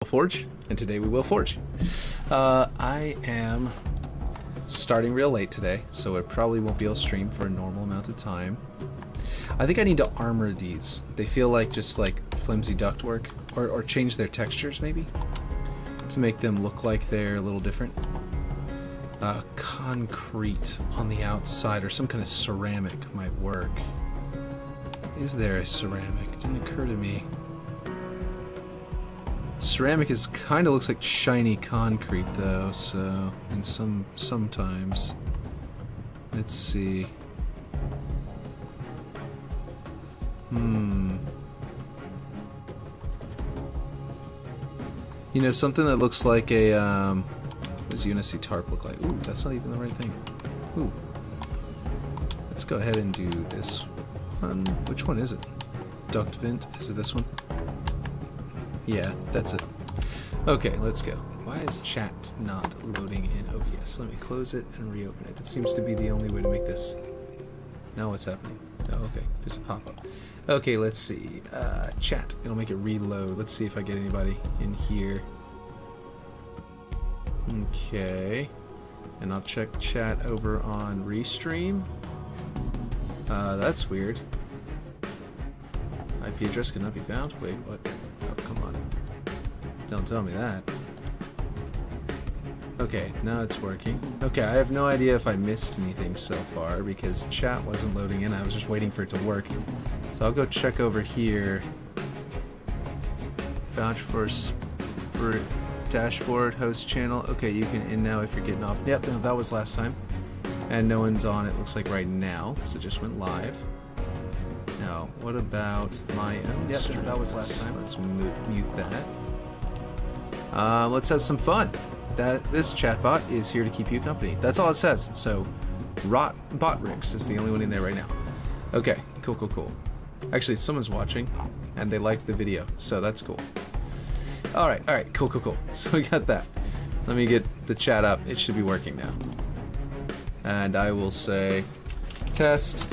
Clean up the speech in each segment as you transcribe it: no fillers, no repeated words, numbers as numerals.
Forge, and today we will forge. I am starting real late today, so I probably won't be able to stream for a normal amount of time. I think I need to armor these. They feel like just like flimsy ductwork, or change their textures maybe to make them look like they're a little different. Concrete on the outside or some kind of ceramic might work. Is there a ceramic? It didn't occur to me. Ceramic is kind of looks like shiny concrete though, so and sometimes. Let's see. You know, something that looks like a what does UNSC tarp look like? Ooh, that's not even the right thing. Ooh. Let's go ahead and do this one. Which one is it? Duct vent? Is it this one? Yeah, that's it. Okay, let's go. Why is chat not loading in OBS? Let me close it and reopen it. It seems to be the only way to make this. Now what's happening? Oh, okay. There's a pop-up. Okay, let's see. Chat. It'll make it reload. Let's see if I get anybody in here. Okay. And I'll check chat over on Restream. That's weird. IP address cannot be found? Wait, what? Oh, come on. Don't tell me that. Okay, now it's working. Okay, I have no idea if I missed anything so far because chat wasn't loading in. I was just waiting for it to work. So I'll go check over here. Vouch for dashboard, host channel. Okay, you can in now if you're getting off. Yep, no, that was last time. And no one's on, it looks like right now, because it just went live. Now, what about my own stream? That was last time. Let's mute that. Let's have some fun. This chatbot is here to keep you company. That's all it says. So, Botrix is the only one in there right now. Okay, cool, cool, cool. Actually, someone's watching, and they liked the video, so that's cool. All right, cool, cool, cool. So we got that. Let me get the chat up. It should be working now. And I will say test.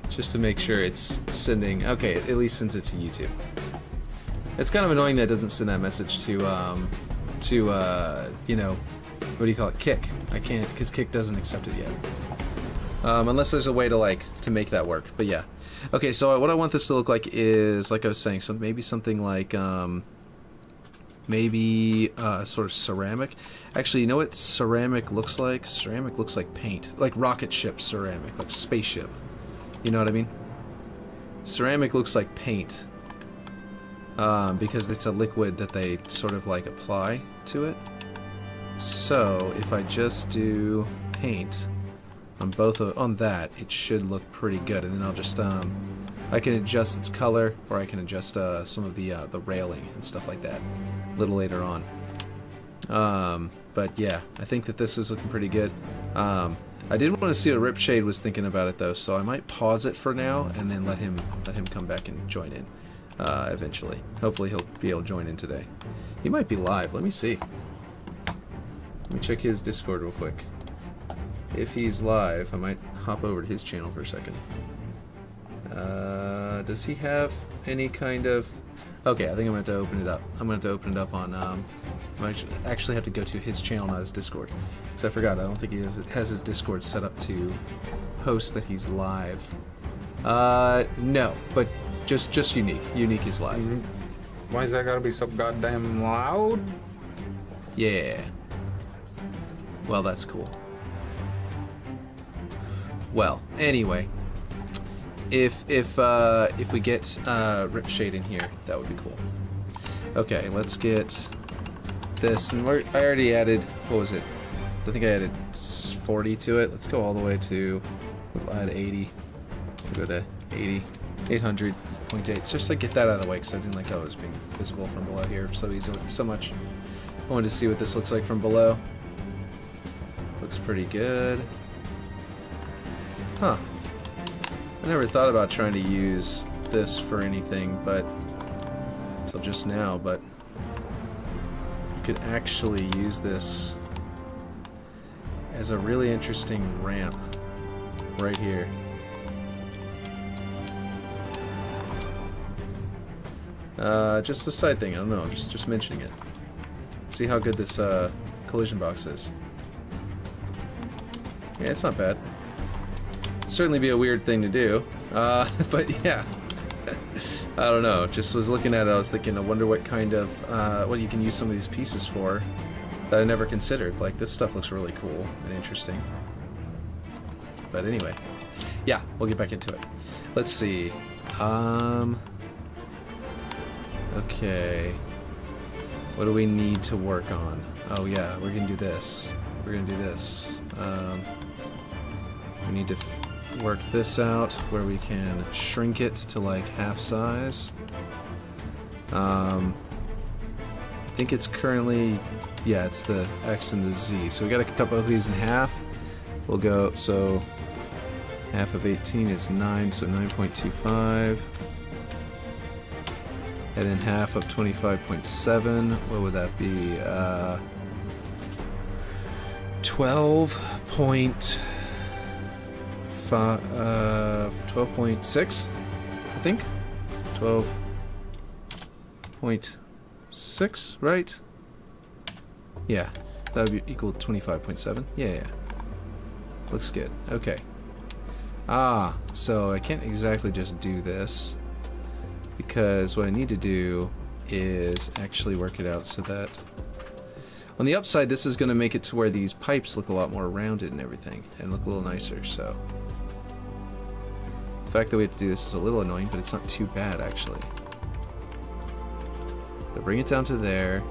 Just to make sure it's sending. Okay, it at least sends it to YouTube. It's kind of annoying that it doesn't send that message to you know, what do you call it? Kick. I can't, because Kick doesn't accept it yet. Unless there's a way to make that work. But yeah. Okay, so what I want this to look like is, like I was saying, so maybe something like maybe sort of ceramic. Actually, you know what ceramic looks like? Ceramic looks like paint, like rocket ship ceramic, like spaceship. You know what I mean? Ceramic looks like paint because it's a liquid that they sort of like apply to it. So if I just do paint on on that, it should look pretty good. And then I'll just I can adjust its color, or I can adjust some of the railing and stuff like that a little later on. But yeah, I think that this is looking pretty good. I did want to see what Ripshade was thinking about it though, so I might pause it for now and then let him come back and join in eventually. Hopefully he'll be able to join in today. He might be live. Let me see. Let me check his Discord real quick. If he's live, I might hop over to his channel for a second. Does he have any kind of... Okay, I think I'm going to have to open it up. I'm going to have to open it up on... I might actually have to go to his channel, not his Discord. Because I forgot, I don't think he has his Discord set up to post that he's live. No, but just Unique. Unique is live. Why is that gotta be so goddamn loud? Yeah. Well, that's cool. Well, anyway. If we get Ripshade in here, that would be cool. Okay, let's get this, and I already added, what was it? I think I added 40 to it. Let's go all the way to, we'll add 80. We'll go to 80, 800.8. Just to get that out of the way, because I didn't like how it was being visible from below here so easily, so much. I wanted to see what this looks like from below. Looks pretty good. Huh. I never thought about trying to use this for anything, but until just now, but you could actually use this as a really interesting ramp right here. Just a side thing, I don't know, just mentioning it. Let's see how good this collision box is. Yeah, it's not bad. Certainly be a weird thing to do, but yeah. I don't know. Just was looking at it, I was thinking, I wonder what kind of what you can use some of these pieces for that I never considered. Like, this stuff looks really cool and interesting. But anyway, yeah, we'll get back into it. Let's see. Okay. What do we need to work on? Oh yeah, we're gonna do this. We're gonna do this. We need to work this out where we can shrink it to like half size. I think it's currently, yeah, it's the X and the Z. So we gotta cut both of these in half. We'll go, so half of 18 is 9, so 9.25. And then half of 25.7, what would that be? 12.6, I think. 12.6, right? Yeah, that would be equal to 25.7. Yeah. Looks good. Okay. Ah, so I can't exactly just do this, because what I need to do is actually work it out so that on the upside this is going to make it to where these pipes look a lot more rounded and everything and look a little nicer. So the fact that we have to do this is a little annoying, but it's not too bad actually. So bring it down to there,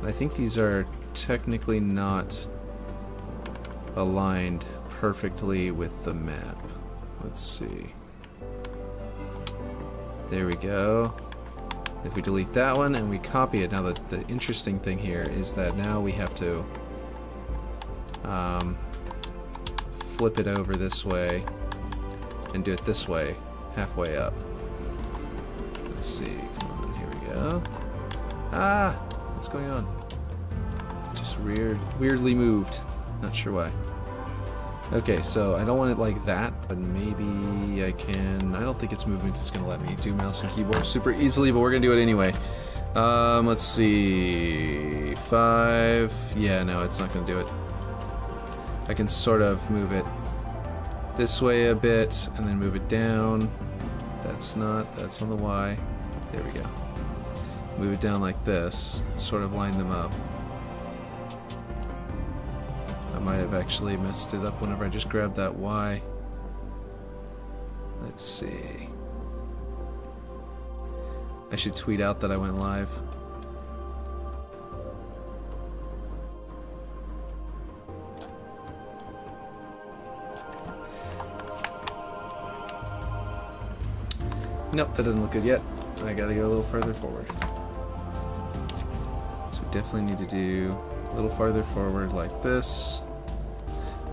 and I think these are technically not aligned perfectly with the map. Let's see. There we go. If we delete that one and we copy it, now the interesting thing here is that now we have to flip it over this way and do it this way, halfway up. Let's see. Come on, here we go. Ah! What's going on? Just weirdly moved. Not sure why. Okay, so I don't want it like that, but maybe I can. I don't think its movement is going to let me do mouse and keyboard super easily, but we're going to do it anyway. Let's see. 5. Yeah, no, it's not going to do it. I can sort of move it this way a bit, and then move it down. That's on the Y. There we go. Move it down like this, sort of line them up. I might have actually messed it up whenever I just grabbed that Y. Let's see. I should tweet out that I went live. Nope, that doesn't look good yet. I gotta go a little further forward. So we definitely need to do a little farther forward like this.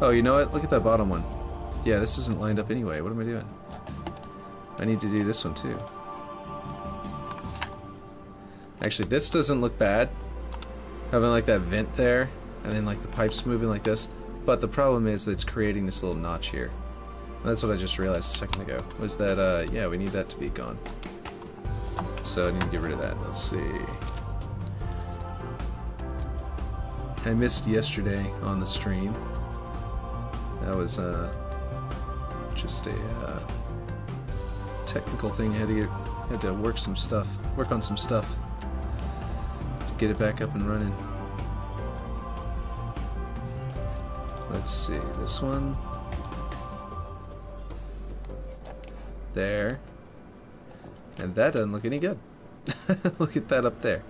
Oh, you know what? Look at that bottom one. Yeah, this isn't lined up anyway. What am I doing? I need to do this one too. Actually, this doesn't look bad. Having like that vent there, and then like the pipes moving like this. But the problem is that it's creating this little notch here. And that's what I just realized a second ago. Was that, yeah, we need that to be gone. So I need to get rid of that. Let's see. I missed yesterday on the stream. That was just a technical thing. I had to work on some stuff to get it back up and running. Let's see, this one. There. And that doesn't look any good. Look at that up there.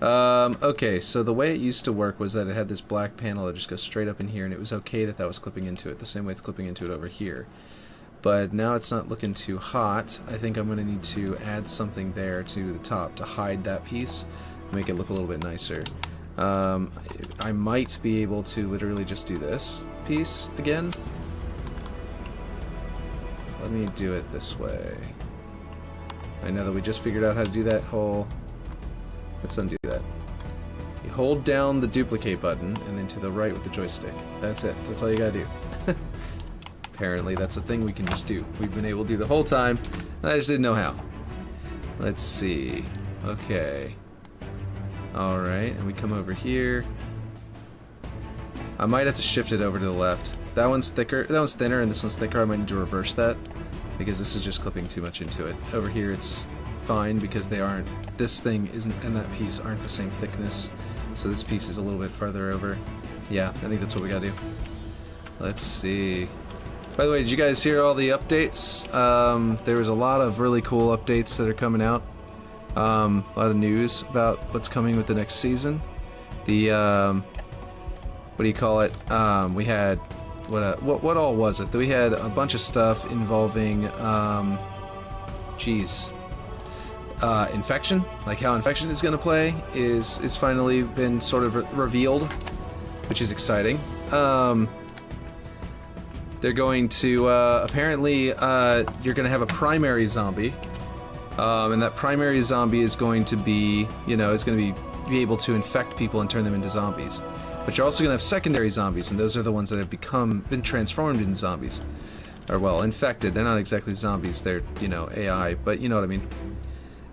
Okay, so the way it used to work was that it had this black panel that just goes straight up in here, and it was okay that was clipping into it, the same way it's clipping into it over here. But now it's not looking too hot. I think I'm going to need to add something there to the top to hide that piece, make it look a little bit nicer. I might be able to literally just do this piece again. Let me do it this way. I know that we just figured out how to do that whole... Let's undo that. You hold down the duplicate button and then to the right with the joystick. That's it. That's all you gotta do. Apparently that's a thing we can just do. We've been able to do the whole time, and I just didn't know how. Let's see. Okay. Alright, and we come over here. I might have to shift it over to the left. That one's thicker, that one's thinner, and this one's thicker. I might need to reverse that, because this is just clipping too much into it. Over here it's fine, because they aren't, this thing isn't, and that piece aren't the same thickness. So this piece is a little bit farther over. Yeah, I think that's what we gotta do. Let's see. By the way, did you guys hear all the updates? There was a lot of really cool updates that are coming out. A lot of news about what's coming with the next season. The, what do you call it? We had, what all was it? We had a bunch of stuff involving, infection. Like how infection is going to play is finally been sort of revealed, which is exciting. They're going to, apparently, you're going to have a primary zombie, and that primary zombie is going to be, you know, is going to be able to infect people and turn them into zombies. But you're also going to have secondary zombies, and those are the ones that have been transformed into zombies. Or, well, infected. They're not exactly zombies, they're, you know, AI, but you know what I mean.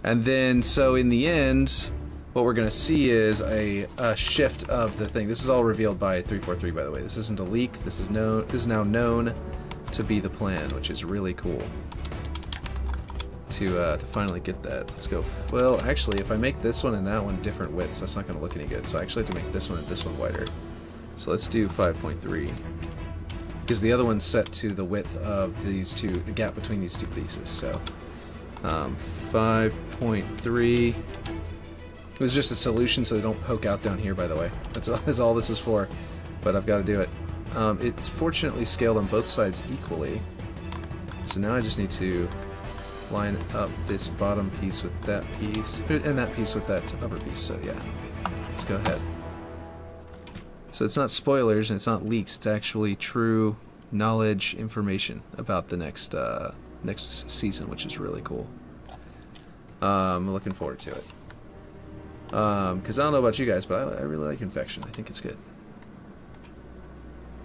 And then, so in the end, what we're going to see is a shift of the thing. This is all revealed by 343, by the way. This isn't a leak. This is now known to be the plan, which is really cool. To finally get that. Let's go. Well, actually, if I make this one and that one different widths, that's not going to look any good. So I actually have to make this one and this one wider. So let's do 5.3. Because the other one's set to the width of these two, the gap between these two pieces. So 5.3. It was just a solution so they don't poke out down here, by the way. That's all this is for, but I've got to do it. It's fortunately scaled on both sides equally. So now I just need to line up this bottom piece with that piece, and that piece with that upper piece, so yeah. Let's go ahead. So it's not spoilers and it's not leaks, it's actually true knowledge information about the next season, which is really cool. I'm looking forward to it. Because I don't know about you guys, but I really like infection. I think it's good.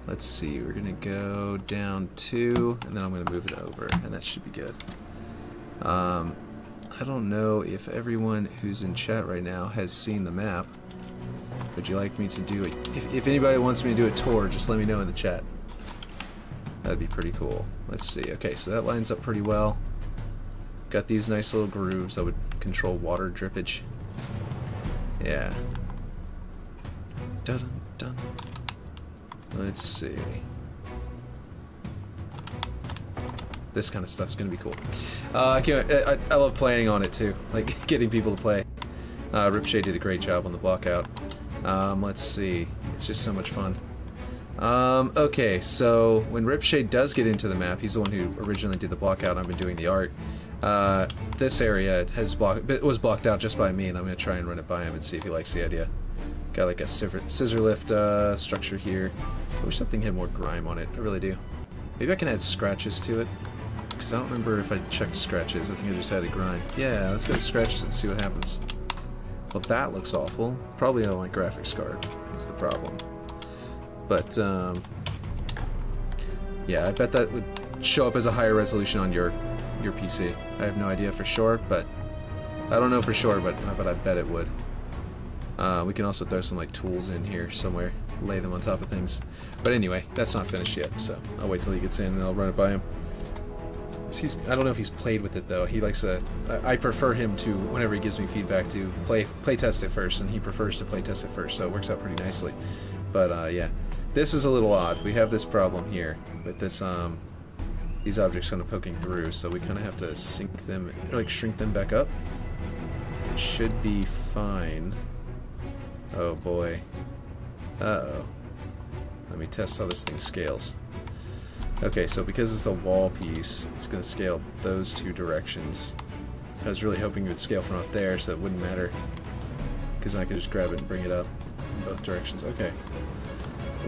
Let's see, we're gonna go down 2, and then I'm gonna move it over, and that should be good. I don't know if everyone who's in chat right now has seen the map. Would you like me to do it? If anybody wants me to do a tour, just let me know in the chat. That'd be pretty cool. Let's see. Okay, so that lines up pretty well. Got these nice little grooves that would control water drippage. Yeah. Dun dun. Let's see. This kind of stuff's gonna be cool. I love playing on it too, like getting people to play. Ripshade did a great job on the block out. Let's see. It's just so much fun. Okay, so when Ripshade does get into the map, he's the one who originally did the block out. I've been doing the art. This area was blocked out just by me, and I'm going to try and run it by him and see if he likes the idea. Got like a scissor lift structure here. I wish something had more grime on it. I really do. Maybe I can add scratches to it, because I don't remember if I checked scratches. I think I just added grime. Yeah, let's go to scratches and see what happens. Well, that looks awful. Probably on my graphics card is the problem. But, yeah, I bet that would show up as a higher resolution on your PC. I have no idea for sure, but I don't know for sure, but I bet it would. We can also throw some like tools in here somewhere, lay them on top of things. But anyway, that's not finished yet, so I'll wait till he gets in and I'll run it by him. Excuse me. I don't know if he's played with it though. He likes to. I prefer him to, whenever he gives me feedback, to play test it first, and he prefers to play test it first, so it works out pretty nicely. But yeah, this is a little odd. We have this problem here with this these objects kind of poking through, so we kind of have to sink them, like shrink them back up. It should be fine. Oh boy. Uh-oh. Let me test how this thing scales. Okay, so because it's the wall piece, it's going to scale those two directions. I was really hoping it would scale from up there, so it wouldn't matter, because I could just grab it and bring it up in both directions. Okay.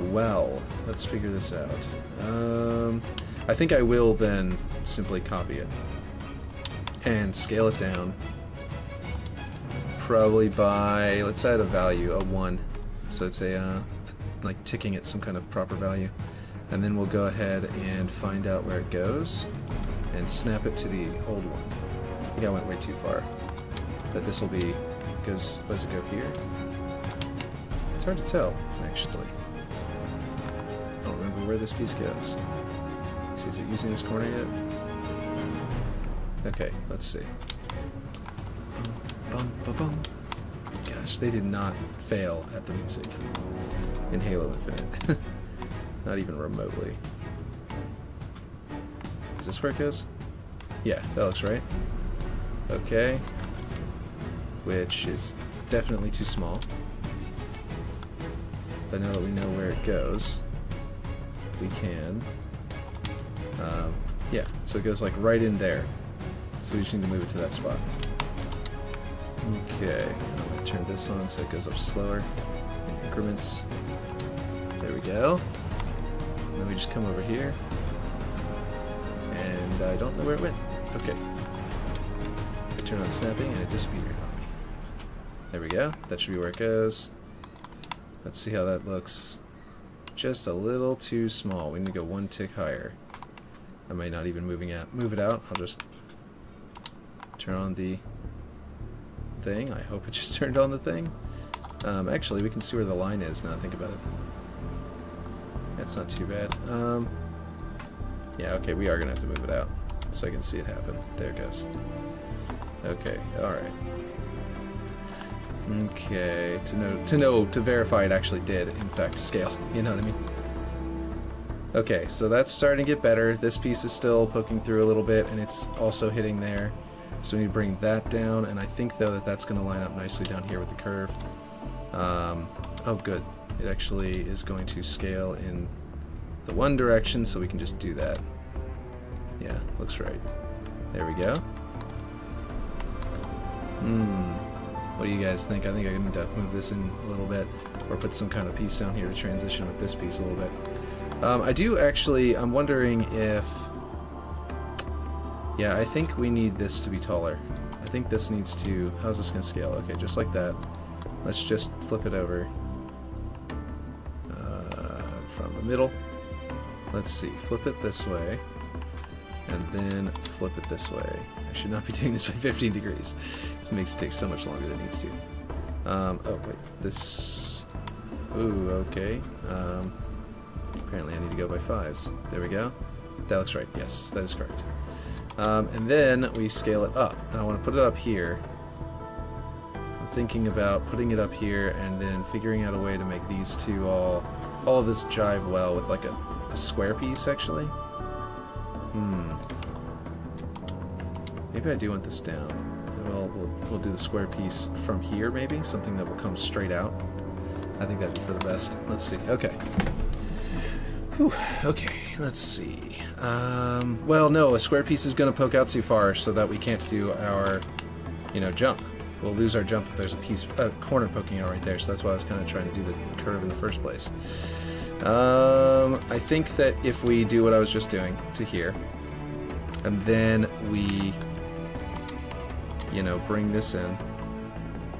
Well, let's figure this out. I think I will then simply copy it and scale it down. Probably by, let's add a value, a 1. So it's a, like ticking at some kind of proper value. And then we'll go ahead and find out where it goes and snap it to the old one. I think I went way too far. But this will be, where does it go here? hard to tell, actually. I don't remember where this piece goes. So is it using this corner yet? Okay, let's see. Bum, bum, bum. Gosh, they did not fail at the music in Halo Infinite. Not even remotely. Is this where it goes? Yeah, that looks right. Okay. Which is definitely too small. But now that we know where it goes, we can... yeah, so it goes like right in there. So we just need to move it to that spot. Okay, I'm going to turn this on so it goes up slower in increments. There we go. And then we just come over here. And I don't know where it went. Okay. I turn on snapping and it disappeared on me. There we go. That should be where it goes. Let's see how that looks. Just a little too small. We need to go one tick higher. I might not even move it out. I'll just turn on the thing. I hope it just turned on the thing. Actually, we can see where the line is now. Think about it. That's not too bad. Yeah, okay, we are gonna have to move it out so I can see it happen. There it goes. Okay, alright. Okay, to verify it actually did, in fact, scale. You know what I mean? Okay, so that's starting to get better. This piece is still poking through a little bit, and it's also hitting there. So we need to bring that down, and I think, though, that that's going to line up nicely down here with the curve. Oh, good. It actually is going to scale in the one direction, so we can just do that. Yeah, looks right. There we go. What do you guys think? I think I need to move this in a little bit, or put some kind of piece down here to transition with this piece a little bit. I do actually, I'm wondering if... Yeah, I think we need this to be taller. I think this needs to... How's this going to scale? Okay, just like that. Let's just flip it over. From the middle. Let's see, flip it this way. And then flip it this way. I should not be doing this by 15 degrees. This makes it take so much longer than it needs to. Oh, wait, this... Ooh, okay. Apparently I need to go by 5s. There we go. That looks right. Yes, that is correct. And then we scale it up. And I want to put it up here. I'm thinking about putting it up here and then figuring out a way to make these two all of this jive well with like a square piece, actually. Maybe I do want this down. Well, we'll do the square piece from here, maybe? Something that will come straight out. I think that'd be for the best. Let's see. Okay. Whew. Okay, let's see. Well, no, a square piece is going to poke out too far so that we can't do our, jump. We'll lose our jump if there's a corner poking out right there, so that's why I was kind of trying to do the curve in the first place. I think that if we do what I was just doing to here, and then we, bring this in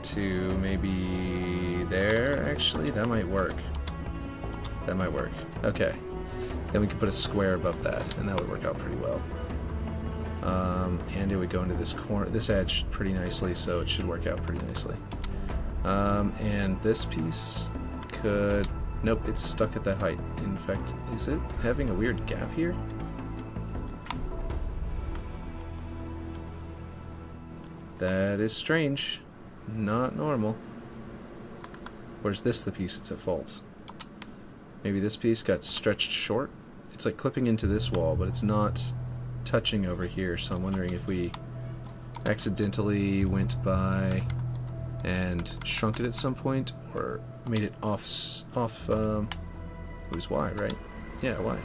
to maybe there, actually, that might work. That might work. Okay. Then we could put a square above that, and that would work out pretty well. And it would go into this edge pretty nicely, so it should work out pretty nicely. And this piece could... Nope, it's stuck at that height. In fact, is it having a weird gap here? That is strange. Not normal. Or is this the piece that's at fault? Maybe this piece got stretched short? It's like clipping into this wall, but it's not touching over here, so I'm wondering if we accidentally went by and shrunk it at some point, or made it off it was Y, right? Yeah, Y.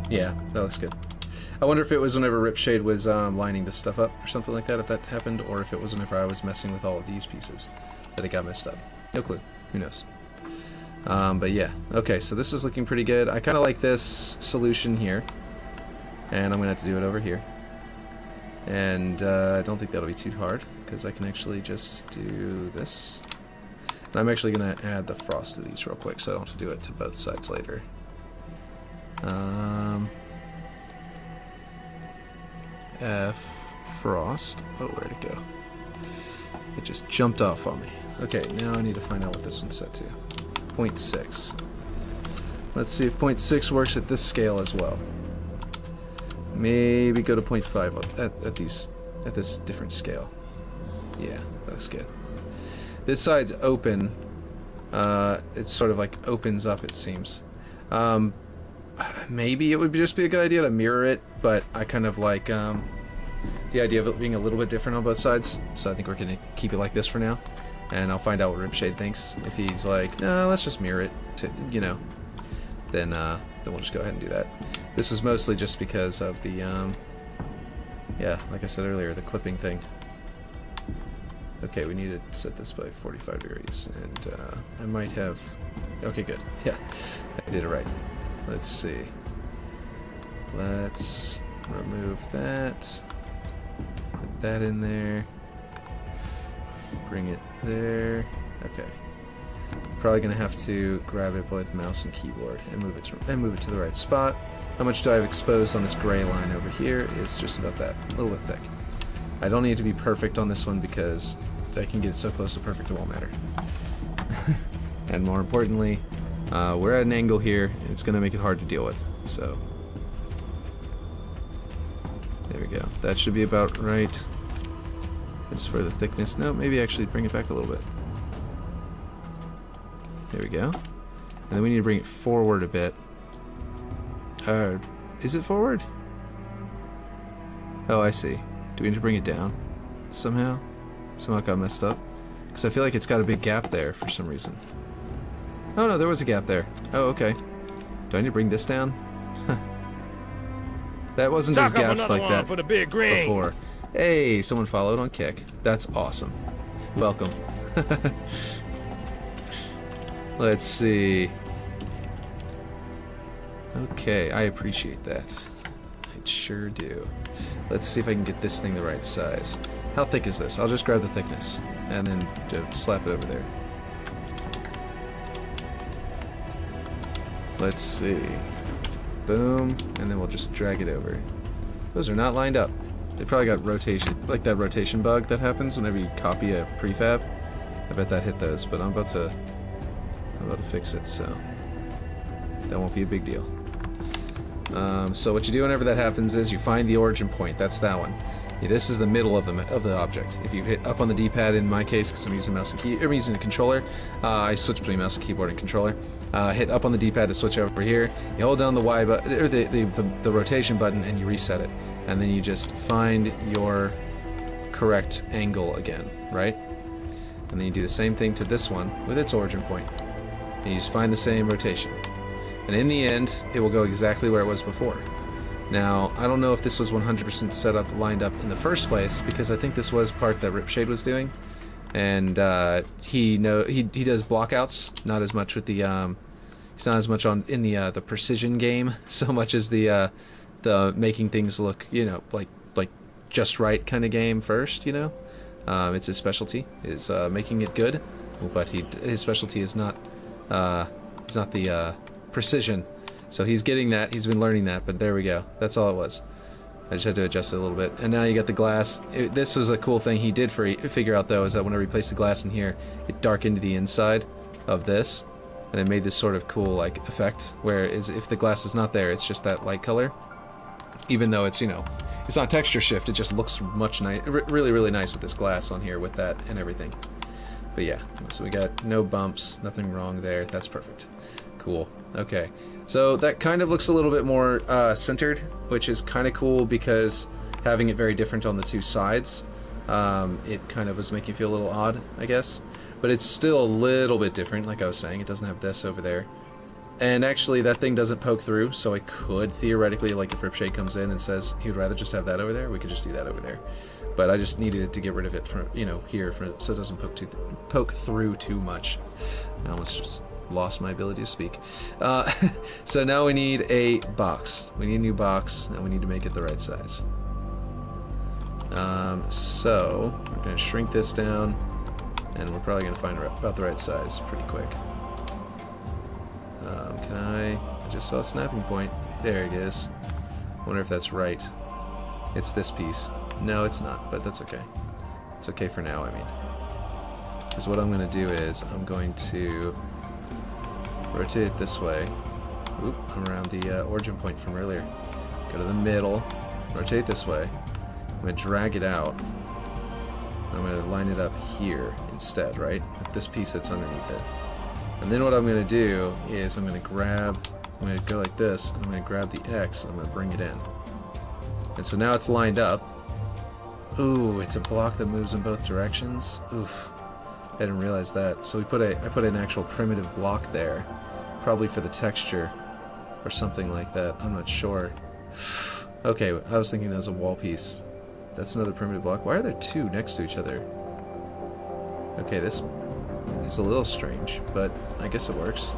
Yeah, that looks good. I wonder if it was whenever Ripshade was lining this stuff up or something like that, if that happened, or if it was whenever I was messing with all of these pieces that it got messed up. No clue. Who knows? But yeah. Okay, so this is looking pretty good. I kind of like this solution here. And I'm going to have to do it over here. And I don't think that'll be too hard, because I can actually just do this. And I'm actually going to add the frost to these real quick, so I don't have to do it to both sides later. F frost. Oh, where'd it go? It just jumped off on me. Okay, now I need to find out what this one's set to. 0.6. Let's see if 0.6 works at this scale as well. Maybe go to 0.5 at this different scale. Yeah, that's good. This side's open. It sort of like opens up, it seems. Maybe it would just be a good idea to mirror it, but I kind of like the idea of it being a little bit different on both sides. So I think we're gonna keep it like this for now, and I'll find out what Ripshade thinks. If he's like, no, let's just mirror it, to, you know, then we'll just go ahead and do that. This is mostly just because of the, yeah, like I said earlier, the clipping thing. Okay, we need to set this by 45 degrees, and I might have... Okay, good. Yeah, I did it right. Let's see. Let's remove that. Put that in there. Bring it there. Okay. Probably gonna have to grab it both mouse and keyboard and move it to the right spot. How much do I have exposed on this gray line over here? Is just about that, a little bit thick. I don't need to be perfect on this one because I can get it so close to perfect it won't matter. And more importantly, we're at an angle here, and it's gonna make it hard to deal with. So there we go. That should be about right. As for the thickness, no, maybe actually bring it back a little bit. There we go. And then we need to bring it forward a bit. Is it forward? Oh, I see. Do we need to bring it down somehow? Somehow it got messed up? Because I feel like it's got a big gap there for some reason. Oh no, there was a gap there. Oh, okay. Do I need to bring this down? That wasn't just gaps like that for the big green. Before. Hey, someone followed on Kick. That's awesome. Welcome. Let's see. Okay, I appreciate that. I sure do. Let's see if I can get this thing the right size. How thick is this? I'll just grab the thickness and then slap it over there. Let's see. Boom, and then we'll just drag it over. Those are not lined up. They probably got rotation, like that rotation bug that happens whenever you copy a prefab. I bet that hit those, but I'm about to fix it, so that won't be a big deal. So what you do whenever that happens is you find the origin point. That's that one. Yeah, this is the middle of the object. If you hit up on the D-pad, in my case, because I'm using mouse and I'm using a controller, I switch between mouse and keyboard and controller. Hit up on the D-pad to switch over here. You hold down the Y button or the rotation button, and you reset it. And then you just find your correct angle again, right? And then you do the same thing to this one with its origin point. And you just find the same rotation. And in the end, it will go exactly where it was before. Now, I don't know if this was 100% set up, lined up in the first place, because I think this was part that Ripshade was doing. And he does blockouts, not as much with the he's not as much in the precision game so much as the making things look, you know, like just right kind of game first, you know. It's his specialty, is making it good, but his specialty is not the precision. So he's getting that, he's been learning that, but there we go. That's all it was. I just had to adjust it a little bit. And now you got the glass. This was a cool thing he did figure out, though, is that whenever he placed the glass in here, it darkened the inside of this, and it made this sort of cool like effect, whereas if the glass is not there, it's just that light color. Even though it's, you know, it's not texture shift, it just looks much really, really nice with this glass on here with that and everything. But yeah, so we got no bumps, nothing wrong there. That's perfect. Cool. Okay. So that kind of looks a little bit more centered, which is kind of cool because having it very different on the two sides, it kind of was making you feel a little odd, I guess. But it's still a little bit different, like I was saying. It doesn't have this over there. And actually, that thing doesn't poke through, so I could theoretically, like if Ripshade comes in and says he would rather just have that over there, we could just do that over there. But I just needed to get rid of it from, you know, here, so it doesn't poke through too much. I almost just lost my ability to speak. So now we need a box. We need a new box, and we need to make it the right size. So we're going to shrink this down, and we're probably going to find about the right size pretty quick. I just saw a snapping point. There it is. Wonder if that's right. It's this piece. No, it's not, but that's okay. It's okay for now, I mean. is what I'm going to do is I'm going to rotate it this way. Oop, I'm around the origin point from earlier. Go to the middle, rotate this way. I'm going to drag it out. I'm going to line it up here instead, right? With this piece that's underneath it. And then what I'm going to do is I'm going to go like this, and I'm going to grab the X, and I'm going to bring it in. And so now it's lined up. Ooh, it's a block that moves in both directions. Oof. I didn't realize that. So I put an actual primitive block there, probably for the texture or something like that. I'm not sure. Okay, I was thinking that was a wall piece. That's another primitive block. Why are there two next to each other? Okay, this is a little strange, but I guess it works.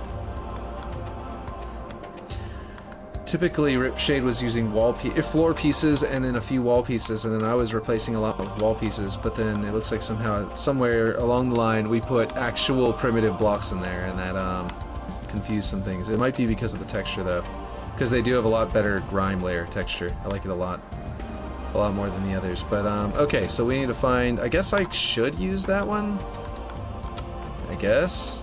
Typically, Ripshade was using floor pieces and then a few wall pieces, and then I was replacing a lot with wall pieces, but then it looks like somewhere along the line, we put actual primitive blocks in there, and that confused some things. It might be because of the texture, though, because they do have a lot better grime layer texture. I like it a lot more than the others. But, okay, so we need to find... I guess I should use that one? I guess?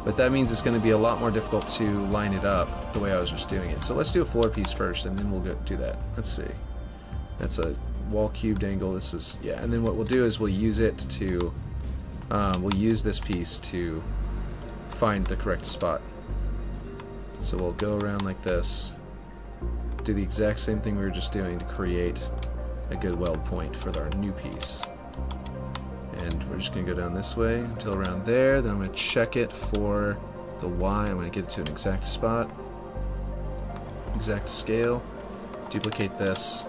But that means it's going to be a lot more difficult to line it up the way I was just doing it. So let's do a floor piece first, and then we'll do that. Let's see. That's a wall cubed angle. This is... yeah, and then what we'll do is we'll use it to... we'll use this piece to find the correct spot. So we'll go around like this. Do the exact same thing we were just doing to create a good weld point for our new piece. And we're just going to go down this way until around there. Then I'm going to check it for the Y. I'm going to get it to an exact spot. Exact scale. Duplicate this.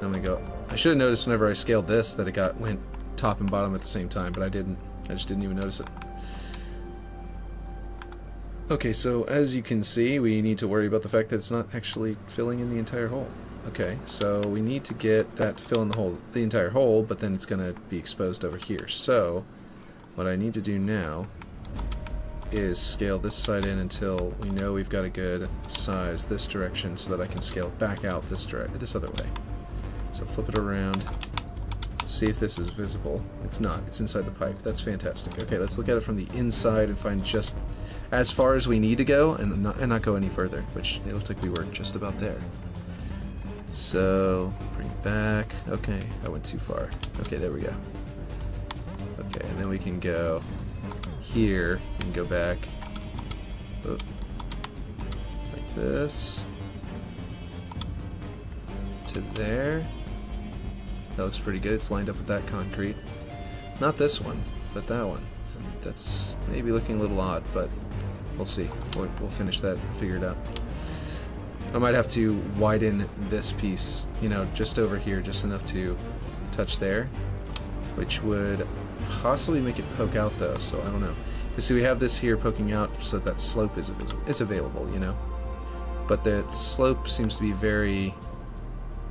Then we go. I should have noticed whenever I scaled this that it went top and bottom at the same time, but I didn't. I just didn't even notice it. Okay, so as you can see, we need to worry about the fact that it's not actually filling in the entire hole. Okay, so we need to get that to fill in the entire hole, but then it's going to be exposed over here. So what I need to do now is scale this side in until we know we've got a good size this direction, so that I can scale back out this other way. So flip it around, see if this is visible. It's not. It's inside the pipe. That's fantastic. Okay, let's look at it from the inside and find just as far as we need to go and not go any further, which it looks like we were just about there. So, bring it back. Okay, I went too far. Okay, there we go. Okay, and then we can go here and go back. Oh, like this. To there. That looks pretty good. It's lined up with that concrete. Not this one, but that one. That's maybe looking a little odd, but we'll see. We'll finish that and figure it out. I might have to widen this piece, you know, just over here, just enough to touch there, which would possibly make it poke out, though, so I don't know. You see, we have this here poking out so that slope is available, you know? But the slope seems to be very...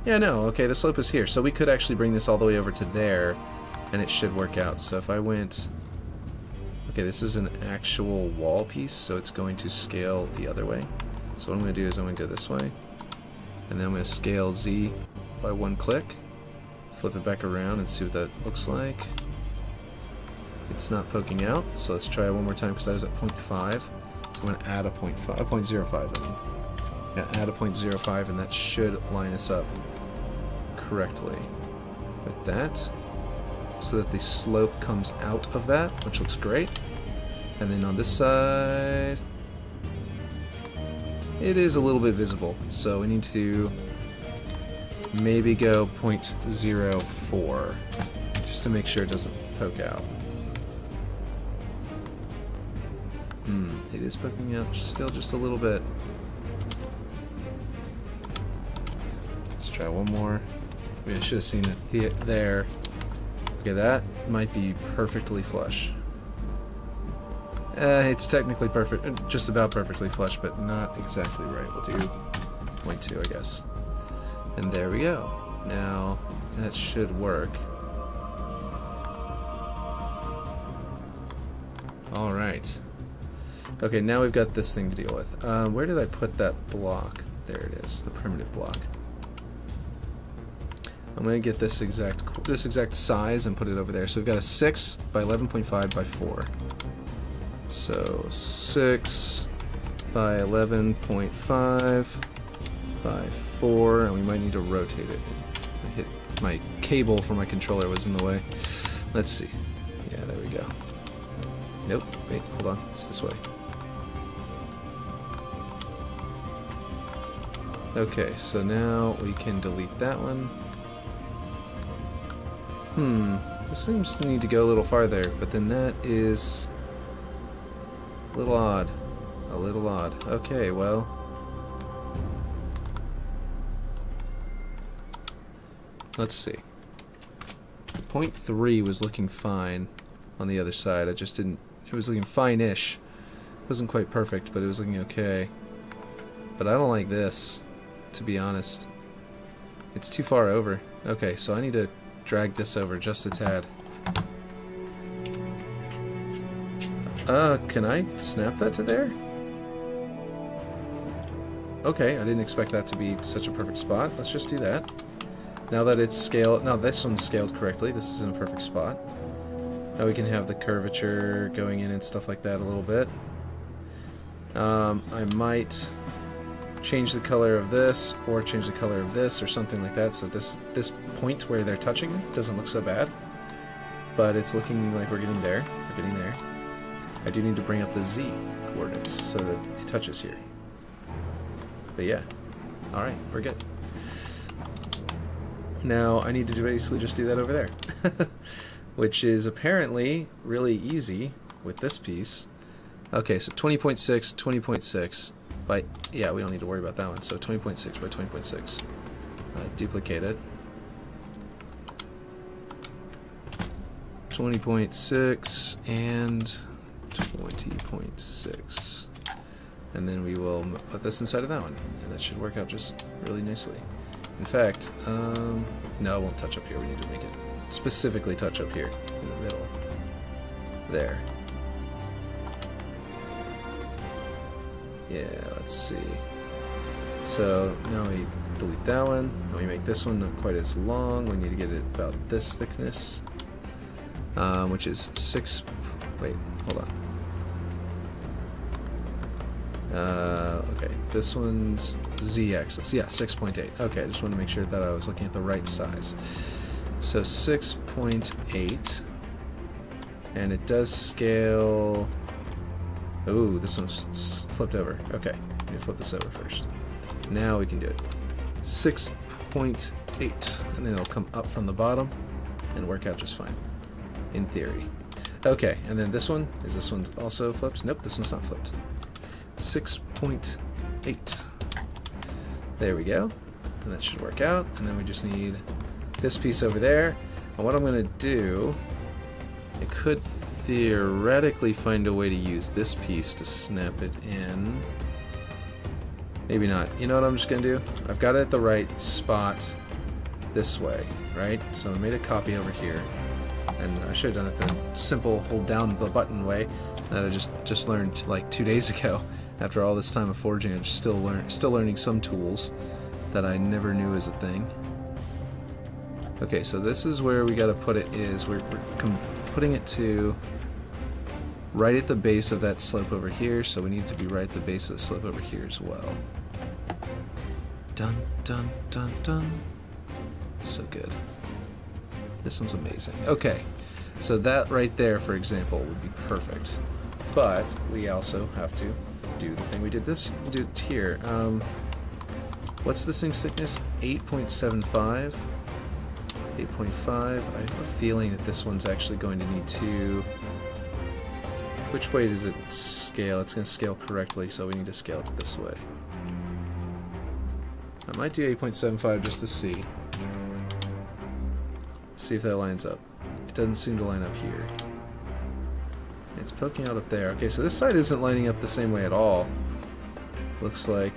yeah, no, okay, the slope is here, so we could actually bring this all the way over to there, and it should work out. So if I went... okay, this is an actual wall piece, so it's going to scale the other way. So what I'm going to do is I'm going to go this way, and then I'm going to scale Z by one click, flip it back around and see what that looks like. It's not poking out, so let's try it one more time because I was at 0.5. So I'm going to add a 0.05, I mean. Yeah, add a 0.05, and that should line us up correctly with that, so that the slope comes out of that, which looks great. And then on this side, it is a little bit visible, so we need to maybe go 0.04 just to make sure it doesn't poke out. It is poking out still just a little bit. Let's try one more. I should have seen it there. Okay, that might be perfectly flush. It's technically perfect, just about perfectly flush, but not exactly right. We'll do 0.2, I guess. And there we go. Now, that should work. Alright. Okay, now we've got this thing to deal with. Where did I put that block? There it is, the primitive block. I'm going to get this exact size and put it over there. So we've got a 6 by 11.5 by 4. So 6 by 11.5 by 4, and we might need to rotate it. I hit my cable for my controller was in the way. Let's see. Yeah, there we go. Nope. Wait, hold on. It's this way. Okay, so now we can delete that one. This seems to need to go a little farther, but then that is a little odd. A little odd. Okay, well. Let's see. Point 3 was looking fine on the other side. I just didn't... It was looking fine-ish. It wasn't quite perfect, but it was looking okay. But I don't like this, to be honest. It's too far over. Okay, so I need to drag this over just a tad. Can I snap that to there? Okay, I didn't expect that to be such a perfect spot. Let's just do that. Now that it's scaled... Now this one's scaled correctly. This is in a perfect spot. Now we can have the curvature going in and stuff like that a little bit. I might change the color of this, or change the color of this, or something like that, so this point where they're touching doesn't look so bad. But it's looking like we're getting there. We're getting there. I do need to bring up the Z coordinates so that it touches here. But yeah. Alright, we're good. Now I need to basically just do that over there. Which is apparently really easy with this piece. Okay, so 20.6, 20.6 by... Yeah, we don't need to worry about that one. So 20.6 by 20.6. Duplicate it. 20.6 and 20.6. And then we will put this inside of that one. And that should work out just really nicely. In fact, no, it won't touch up here. We need to make it specifically touch up here in the middle. There. Yeah, let's see. So now we delete that one, and we make this one not quite as long. We need to get it about this thickness, which is 6. Wait, hold on. Okay, this one's z-axis. Yeah, 6.8. Okay, I just want to make sure that I was looking at the right size. So 6.8, and it does scale. Ooh, this one's flipped over. Okay, let me flip this over first. Now we can do it. 6.8, and then it'll come up from the bottom and work out just fine, in theory. Okay, and then this one, is this one also flipped? Nope, this one's not flipped. 6.8. There we go, and that should work out. And then we just need this piece over there. And what I'm going to do, I could theoretically find a way to use this piece to snap it in. Maybe not. You know what I'm just going to do? I've got it at the right spot this way, right? So I made a copy over here. And I should have done it the simple hold down the button way that I just learned like 2 days ago. After all this time of forging, I'm still learning some tools that I never knew was a thing. Okay, so this is where we got to put it. We're putting it to right at the base of that slope over here, so we need to be right at the base of the slope over here as well. Dun dun dun dun. So good. This one's amazing. Okay, so that right there, for example, would be perfect. But we also have to do the thing we did here. What's this thing's thickness? 8.75. 8.5. I have a feeling that this one's actually going to need to... Which way does it scale? It's going to scale correctly, so we need to scale it this way. I might do 8.75 just to see. See if that lines up. It doesn't seem to line up here. It's poking out up there. Okay, so this side isn't lining up the same way at all. Looks like...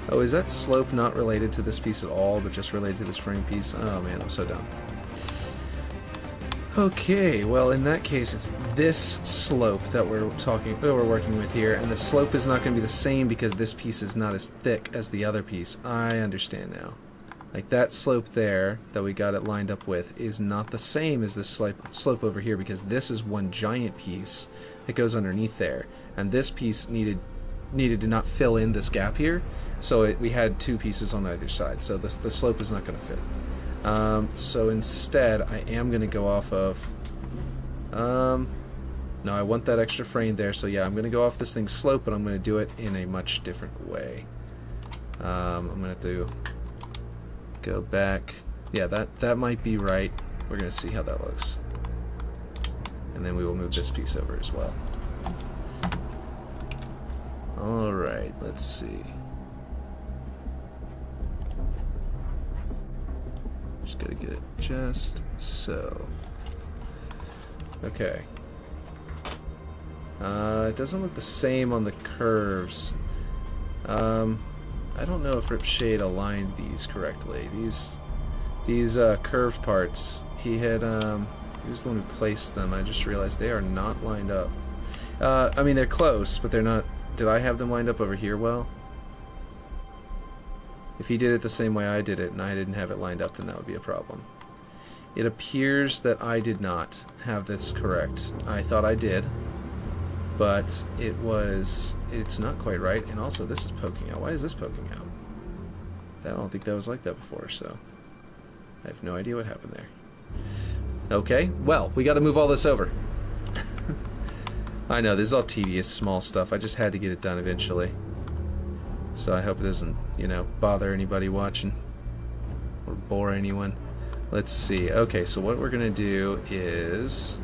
Oh, is that slope not related to this piece at all, but just related to this frame piece? Oh man, I'm so dumb. Okay, well in that case, it's this slope that we're working with here, and the slope is not going to be the same because this piece is not as thick as the other piece. I understand now. Like that slope there that we got it lined up with is not the same as this slope over here, because this is one giant piece that goes underneath there, and this piece needed to not fill in this gap here, so we had two pieces on either side, so the slope is not going to fit. So instead I am going to go off of no, I want that extra frame there, so yeah, I'm going to go off this thing's slope, but I'm going to do it in a much different way. I'm going to have to go back. Yeah, that might be right. We're going to see how that looks. And then we will move this piece over as well. Alright, let's see. Just gotta get it just so. Okay. It doesn't look the same on the curves. I don't know if Ripshade aligned these correctly. These curved parts, he was the one who placed them. I just realized they are not lined up. I mean, they're close, but they're not. Did I have them lined up over here well? If he did it the same way I did it and I didn't have it lined up, then that would be a problem. It appears that I did not have this correct. I thought I did, but it's not quite right, and also this is poking out. Why is this poking out? I don't think that was like that before, so I have no idea what happened there. Okay, well, we got to move all this over. I know, this is all tedious, small stuff. I just had to get it done eventually. So I hope it doesn't, you know, bother anybody watching or bore anyone. Let's see. Okay, so what we're going to do is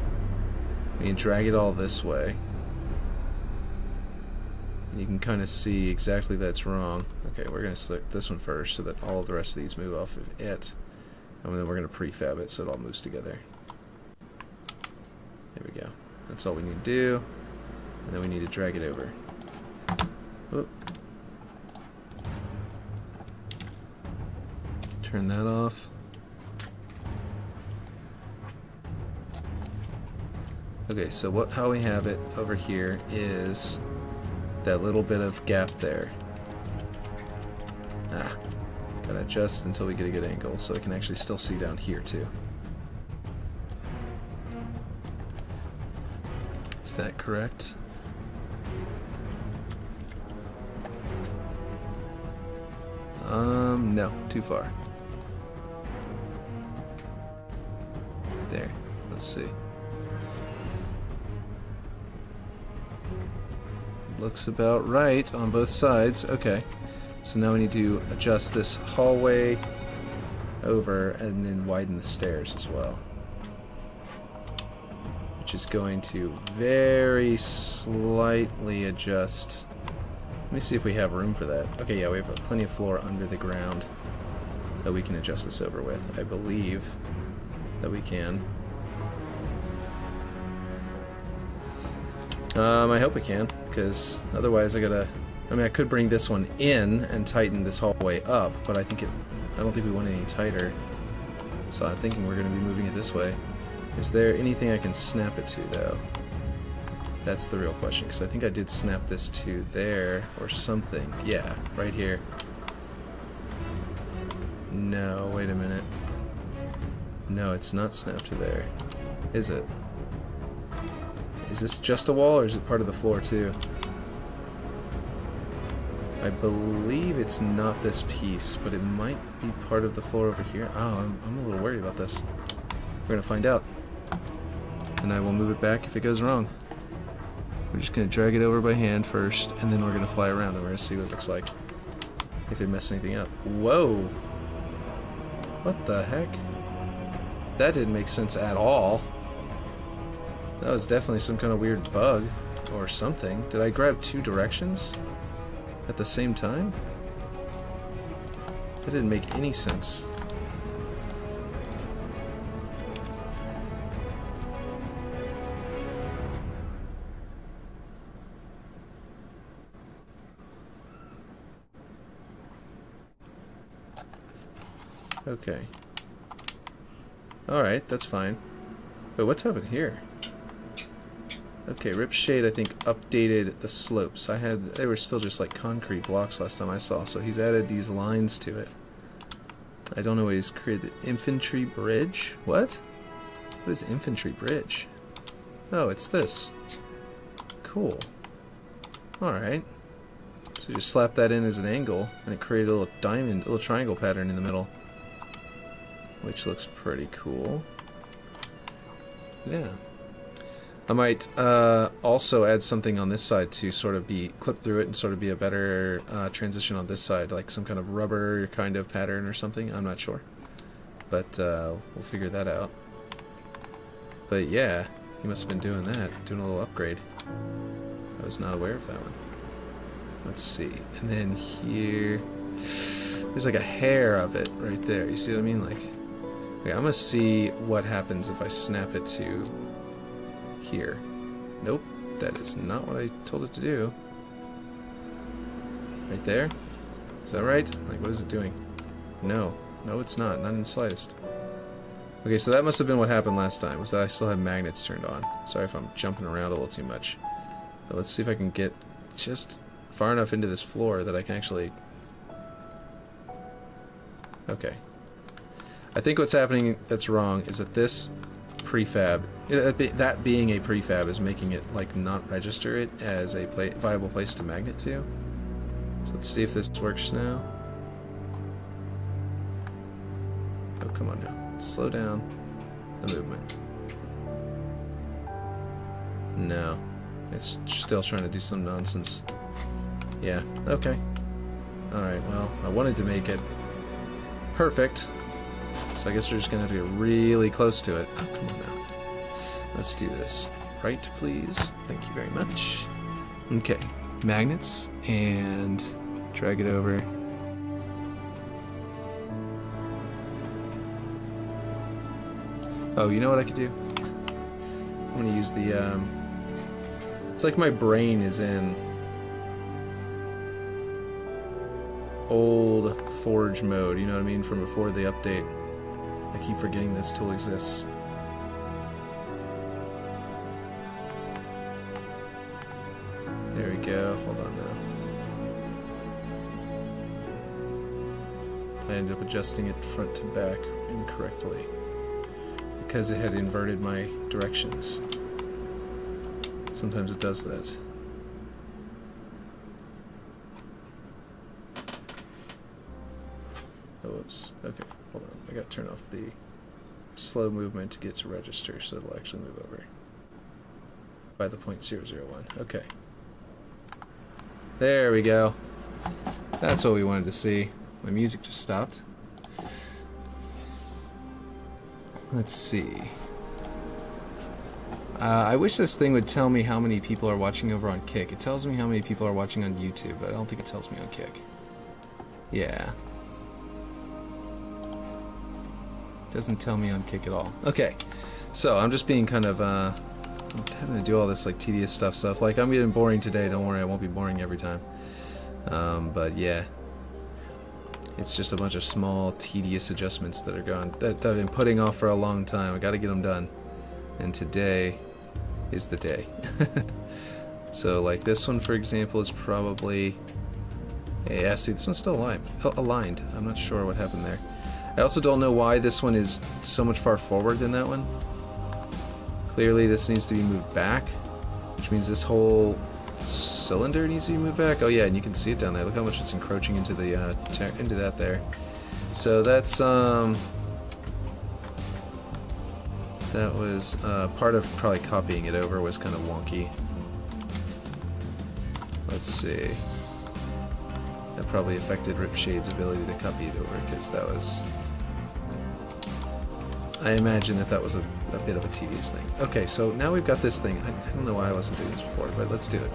we can drag it all this way. And you can kind of see exactly that's wrong. Okay, we're going to select this one first so that all of the rest of these move off of it. And then we're going to prefab it so it all moves together. There we go. That's all we need to do. And then we need to drag it over. Whoop. Turn that off. Okay, so how we have it over here is that little bit of gap there. Gotta adjust until we get a good angle so we can actually still see down here too. Is that correct? No, too far. There, let's see. Looks about right on both sides. Okay, so now we need to adjust this hallway over and then widen the stairs as well, which is going to very slightly adjust. Let me see if we have room for that. Okay, yeah, we have plenty of floor under the ground that we can adjust this over with. I believe that we can. I hope we can, because otherwise I mean, I could bring this one in and tighten this hallway up, but I don't think we want it any tighter. So I'm thinking we're going to be moving it this way. Is there anything I can snap it to, though? That's the real question, because I think I did snap this to there or something. Yeah, right here. No, wait a minute. No, it's not snapped to there. Is it? Is this just a wall, or is it part of the floor, too? I believe it's not this piece, but it might be part of the floor over here. Oh, I'm a little worried about this. We're going to find out. And I will move it back if it goes wrong. We're just going to drag it over by hand first, and then we're going to fly around and we're going to see what it looks like. If it messes anything up. Whoa! What the heck? That didn't make sense at all. That was definitely some kind of weird bug or something. Did I grab two directions at the same time? That didn't make any sense. Okay. Alright, that's fine. Wait, what's happened here? Okay, Ripshade, I think, updated the slopes. They were still just like concrete blocks last time I saw, so he's added these lines to it. I don't know what he's created. The infantry bridge? What? What is infantry bridge? Oh, it's this. Cool. Alright. So just slap that in as an angle, and it created a little diamond, a little triangle pattern in the middle. Which looks pretty cool. Yeah. I might also add something on this side to sort of be clip through it and sort of be a better transition on this side, like some kind of rubber kind of pattern or something. I'm not sure, but we'll figure that out. But yeah, he must have been doing that, doing a little upgrade. I was not aware of that one. Let's see, and then here, there's like a hair of it right there. You see what I mean? Like, okay, I'm gonna see what happens if I snap it to here. Nope, that is not what I told it to do. Right there? Is that right? Like, what is it doing? No. No, it's not. Not in the slightest. Okay, so that must have been what happened last time, was that I still have magnets turned on. Sorry if I'm jumping around a little too much. But let's see if I can get just far enough into this floor that I can actually... Okay. I think what's happening that's wrong is that this prefab, that being a prefab, is making it like not register it as a viable place to magnet to. So let's see if this works now. Oh, come on now. Slow down the movement. No. It's still trying to do some nonsense. Yeah, okay. Alright, well, I wanted to make it perfect. So I guess we're just going to have to get really close to it. Oh, come on now. Let's do this. Right, please. Thank you very much. Okay. Magnets. And drag it over. Oh, you know what I could do? I'm going to use the... It's like my brain is in old Forge mode, you know what I mean, from before the update. I keep forgetting this tool exists. There we go. Hold on now. I ended up adjusting it front to back incorrectly because it had inverted my directions. Sometimes it does that. Oh, whoops. Okay, hold on. I gotta turn off the slow movement to get to register so it'll actually move over by the 0.001. Okay. There we go. That's what we wanted to see. My music just stopped. Let's see. I wish this thing would tell me how many people are watching over on Kick. It tells me how many people are watching on YouTube, but I don't think it tells me on Kick. Yeah. Doesn't tell me on Kick at all. Okay. So, I'm just being kind of, I'm having to do all this, like, tedious stuff. So, if, like, I'm getting boring today, don't worry, I won't be boring every time. But, yeah. It's just a bunch of small, tedious adjustments that are gone, that I've been putting off for a long time. I gotta get them done. And today is the day. So, like, this one, for example, is probably... Yeah, see, this one's still aligned. I'm not sure what happened there. I also don't know why this one is so much far forward than that one. Clearly, this needs to be moved back, which means this whole cylinder needs to be moved back. Oh, yeah, and you can see it down there. Look how much it's encroaching into the into that there. So that's that was part of probably copying it over was kind of wonky. Let's see. That probably affected Ripshade's ability to copy it over because that was... I imagine that was a bit of a tedious thing. Okay, so now we've got this thing. I don't know why I wasn't doing this before, but let's do it.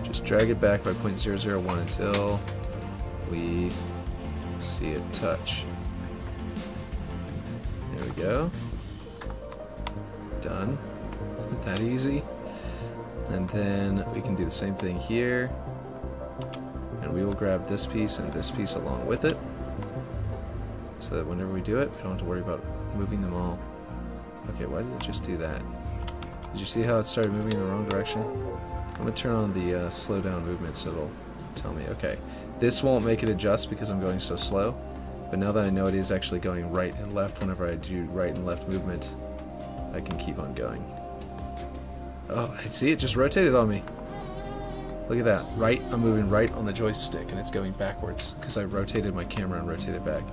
Just drag it back by 0.001 until we see it touch. There we go. Done. Not that easy. And then we can do the same thing here. And we will grab this piece and this piece along with it. So that whenever we do it, we don't have to worry about moving them all. Okay, why did it just do that? Did you see how it started moving in the wrong direction? I'm going to turn on the slow down movement so it'll tell me. Okay, this won't make it adjust because I'm going so slow. But now that I know it is actually going right and left whenever I do right and left movement, I can keep on going. Oh, I see, it just rotated on me. Look at that. Right, I'm moving right on the joystick, and it's going backwards, because I rotated my camera and rotated back.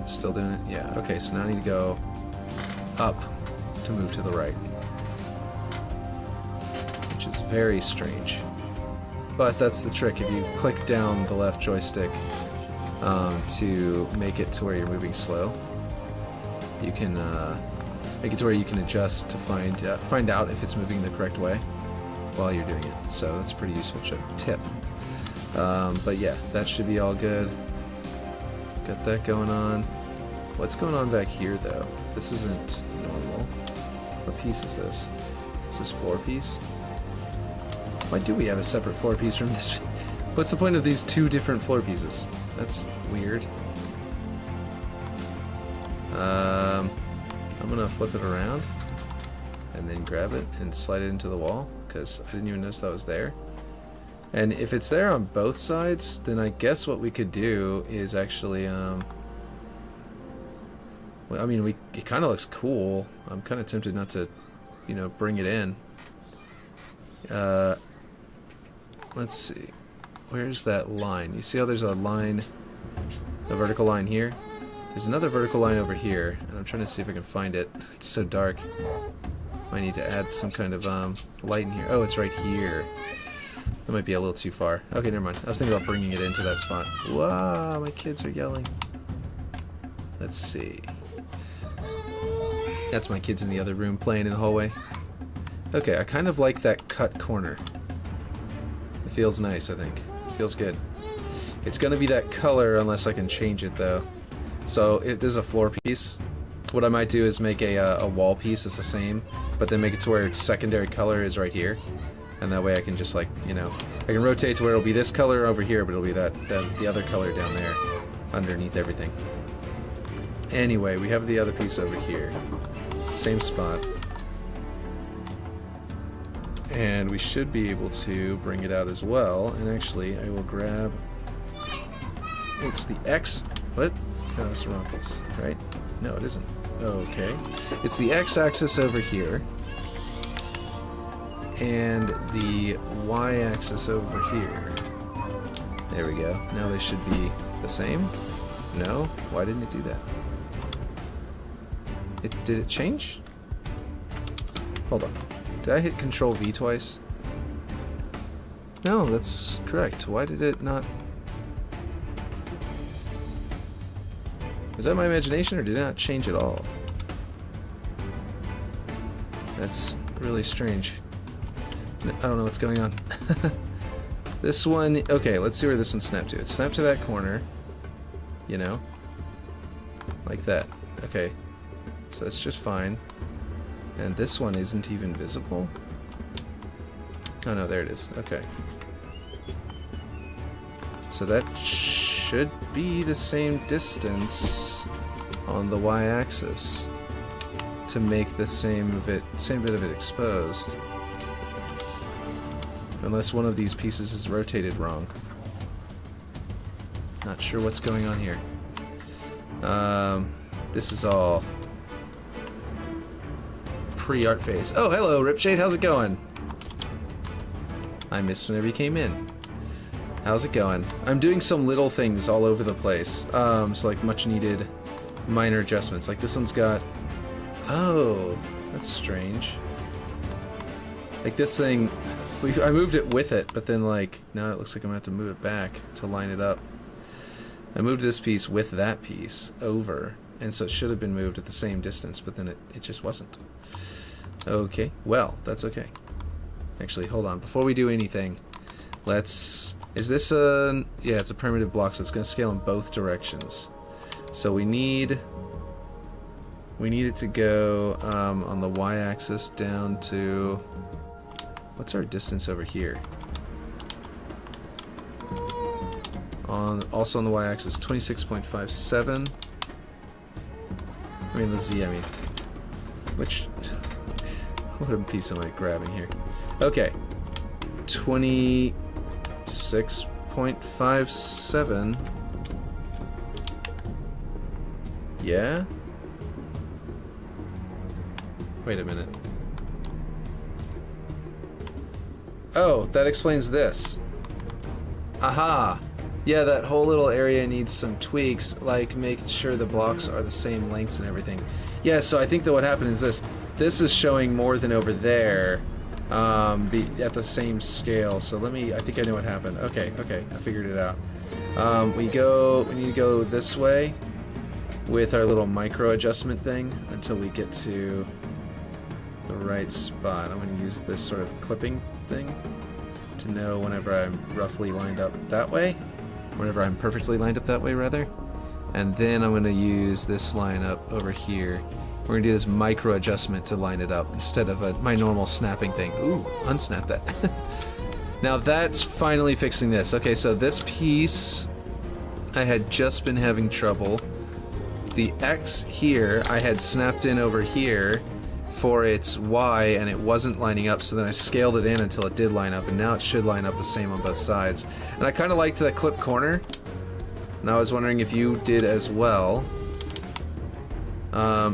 It's still doing it? Yeah, okay, so now I need to go up to move to the right. Which is very strange. But that's the trick. If you click down the left joystick to make it to where you're moving slow, you can make it to where you can adjust to find out if it's moving the correct way while you're doing it. So that's a pretty useful tip. But yeah, that should be all good. Got that going on. What's going on back here though? This isn't normal. What piece is this? Is this floor piece? Why do we have a separate floor piece from this? What's the point of these two different floor pieces? That's weird. I'm gonna flip it around and then grab it and slide it into the wall, because I didn't even notice that was there. And if it's there on both sides, then I guess what we could do is actually, well, I mean, it kind of looks cool. I'm kind of tempted not to, you know, bring it in. Let's see. Where's that line? You see how there's a line, a vertical line here? There's another vertical line over here, and I'm trying to see if I can find it. It's so dark. Might need to add some kind of light in here. Oh, it's right here. That might be a little too far. Okay, never mind. I was thinking about bringing it into that spot. Wow, my kids are yelling. Let's see. That's my kids in the other room playing in the hallway. Okay, I kind of like that cut corner. It feels nice, I think. It feels good. It's gonna be that color unless I can change it, though. So if this is a floor piece, what I might do is make a wall piece that's the same, but then make it to where its secondary color is right here. And that way I can just, like, you know, I can rotate to where it'll be this color over here, but it'll be the other color down there underneath everything. Anyway, we have the other piece over here. Same spot. And we should be able to bring it out as well. And actually, I will grab... It's the X... What? No, that's the wrong piece, right? No, it isn't. Okay. It's the X-axis over here. And the Y-axis over here. There we go. Now they should be the same. No? Why didn't it do that? Did it change? Hold on. Did I hit Control V twice? No, that's correct. Why did it not... Was that my imagination, or did it not change at all? That's really strange. I don't know what's going on. This one... Okay, let's see where this one snapped to. It snapped to that corner. You know? Like that. Okay. So that's just fine. And this one isn't even visible? Oh no, there it is. Okay. So that should be the same distance on the y-axis to make the same bit of it exposed. Unless one of these pieces is rotated wrong. Not sure what's going on here. This is all pre-art phase. Oh, hello, Ripshade. How's it going? I missed whenever you came in. How's it going? I'm doing some little things all over the place. So like much needed minor adjustments. Like this one's got... Oh, that's strange. Like this thing... I moved it with it, but then like now it looks like I'm gonna have to move it back to line it up. I moved this piece with that piece over, and so it should have been moved at the same distance, but then it just wasn't. Okay, well, that's okay. Actually, hold on. Before we do anything, let's... Is this a... Yeah, it's a primitive block, so it's going to scale in both directions. So we need it to go on the y-axis down to... What's our distance over here? Also on the y-axis, 26.57. I mean the z, I mean. Which... What piece am I grabbing here? Okay. 26.57. Yeah? Wait a minute. Oh, that explains this. Aha! Yeah, that whole little area needs some tweaks, like make sure the blocks are the same lengths and everything. Yeah, so I think that what happened is this. This is showing more than over there, at the same scale. So let me, I think I know what happened. Okay, I figured it out. We need to go this way with our little micro adjustment thing until we get to the right spot. I'm going to use this sort of clipping thing to know whenever I'm roughly lined up that way. Whenever I'm perfectly lined up that way, rather. And then I'm going to use this line up over here. We're going to do this micro adjustment to line it up instead of my normal snapping thing. Ooh, unsnap that. Now that's finally fixing this. Okay, so this piece I had just been having trouble. The X here I had snapped in over here for its Y, and it wasn't lining up, so then I scaled it in until it did line up, and now it should line up the same on both sides. And I kind of liked that clip corner, and I was wondering if you did as well.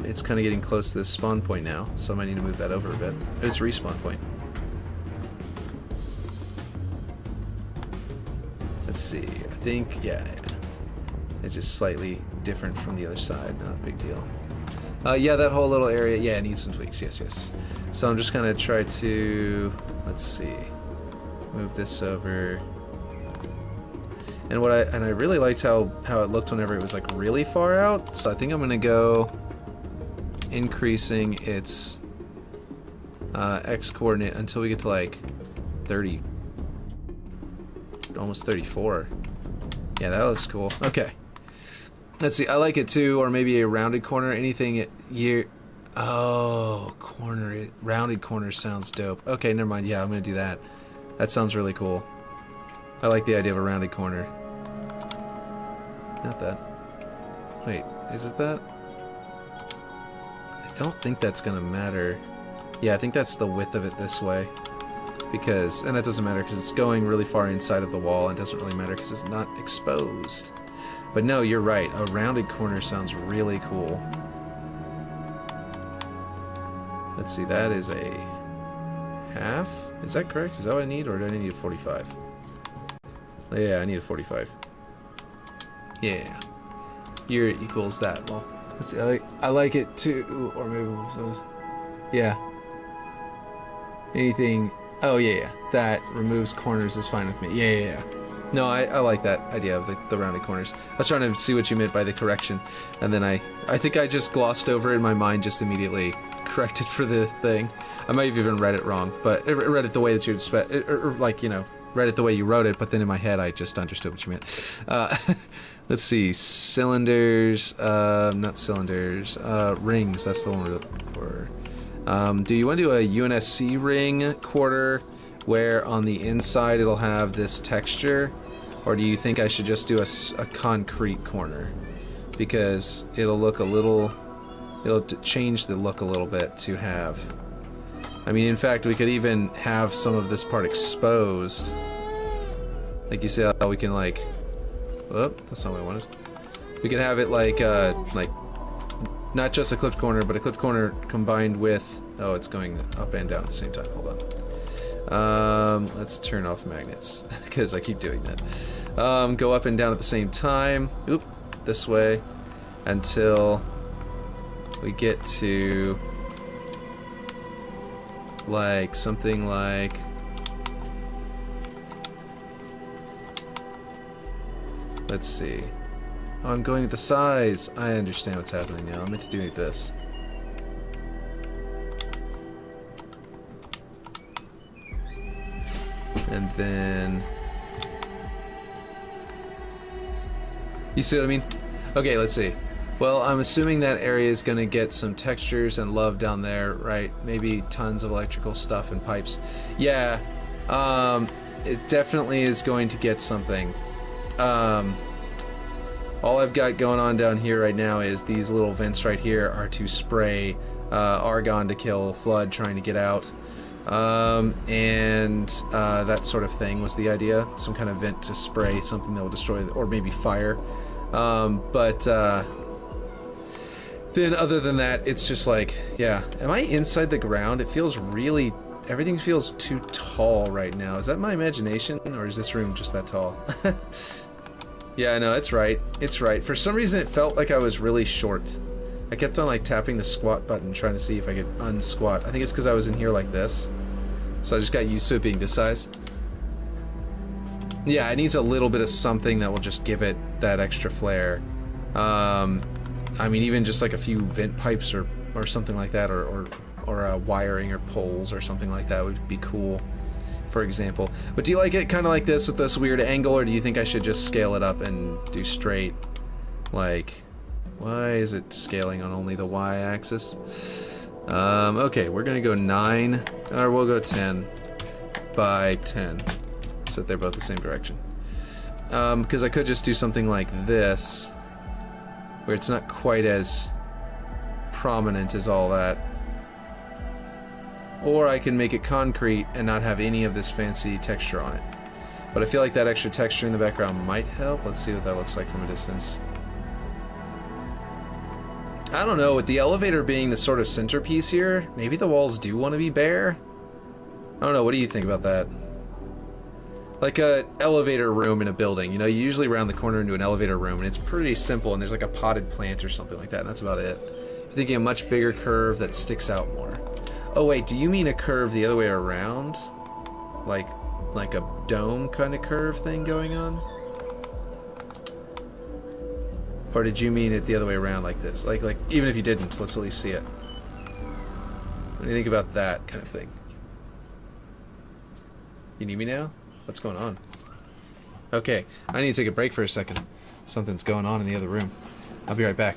It's kind of getting close to this spawn point now, so I might need to move that over a bit. It's respawn point. Let's see, I think, yeah. It's just slightly different from the other side, not a big deal. Yeah, that whole little area, yeah, it needs some tweaks, yes. So I'm just gonna try to, let's see, move this over. And I really liked how it looked whenever it was like really far out. So I think I'm gonna go increasing its X coordinate until we get to like 30, almost 34. Yeah, that looks cool. Okay. Let's see, I like it too, or maybe a rounded corner, anything oh, corner, rounded corner sounds dope. Okay, never mind, yeah, I'm gonna do that. That sounds really cool. I like the idea of a rounded corner. Not that. Wait, is it that? I don't think that's gonna matter. Yeah, I think that's the width of it this way. Because, and that doesn't matter because it's going really far inside of the wall, and it doesn't really matter because it's not exposed. But no, you're right. A rounded corner sounds really cool. Let's see, that is a half? Is that correct? Is that what I need, or do I need a 45? Yeah, I need a 45. Yeah. Here it equals that. Well, let's see, I like it too, or maybe, yeah. Anything, oh yeah, that removes corners is fine with me. Yeah. No, I like that idea of the rounded corners. I was trying to see what you meant by the correction, and then I think I just glossed over it in my mind, just immediately corrected for the thing. I might have even read it wrong, but I read it the way that you expect, or like, you know, read it the way you wrote it, but then in my head I just understood what you meant. Let's see, cylinders, not cylinders, rings, that's the one we're looking for. Do you want to do a UNSC ring quarter where on the inside it'll have this texture, or do you think I should just do a concrete corner? Because it'll look a little, it'll change the look a little bit to have. I mean, in fact, we could even have some of this part exposed. Like you see how we can like, oh, that's not what I wanted. We could have it like not just a clipped corner, but a clipped corner combined with, oh, it's going up and down at the same time. Hold on. Let's turn off magnets because I keep doing that. Go up and down at the same time. Oop, this way until we get to like something like, let's see. Oh, I'm going with the size. I understand what's happening now. I'm meant to do this. And then, you see what I mean? Okay, let's see. Well, I'm assuming that area is going to get some textures and love down there, right? Maybe tons of electrical stuff and pipes. Yeah, it definitely is going to get something. All I've got going on down here right now is these little vents right here are to spray argon to kill flood trying to get out. And that sort of thing was the idea. Some kind of vent to spray something that will destroy, or maybe fire. But then other than that, it's just like, yeah. Am I inside the ground? It feels really... Everything feels too tall right now. Is that my imagination? Or is this room just that tall? Yeah, no, it's right. It's right. For some reason, it felt like I was really short. I kept on, like, tapping the squat button, trying to see if I could unsquat. I think it's because I was in here like this. So I just got used to it being this size. Yeah, it needs a little bit of something that will just give it that extra flair. I mean, even just like a few vent pipes or something like that, or wiring or poles or something like that would be cool, for example. But do you like it kind of like this with this weird angle, or do you think I should just scale it up and do straight? Like, why is it scaling on only the y-axis? Okay, we're gonna go 9, or we'll go 10 by 10, so that they're both the same direction. Because I could just do something like this, where it's not quite as prominent as all that. Or I can make it concrete and not have any of this fancy texture on it. But I feel like that extra texture in the background might help. Let's see what that looks like from a distance. I don't know, with the elevator being the sort of centerpiece here, maybe the walls do want to be bare? I don't know, what do you think about that? Like a elevator room in a building, you know, you usually round the corner into an elevator room and it's pretty simple and there's like a potted plant or something like that, and that's about it. You're thinking a much bigger curve that sticks out more. Oh wait, do you mean a curve the other way around? Like a dome kind of curve thing going on? Or did you mean it the other way around like this? Like even if you didn't, let's at least see it. What do you think about that kind of thing? You need me now? What's going on? Okay, I need to take a break for a second. Something's going on in the other room. I'll be right back.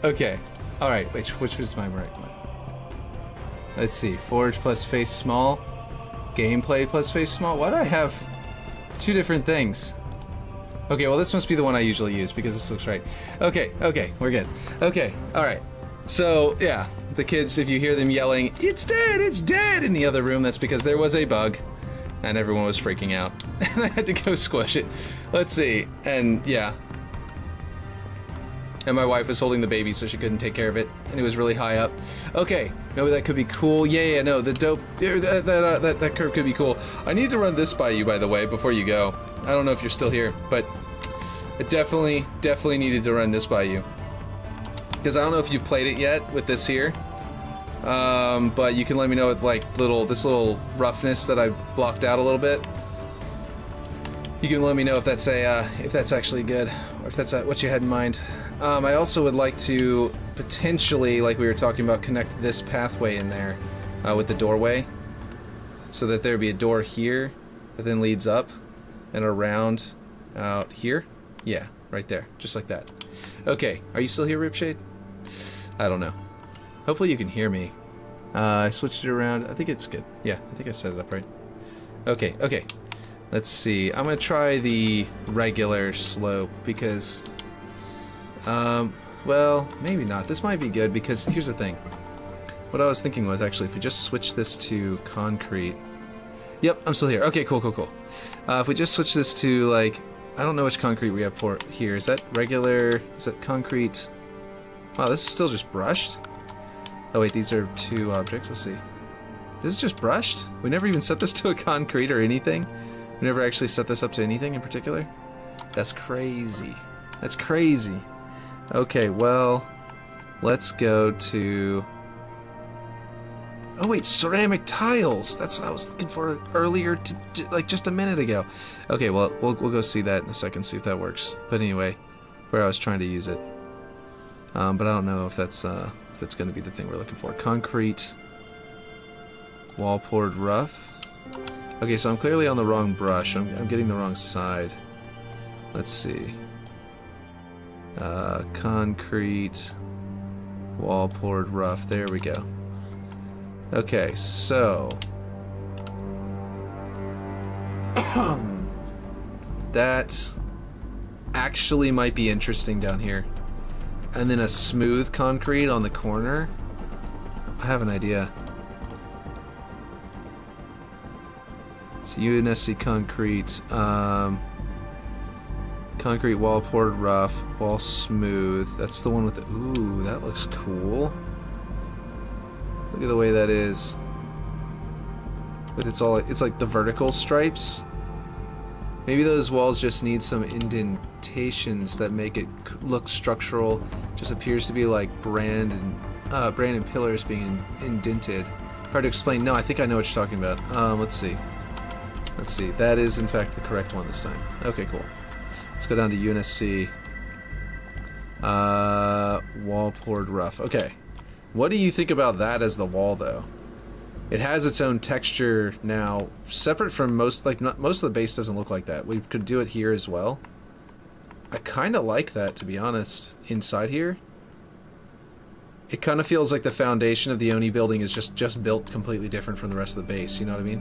Okay. Alright, which was my right one? Let's see. Forge plus face small. Gameplay plus face small. Why do I have two different things? Okay, well this must be the one I usually use because this looks right. Okay, we're good. Okay, alright. So, yeah, the kids, if you hear them yelling, it's dead in the other room, that's because there was a bug and everyone was freaking out. And I had to go squish it. Let's see. And, yeah. And my wife was holding the baby so she couldn't take care of it, and it was really high up. Okay, maybe that could be cool. Yeah, no, the dope, that curve could be cool. I need to run this by you, by the way, before you go. I don't know if you're still here, but I definitely needed to run this by you. Because I don't know if you've played it yet with this here, but you can let me know with like this little roughness that I blocked out a little bit. You can let me know if that's actually good, or if that's what you had in mind. I also would like to potentially, like we were talking about, connect this pathway in there with the doorway, so that there'd be a door here that then leads up and around out here. Yeah, right there, just like that. Okay, are you still here, Ripshade? I don't know. Hopefully you can hear me. I switched it around. I think it's good. Yeah, I think I set it up right. Okay, okay. Let's see. I'm going to try the regular slope because... well, maybe not. This might be good because here's the thing. What I was thinking was actually if we just switch this to concrete... Yep, I'm still here. Okay, cool, cool, cool. If we just switch this to, like... I don't know which concrete we have here. Is that regular? Is that concrete? Wow, this is still just brushed? Oh wait, these are two objects. Let's see. This is just brushed? We never even set this to a concrete or anything? We never actually set this up to anything in particular? That's crazy. That's crazy. Okay, well, let's go to... Oh wait, ceramic tiles! That's what I was looking for earlier, like just a minute ago. Okay, well, we'll go see that in a second, see if that works. But anyway, where I was trying to use it. But I don't know if that's going to be the thing we're looking for. Concrete, wall poured rough. Okay, so I'm clearly on the wrong brush. I'm getting the wrong side. Let's see. Concrete, wall poured rough. There we go. Okay, so... that actually might be interesting down here. And then a smooth concrete on the corner. I have an idea. So UNSC concrete, concrete wall poured rough, wall smooth. That's the one with the... Ooh, that looks cool. Look at the way that is. But it's like the vertical stripes. Maybe those walls just need some indentations that make it look structural. Just appears to be like brand and pillars being indented. Hard to explain. No, I think I know what you're talking about. Let's see. Let's see. That is in fact the correct one this time. Okay, cool. Let's go down to UNSC. Wall poured rough. Okay. What do you think about that as the wall, though? It has its own texture now, separate from most, like, most of the base doesn't look like that. We could do it here as well. I kind of like that, to be honest, inside here. It kind of feels like the foundation of the Oni building is just built completely different from the rest of the base, you know what I mean?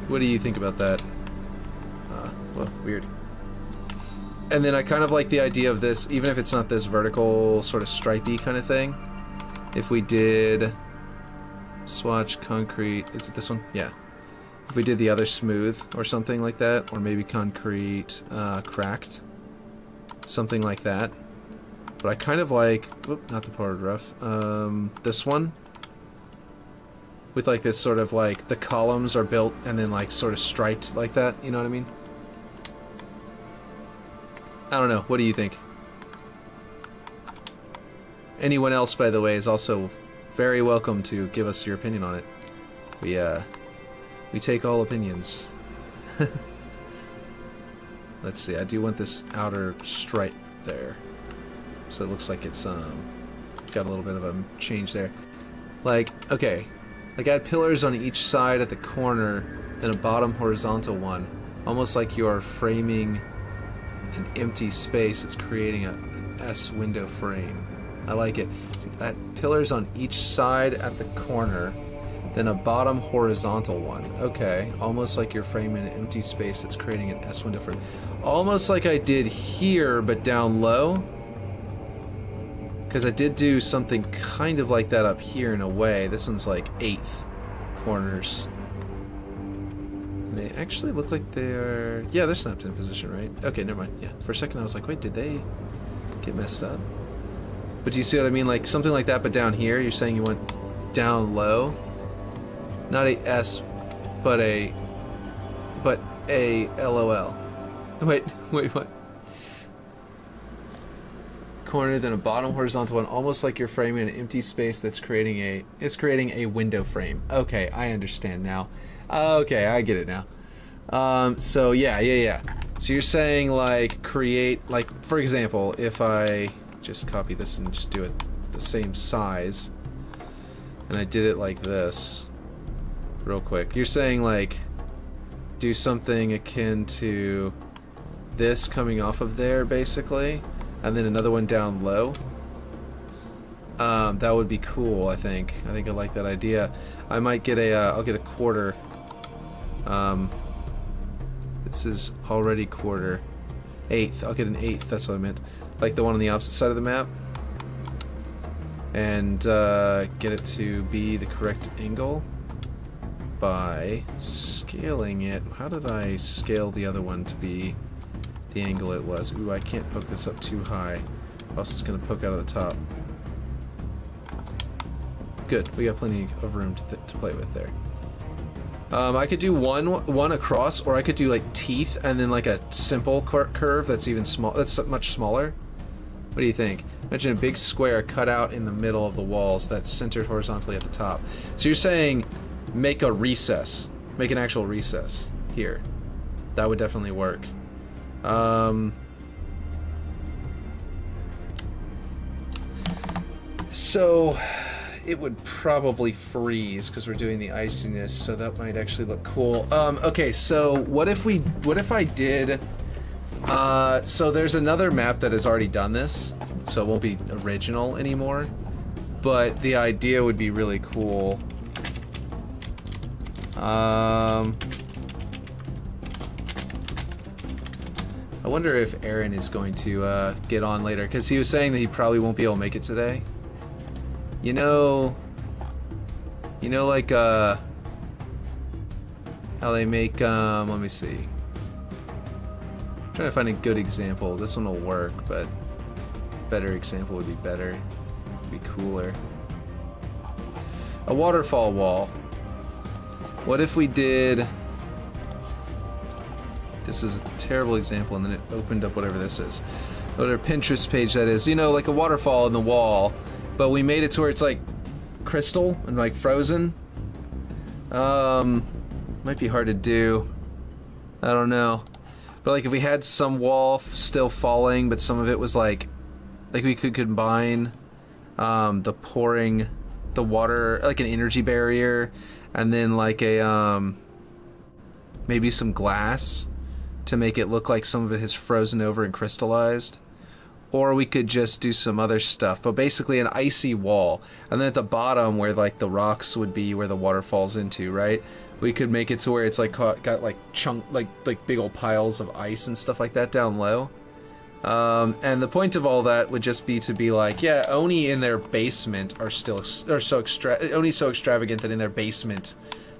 What do you think about that? Well, weird. And then I kind of like the idea of this, even if it's not this vertical sort of stripey kind of thing. If we did swatch concrete, is it this one? Yeah. If we did the other smooth or something like that, or maybe concrete cracked, something like that. But I kind of like, whoop, not the poured rough, this one. With like this sort of like, the columns are built and then like sort of striped like that, you know what I mean? I don't know. What do you think? Anyone else, by the way, is also very welcome to give us your opinion on it. We take all opinions. Let's see. I do want this outer stripe there, so it looks like it's got a little bit of a change there. Like, okay, like I had pillars on each side at the corner, then a bottom horizontal one, almost like you're framing an empty space. It's creating an S window frame. I like it. See, that pillars on each side at the corner, then a bottom horizontal one. Okay, almost like you're framing an empty space that's creating an S window frame. Almost like I did here, but down low. Because I did do something kind of like that up here in a way. This one's like 8th corners. They actually look like they're... Yeah, they're snapped in position, right? Okay, never mind. Yeah, for a second I was like, wait, did they get messed up? But do you see what I mean? Like, something like that, but down here, you're saying you went down low? Not a S, but a LOL. Wait, what? Corner, then a bottom horizontal one, almost like you're framing an empty space that's creating a window frame. Okay, I understand now. Okay, I get it now. So yeah. So you're saying like create, like for example, if I just copy this and just do it the same size, and I did it like this, real quick. You're saying like do something akin to this coming off of there, basically, and then another one down low. That would be cool, I think. I think I like that idea. I might get a, I'll get a quarter. This is already quarter. Eighth. I'll get an eighth, that's what I meant. Like the one on the opposite side of the map. And get it to be the correct angle by scaling it. How did I scale the other one to be the angle it was? Ooh, I can't poke this up too high, or else it's going to poke out of the top. Good, we got plenty of room to play with there. I could do one across, or I could do like teeth and then like a simple curve that's even small. That's much smaller. What do you think? Imagine a big square cut out in the middle of the walls that's centered horizontally at the top. So you're saying make a recess, make an actual recess here. That would definitely work. So it would probably freeze because we're doing the iciness, so that might actually look cool. Okay, so what if I did, so there's another map that has already done this, so it won't be original anymore, but the idea would be really cool. I wonder if Aaron is going to get on later, because he was saying that he probably won't be able to make it today. You know like how they make let me see. I'm trying to find a good example. This one will work, but better example would be better. Be cooler. A waterfall wall. What if we did, this is a terrible example, and then it opened up whatever this is. Whatever Pinterest page that is. You know, like a waterfall in the wall, but we made it to where it's like crystal and like frozen. Might be hard to do. I don't know. But like if we had some wall still falling, but some of it was like we could combine the pouring the water, like an energy barrier, and then like a maybe some glass to make it look like some of it has frozen over and crystallized. Or we could just do some other stuff, but basically an icy wall. And then at the bottom where like the rocks would be where the water falls into, right? We could make it to where it's like got like like big old piles of ice and stuff like that down low. And the point of all that would just be to be like, yeah, Oni in their basementOni's so extravagant that in their basement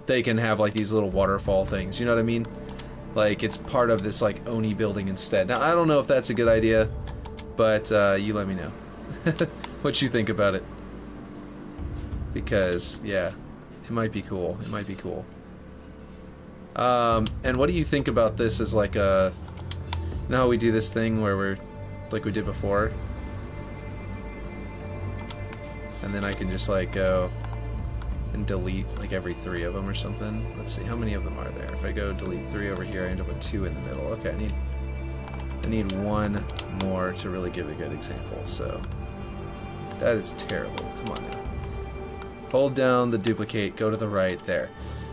they can have like these little waterfall things. You know what I mean? Like it's part of this like Oni building instead. Now I don't know if that's a good idea, but you let me know what you think about it, because yeah, it might be cool. It might be cool. And what do you think about this as like a, you know how we do this thing where we're like we did before, and then I can just like go and delete like every 3 of them or something. Let's see, how many of them are there? If I go delete 3 over here, I end up with 2 in the middle. Okay, I need 1 more to really give a good example. So that is terrible. Come on now. Hold down the duplicate, go to the right there.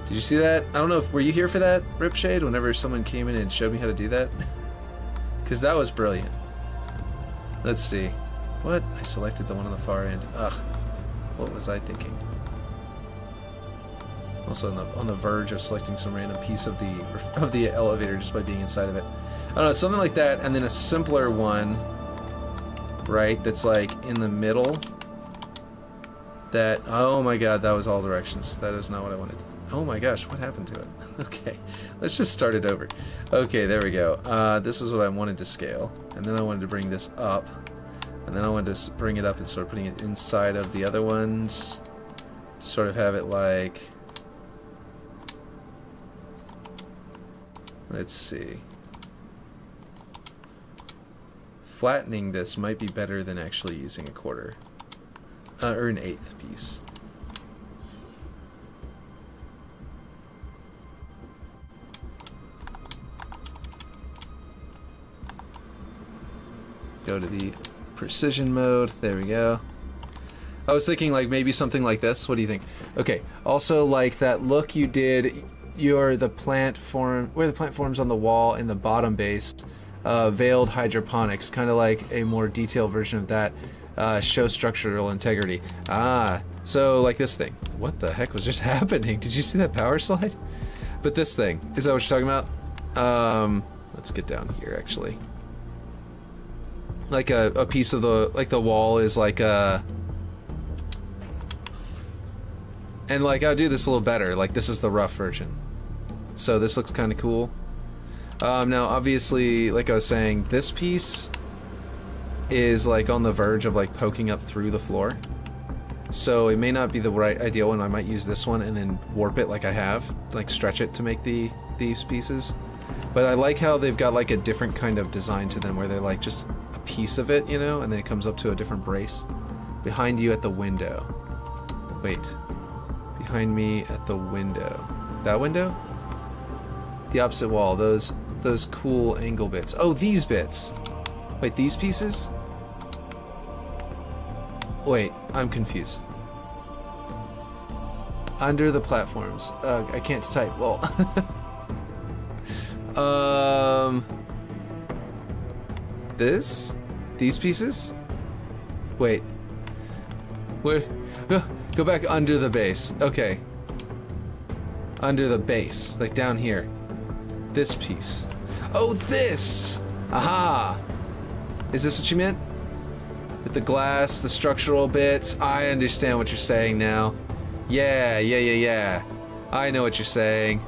Did you see that? I don't know if, were you here for that, Ripshade, whenever someone came in and showed me how to do that? Because that was brilliant. Let's see. What? I selected the one on the far end. Ugh. What was I thinking? Also on the verge of selecting some random piece of the elevator just by being inside of it. I don't know, something like that, and then a simpler one, right, that's like in the middle. That, oh my god, that was all directions. That is not what I wanted. Oh my gosh, what happened to it? Okay, let's just start it over. Okay, there we go. This is what I wanted to scale, and then I wanted to bring this up, and then I wanted to bring it up and start putting it inside of the other ones to sort of have it like, let's see. Flattening this might be better than actually using a quarter. Or an 1/8 piece. Go to the precision mode. There we go. I was thinking like maybe something like this. What do you think? Okay. Also like that look you did the plant form, where the plant forms on the wall in the bottom base, veiled hydroponics, kind of like a more detailed version of that, show structural integrity. Ah, so like this thing. What the heck was just happening? Did you see that power slide? But this thing, is that what you're talking about? Let's get down here actually. Like a piece of the wall is like a... And like, I'll do this a little better. Like, this is the rough version. So this looks kind of cool. Now, obviously, like I was saying, this piece is like on the verge of like poking up through the floor. So it may not be the right ideal one. I might use this one and then warp it like I have. Like, stretch it to make these pieces. But I like how they've got like a different kind of design to them where they're like just a piece of it, you know? And then it comes up to a different brace. Behind you at the window. Wait. Behind me at the window. That window? The opposite wall. Those cool angle bits. Oh, these bits. Wait, these pieces? Wait, I'm confused. Under the platforms. I can't type. Well. This? These pieces? Wait. Where? Go back under the base. Okay. Under the base. Like down here. This piece. Oh, this! Aha! Is this what you meant? With the glass, the structural bits? I understand what you're saying now. Yeah. I know what you're saying.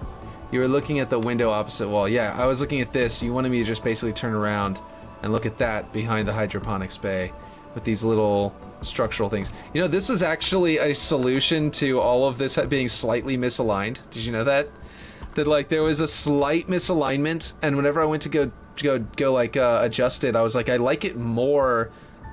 You were looking at the window opposite wall. Yeah, I was looking at this. You wanted me to just basically turn around and look at that behind the hydroponics bay with these little structural things. You know, this is actually a solution to all of this being slightly misaligned. Did you know that? That like there was a slight misalignment, and whenever I went to go like adjust it, I was like, I like it more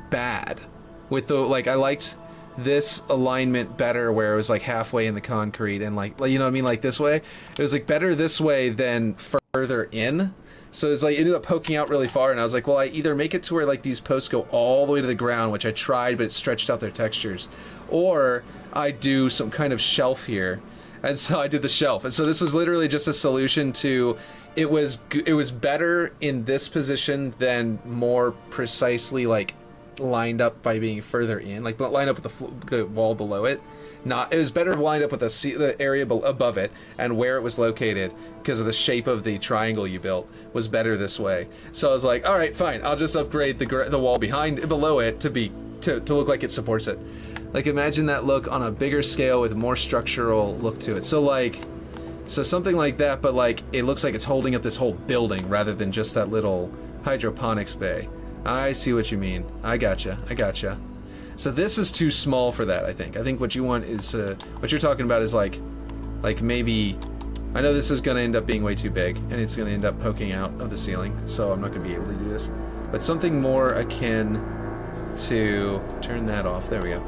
bad. With the like, I liked this alignment better where it was like halfway in the concrete and like you know what I mean, like this way. It was like better this way than further in. So it's like it ended up poking out really far, and I was like, well, I either make it to where like these posts go all the way to the ground, which I tried, but it stretched out their textures, or I do some kind of shelf here. And so I did the shelf. And so this was literally just a solution to it was better in this position than more precisely like lined up by being further in, like lined up with the wall below it. It was better lined up with the area above it, and where it was located because of the shape of the triangle you built was better this way. So I was like, all right, fine, I'll just upgrade the wall below it to look like it supports it. Like, imagine that look on a bigger scale with more structural look to it. So something like that, but like it looks like it's holding up this whole building rather than just that little hydroponics bay. I see what you mean. I gotcha. So this is too small for that, I think. I think what you want is, what you're talking about is like maybe, I know this is going to end up being way too big, and it's going to end up poking out of the ceiling, so I'm not going to be able to do this. But something more akin to, turn that off, there we go.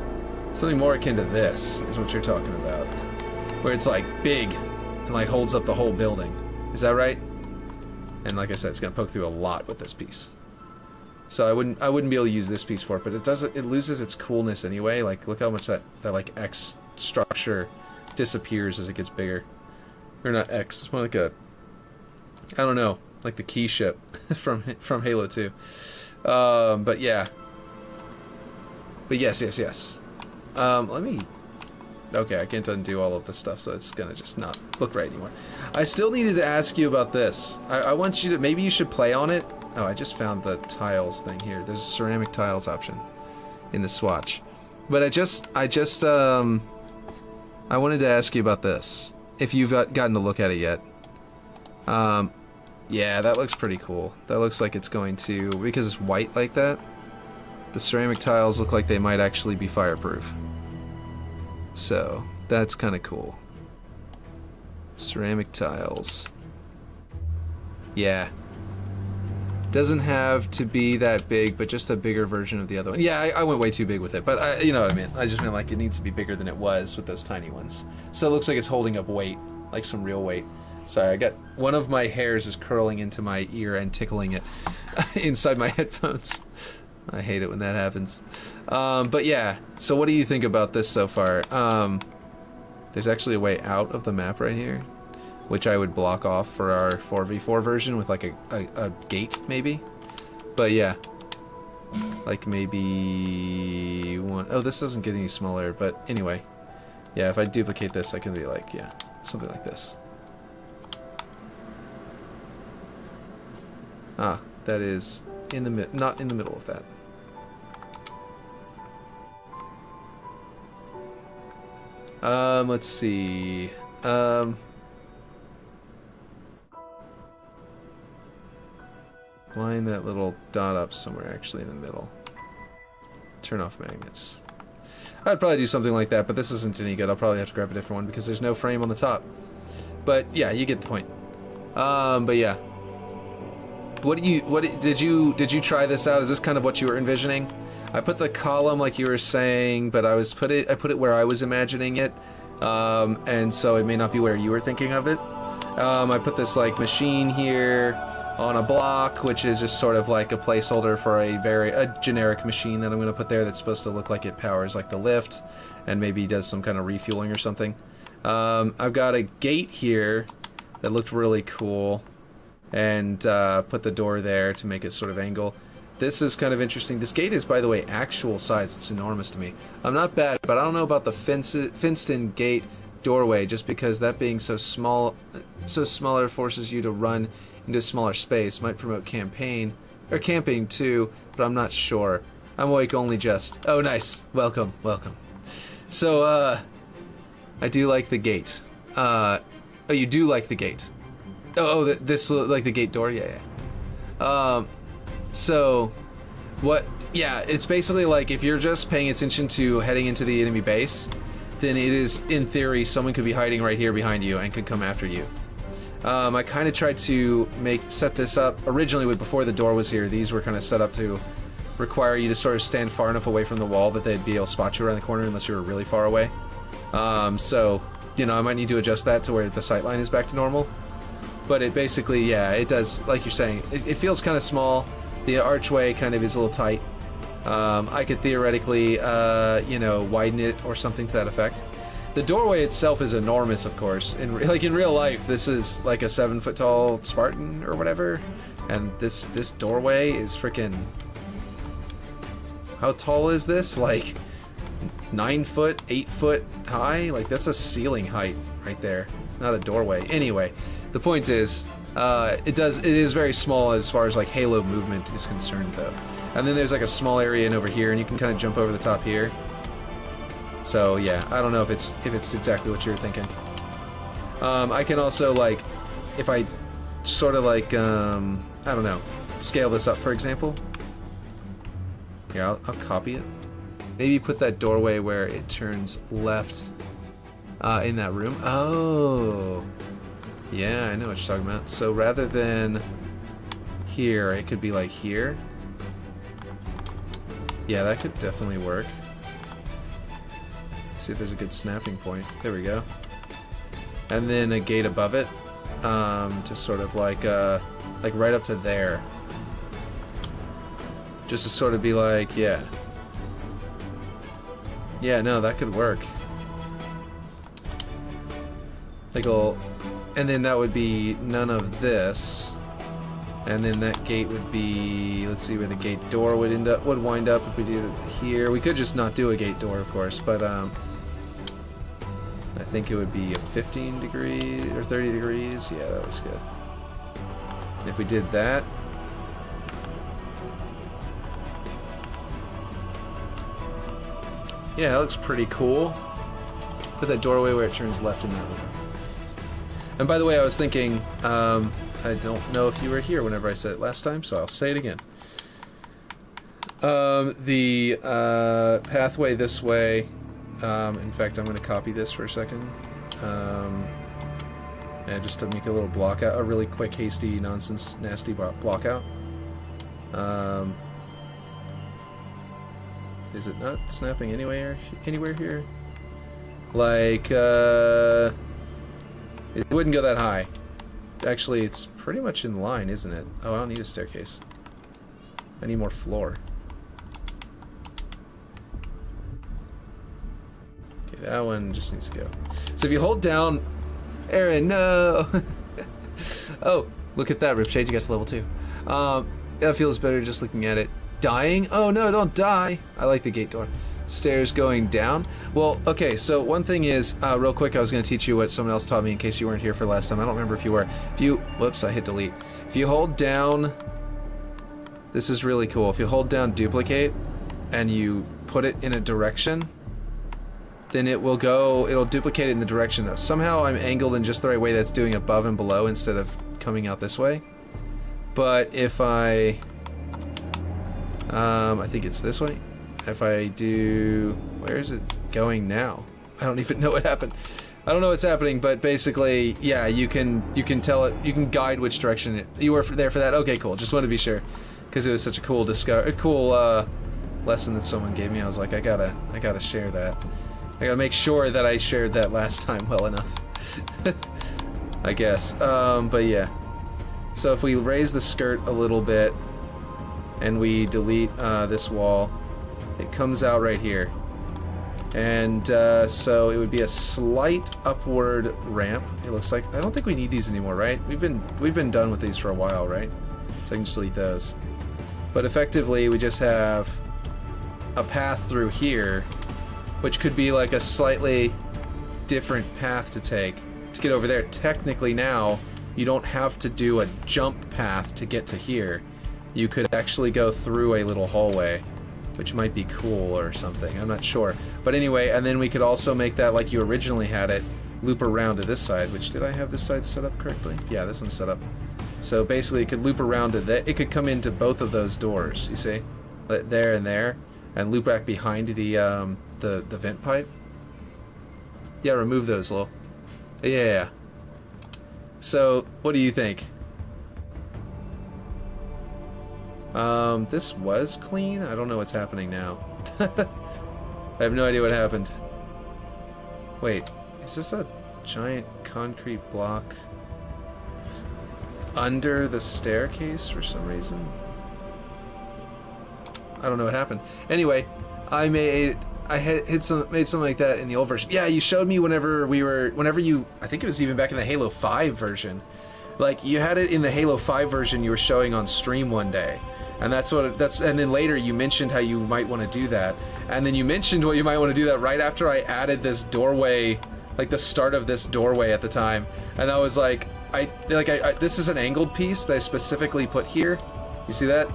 Something more akin to this is what you're talking about. Where it's like big, and like holds up the whole building. Is that right? And like I said, it's going to poke through a lot with this piece. So I wouldn't be able to use this piece for it, but it loses its coolness anyway. Like, look how much that like X structure disappears as it gets bigger. Or not X, it's more like a, I don't know, like the key ship from Halo 2. But yeah. But yes. Let me, okay, I can't undo all of this stuff, so it's gonna just not look right anymore. I still needed to ask you about this. I want you to, maybe you should play on it. Oh, I just found the tiles thing here. There's a ceramic tiles option in the swatch. But I wanted to ask you about this. If you've gotten to look at it yet. Yeah, that looks pretty cool. That looks like it's going to, because it's white like that, the ceramic tiles look like they might actually be fireproof. So, that's kind of cool. Ceramic tiles. Yeah. Doesn't have to be that big, but just a bigger version of the other one. Yeah, I went way too big with it, but you know what I mean. I just meant like it needs to be bigger than it was with those tiny ones. So it looks like it's holding up weight, like some real weight. Sorry, I got one of my hairs is curling into my ear and tickling it inside my headphones. I hate it when that happens. But yeah, so what do you think about this so far? There's actually a way out of the map right here. which I would block off for our 4v4 version with like a gate maybe. But yeah, like maybe one. Oh, this doesn't get any smaller, but anyway, yeah, if I duplicate this, I can be like, yeah, something like this. Ah, that is in the not in the middle of that. Let's see. Line that little dot up somewhere actually in the middle. Turn off magnets. I'd probably do something like that, but this isn't any good. I'll probably have to grab a different one because there's no frame on the top. But yeah, you get the point. But yeah. Did you try this out? Is this kind of what you were envisioning? I put the column like you were saying, but I put it where I was imagining it. And so it may not be where you were thinking of it. I put this like machine here on a block, which is just sort of like a placeholder for a generic machine that I'm going to put there that's supposed to look like it powers like the lift and maybe does some kind of refueling or something. I've got a gate here that looked really cool and put the door there to make it sort of angle. This is kind of interesting. This gate is, by the way, actual size. It's enormous to me. I'm not bad, but I don't know about the fenced-in gate doorway, just because that being so smaller forces you to run into a smaller space. Might promote camping too, but I'm not sure. I'm awake only just. Oh, nice. Welcome. So, I do like the gate. Oh, you do like the gate. Oh, this like the gate door? Yeah. So, what, yeah, it's basically like if you're just paying attention to heading into the enemy base, then it is, in theory, someone could be hiding right here behind you and could come after you. I kind of tried to set this up, originally before the door was here, these were kind of set up to require you to sort of stand far enough away from the wall that they'd be able to spot you around the corner unless you were really far away. So, you know, I might need to adjust that to where the sightline is back to normal. But it basically, yeah, it does, like you're saying, it feels kind of small. The archway kind of is a little tight. I could theoretically, you know, widen it or something to that effect. The doorway itself is enormous, of course. In real life, this is like a 7-foot-tall Spartan or whatever, and this doorway is freaking. How tall is this? Like 9 foot, 8 foot high? Like that's a ceiling height right there, not a doorway. Anyway, the point is. It is very small as far as like halo movement is concerned though. And then there's like a small area in over here and you can kind of jump over the top here. So yeah, I don't know if it's exactly what you're thinking. I can also like, if I sort of like, I don't know, scale this up for example. Here, I'll copy it. Maybe put that doorway where it turns left in that room. Oh. Yeah, I know what you're talking about. So rather than here, it could be like here. Yeah, that could definitely work. See if there's a good snapping point. There we go. And then a gate above it, to sort of like right up to there. Just to sort of be like, yeah. Yeah, no, that could work. Like a little. And then that would be none of this, and then that gate would be. Let's see where the gate door would wind up if we did it here. We could just not do a gate door, of course, but I think it would be a 15 degrees or 30 degrees. Yeah, that was good. And if we did that, yeah, that looks pretty cool. Put that doorway where it turns left in that one. And by the way, I was thinking, I don't know if you were here whenever I said it last time, so I'll say it again. The pathway this way, in fact, I'm going to copy this for a second. And just to make a little block out, a really quick, hasty, nonsense, nasty block out. Is it not snapping anywhere here? Like, it wouldn't go that high. Actually, it's pretty much in line, isn't it? Oh, I don't need a staircase. I need more floor. Okay, that one just needs to go. So if you hold down Aaron, no! Oh, look at that, Ripshade, you got to level 2. That feels better just looking at it. Dying? Oh no, don't die! I like the gate door. Stairs going down. Well, okay, so one thing is, real quick, I was going to teach you what someone else taught me in case you weren't here for last time. I don't remember if you were. If you, whoops, I hit delete. If you hold down, this is really cool. If you hold down duplicate and you put it in a direction, then it will go, it'll duplicate it in the direction of, somehow I'm angled in just the right way that's doing above and below instead of coming out this way. But if I think it's this way. If I do, where is it going now? I don't even know what happened. I don't know what's happening, but basically, yeah, you can tell it, you can guide which direction you were there for that. Okay, cool. Just wanted to be sure, because it was such a cool lesson that someone gave me. I was like, I gotta share that. I gotta make sure that I shared that last time well enough. I guess. But yeah. So if we raise the skirt a little bit and we delete this wall, it comes out right here. And so it would be a slight upward ramp, it looks like. I don't think we need these anymore, right? We've been done with these for a while, right? So I can just delete those. But effectively we just have a path through here, which could be like a slightly different path to take to get over there. Technically now, you don't have to do a jump path to get to here. You could actually go through a little hallway, which might be cool or something. I'm not sure. But anyway, and then we could also make that like you originally had it, loop around to this side, which, did I have this side set up correctly? Yeah, this one's set up. So basically it could loop around to that. It could come into both of those doors, you see? There and there, and loop back behind the vent pipe. Yeah, remove those, Lil. Yeah. So, what do you think? This was clean? I don't know what's happening now. I have no idea what happened. Wait, is this a giant concrete block under the staircase for some reason? I don't know what happened. Anyway, I made something like that in the old version. Yeah, you showed me whenever you, I think it was even back in the Halo 5 version. Like, you had it in the Halo 5 version you were showing on stream one day. And and then later you mentioned how you might want to do that. And then you mentioned what you might want to do that right after I added this doorway, like the start of this doorway at the time. And I was like, this is an angled piece that I specifically put here. You see that?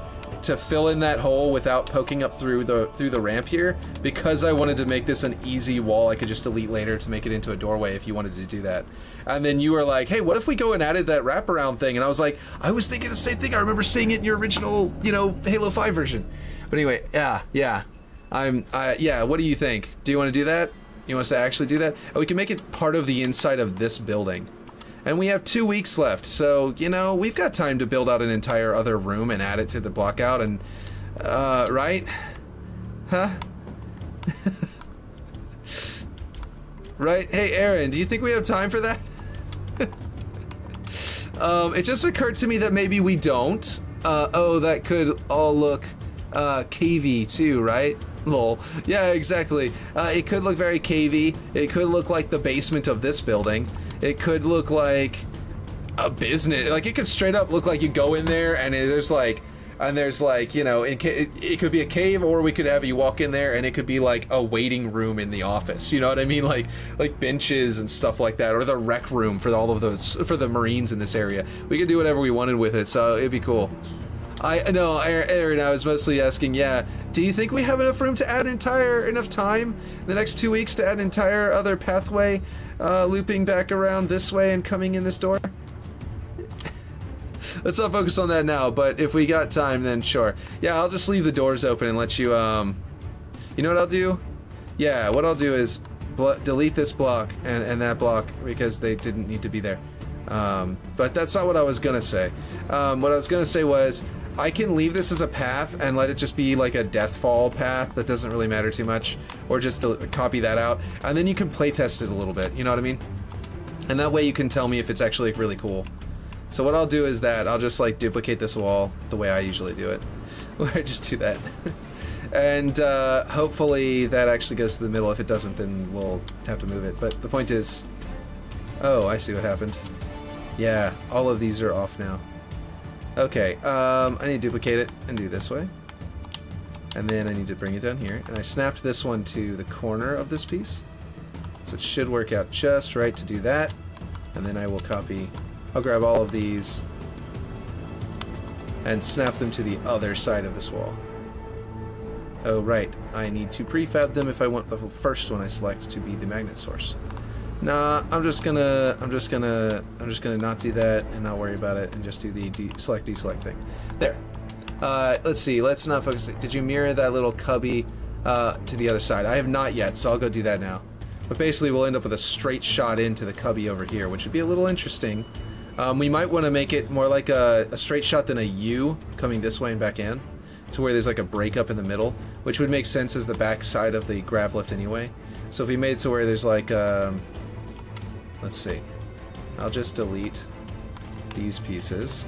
To fill in that hole without poking up through the ramp here, because I wanted to make this an easy wall I could just delete later to make it into a doorway if you wanted to do that. And then you were like, hey, what if we go and added that wraparound thing? And I was like, I was thinking the same thing. I remember seeing it in your original, Halo 5 version. But anyway, yeah. Yeah, what do you think? Do you want to do that? You want us to actually do that? And we can make it part of the inside of this building. And we have 2 weeks left, so, we've got time to build out an entire other room and add it to the block out and, right? Huh? Right? Hey, Aaron, do you think we have time for that? It just occurred to me that maybe we don't. Oh, that could all look, cavey too, right? Lol. Yeah, exactly. It could look very cavey. It could look like the basement of this building. It could look like a business. Like, it could straight up look like you go in there and there's like, it could be a cave, or we could have you walk in there and it could be like a waiting room in the office. You know what I mean? Like benches and stuff like that, or the rec room for all of those, for the Marines in this area. We could do whatever we wanted with it, so it'd be cool. No, Aaron, I was mostly asking, yeah, do you think we have enough room to add enough time in the next 2 weeks to add an entire other pathway, looping back around this way and coming in this door? Let's not focus on that now, but if we got time, then sure. Yeah, I'll just leave the doors open and let you, you know what I'll do? Yeah, what I'll do is delete this block and that block, because they didn't need to be there. But that's not what I was gonna say. What I was gonna say was, I can leave this as a path and let it just be like a deathfall path that doesn't really matter too much, or just to copy that out, and then you can playtest it a little bit, you know what I mean? And that way you can tell me if it's actually like, really cool. So what I'll do is that I'll just like duplicate this wall the way I usually do it, where I just do that. And hopefully that actually goes to the middle. If it doesn't, then we'll have to move it. But the point is, Oh, I see what happened. Yeah, all of these are off now. Okay, I need to duplicate it and do this way. And then I need to bring it down here. And I snapped this one to the corner of this piece. So it should work out just right to do that. And then I will copy, I'll grab all of these and snap them to the other side of this wall. Oh right, I need to prefab them if I want the first one I select to be the magnet source. Nah, I'm just gonna not do that and not worry about it and just do the deselect thing. There. Let's see, let's not focus. Did you mirror that little cubby to the other side? I have not yet, so I'll go do that now. But basically we'll end up with a straight shot into the cubby over here, which would be a little interesting. We might want to make it more like a straight shot than a U coming this way and back in, to where there's like a breakup in the middle, which would make sense as the back side of the grav lift anyway. So if we made it to where there's like, let's see, I'll just delete these pieces.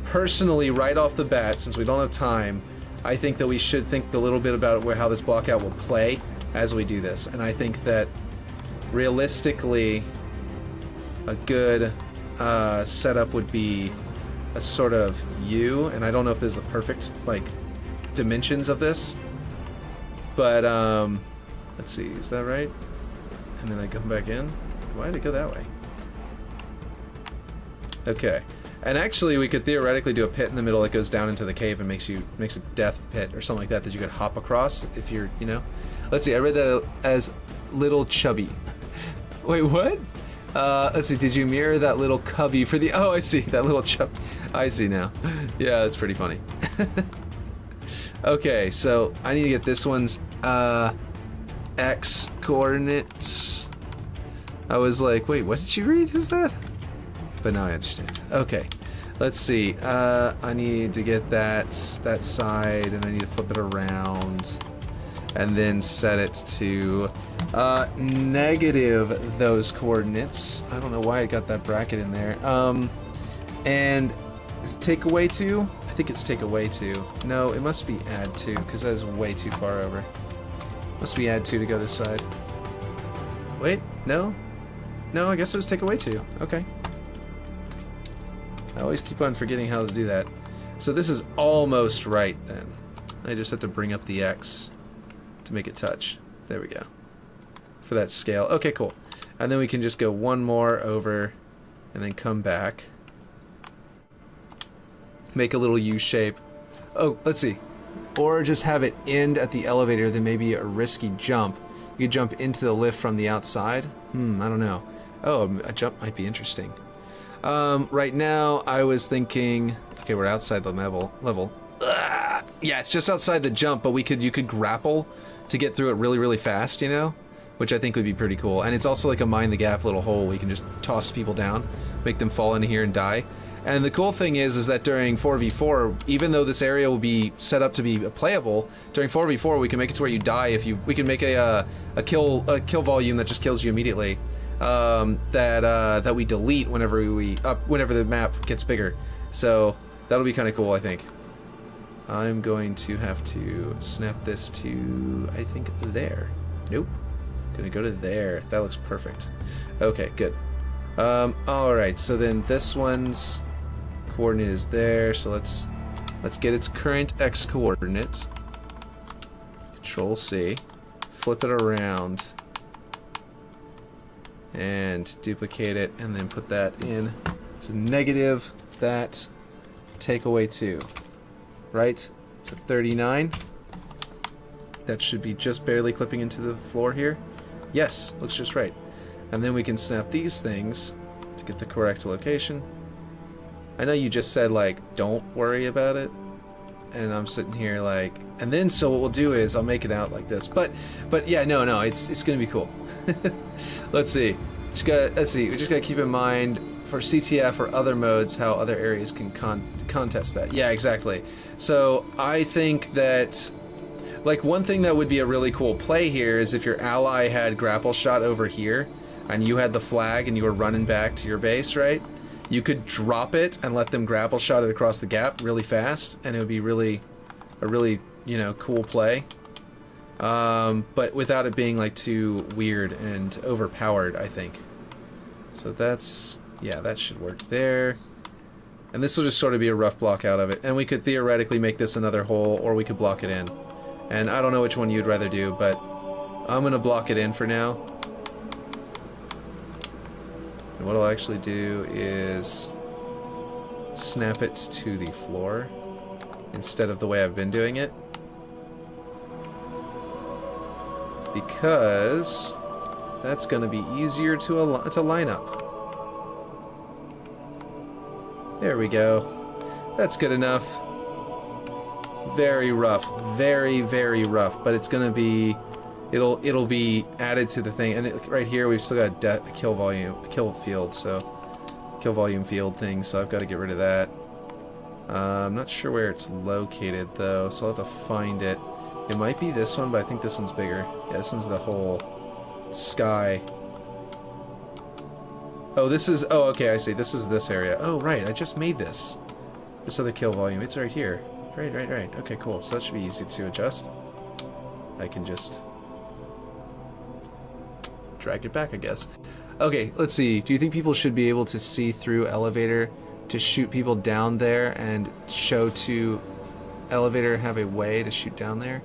Personally, right off the bat, since we don't have time, I think that we should think a little bit about how this blockout will play as we do this. And I think that realistically, a good setup would be a sort of U, and I don't know if there's a perfect like dimensions of this, but let's see, is that right? And then I come back in. Why did it go that way? Okay. And actually, we could theoretically do a pit in the middle that goes down into the cave and makes a death pit or something like that you could hop across if you're, you know. Let's see. I read that as little chubby. Wait, what? Let's see. Did you mirror that little cubby for the? Oh, I see. That little chub. I see now. Yeah, that's pretty funny. Okay, so I need to get this one's x coordinates. I was like, wait, what did you read? Is that? But now I understand. Okay, let's see. I need to get that side, and I need to flip it around, and then set it to negative those coordinates. I don't know why I got that bracket in there. And is it take away 2? I think it's take away 2. No, it must be add 2 because that's way too far over. Must be add 2 to go this side. Wait, no, I guess it was take away 2. Okay. I always keep on forgetting how to do that. So this is almost right then. I just have to bring up the X to make it touch. There we go. For that scale. Okay, cool. And then we can just go one more over and then come back. Make a little U shape. Oh, let's see. Or just have it end at the elevator, then maybe a risky jump. You could jump into the lift from the outside. I don't know. Oh, a jump might be interesting. Right now, I was thinking... Okay, we're outside the level. Yeah, it's just outside the jump, but you could grapple to get through it really, really fast, you know? Which I think would be pretty cool. And it's also like a mind the gap little hole where you can just toss people down, make them fall into here and die. And the cool thing is that during 4v4, even though this area will be set up to be playable, during 4v4 we can make it to where you die if you... We can make a kill volume that just kills you immediately. That we delete whenever the map gets bigger. So that'll be kind of cool, I think. I'm going to have to snap this to, I think, there. Nope. Gonna go to there. That looks perfect. Okay, good. Alright, so then this one's coordinate is there, so let's get its current X coordinates. Control C. Flip it around. And duplicate it, and then put that in. So negative that, take away 2. Right? So 39. That should be just barely clipping into the floor here. Yes, looks just right. And then we can snap these things to get the correct location. I know you just said, like, don't worry about it. And I'm sitting here like... And then, so what we'll do is I'll make it out like this. But yeah, no, it's gonna be cool. Let's see. We just gotta keep in mind for CTF or other modes how other areas can contest that. Yeah, exactly. So I think that, like, one thing that would be a really cool play here is if your ally had grapple shot over here and you had the flag and you were running back to your base, right? You could drop it and let them grapple shot it across the gap really fast, and it would be a really, you know, cool play. but without it being like too weird and overpowered, I think. So that's, yeah, that should work there. And this will just sort of be a rough block out of it. And we could theoretically make this another hole, or we could block it in. And I don't know which one you'd rather do, but I'm gonna block it in for now. And what I'll actually do is snap it to the floor instead of the way I've been doing it. Because that's going to be easier to line up. There we go. That's good enough. Very rough. Very, very rough. But it's going to be... It'll be added to the thing. And right here, we've still got a kill field, so... Kill volume field thing, so I've got to get rid of that. I'm not sure where it's located, though, so I'll have to find it. It might be this one, but I think this one's bigger. Yeah, this one's the whole sky. Oh, this is... Oh, okay, I see. This is this area. Oh, right, I just made this. This other kill volume. It's right here. Right. Okay, cool. So that should be easy to adjust. I can just... drag it back, I guess. Okay, let's see. Do you think people should be able to see through elevator to shoot people down there and show to elevator have a way to shoot down there?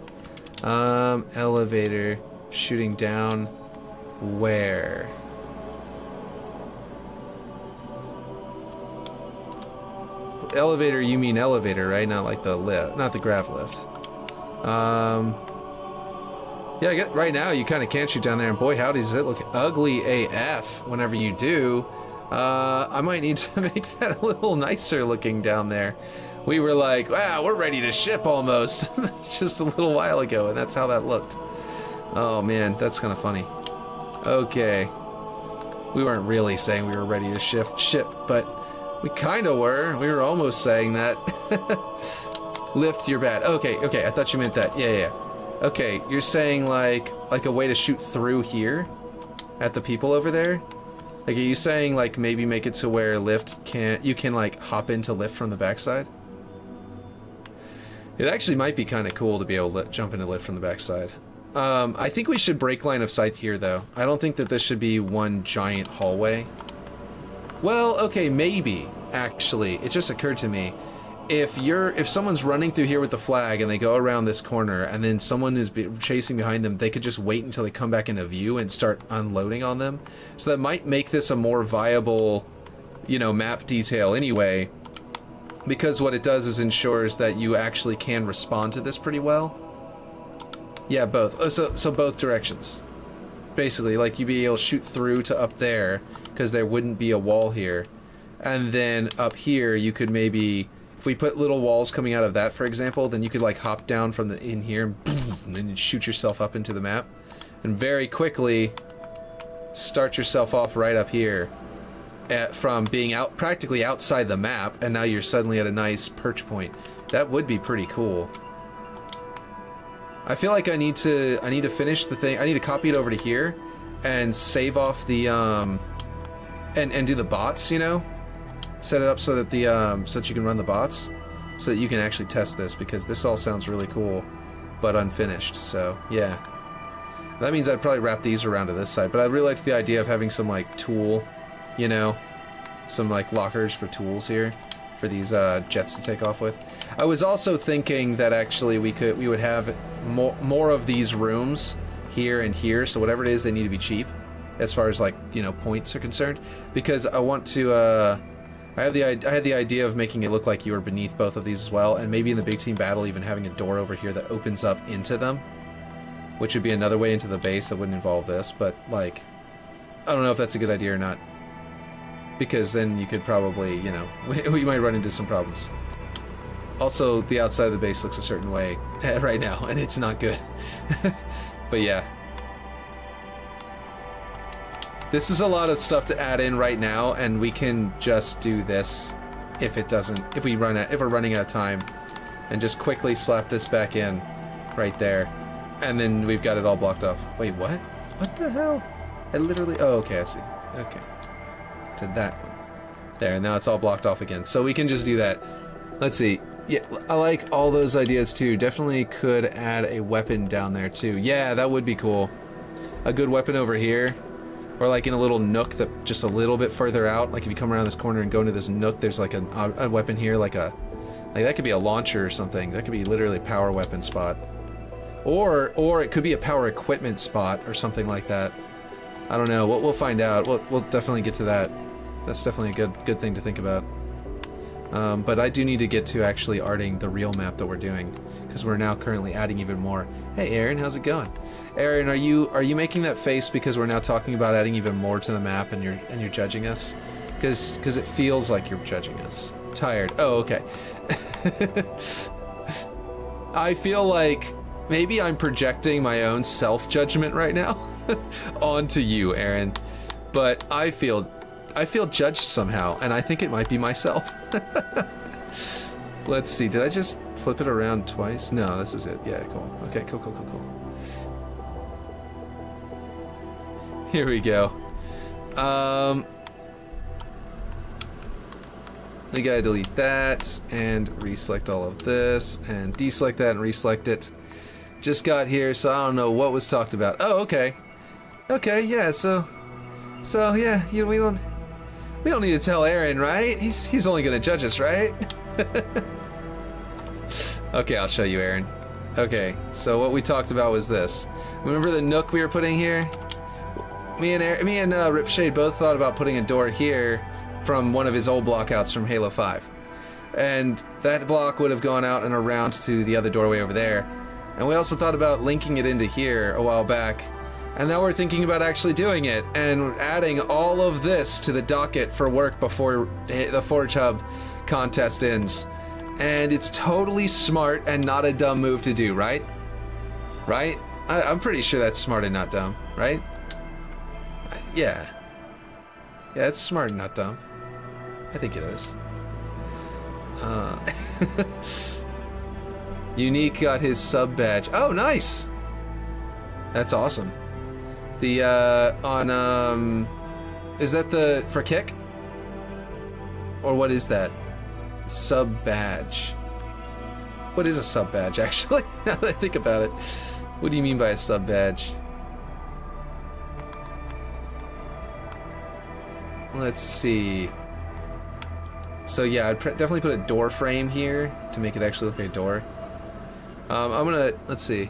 Elevator shooting down where? Elevator, you mean elevator, right? Not like the lift, not the grav lift. Yeah, I guess right now you kind of can't shoot down there, and boy, howdy, does it look ugly AF whenever you do. I might need to make that a little nicer looking down there. We were like, wow, we're ready to ship almost. Just a little while ago, and that's how that looked. Oh man, that's kind of funny. Okay. We weren't really saying we were ready to ship, but we kind of were. We were almost saying that. Lift, you're bad. Okay, I thought you meant that. Yeah. Okay, you're saying like a way to shoot through here at the people over there? Like, are you saying like maybe make it to where lift you can like hop into lift from the backside? It actually might be kind of cool to be able to jump into lift from the backside. I think we should break line of sight here though. I don't think that this should be one giant hallway. Well, okay, maybe actually. It just occurred to me. If someone's running through here with the flag and they go around this corner and then someone is chasing behind them, they could just wait until they come back into view and start unloading on them. So that might make this a more viable, you know, map detail anyway, because what it does is ensures that you actually can respond to this pretty well. Yeah, both. Oh, so both directions. Basically, like you'd be able to shoot through to up there because there wouldn't be a wall here. And then up here you could maybe... If we put little walls coming out of that, for example, then you could like hop down from in here and boom, and then shoot yourself up into the map, and very quickly start yourself off right up here, from being practically outside the map, and now you're suddenly at a nice perch point. That would be pretty cool. I feel like I need to finish the thing. I need to copy it over to here, and save off the and do the bots, you know. Set it up so that so that you can run the bots, so that you can actually test this, because this all sounds really cool, but unfinished. So yeah, that means I'd probably wrap these around to this side. But I really liked the idea of having some like tool, you know, some like lockers for tools here for these jets to take off with. I was also thinking that actually we would have more of these rooms here and here. So whatever it is, they need to be cheap, as far as like, you know, points are concerned, because I want to. I had the idea of making it look like you were beneath both of these as well, and maybe in the big team battle even having a door over here that opens up into them, which would be another way into the base that wouldn't involve this, but like, I don't know if that's a good idea or not, because then you could probably, you know, we might run into some problems. Also, the outside of the base looks a certain way right now, and it's not good. But yeah. This is a lot of stuff to add in right now, and we can just do this if we're running out of time, and just quickly slap this back in right there, and then we've got it all blocked off. Wait, what? What the hell? I literally... Oh, okay, I see. Okay. To that one. There, and now it's all blocked off again. So we can just do that. Let's see. Yeah, I like all those ideas too. Definitely could add a weapon down there too. Yeah, that would be cool. A good weapon over here. Or like in a little nook that just a little bit further out. Like if you come around this corner and go into this nook, there's like a weapon here, like that could be a launcher or something. That could be literally a power weapon spot. Or it could be a power equipment spot or something like that. I don't know. We'll find out. We'll definitely get to that. That's definitely a good thing to think about. But I do need to get to actually arting the real map that we're doing, because we're now currently adding even more. Hey Aaron, how's it going? Aaron, are you making that face because we're now talking about adding even more to the map and you're judging us? Because it feels like you're judging us. Tired. Oh, okay. I feel like maybe I'm projecting my own self-judgment right now onto you, Aaron. But I feel judged somehow, and I think it might be myself. Let's see, did I just flip it around twice? No, this is it. Yeah, cool. Okay, cool. Here we go. We gotta delete that, and reselect all of this, and deselect that and reselect it. Just got here, so I don't know what was talked about. Oh, okay. Okay, yeah, so yeah, we don't need to tell Aaron, right? He's only gonna judge us, right? Okay, I'll show you, Aaron. Okay, so what we talked about was this. Remember the nook we were putting here? Me and Ripshade both thought about putting a door here from one of his old blockouts from Halo 5. And that block would have gone out and around to the other doorway over there. And we also thought about linking it into here a while back. And now we're thinking about actually doing it and adding all of this to the docket for work before the Forge Hub contest ends. And it's totally smart and not a dumb move to do, right? Right? I'm pretty sure that's smart and not dumb, right? Yeah. Yeah, it's smart and not dumb. I think it is. Unique got his sub badge. Oh, nice! That's awesome. The, is that the, for kick? Or what is that? Sub badge. What is a sub badge, actually? Now that I think about it. What do you mean by a sub badge? Let's see. So yeah, I'd definitely put a door frame here to make it actually look like a door. I'm gonna, let's see.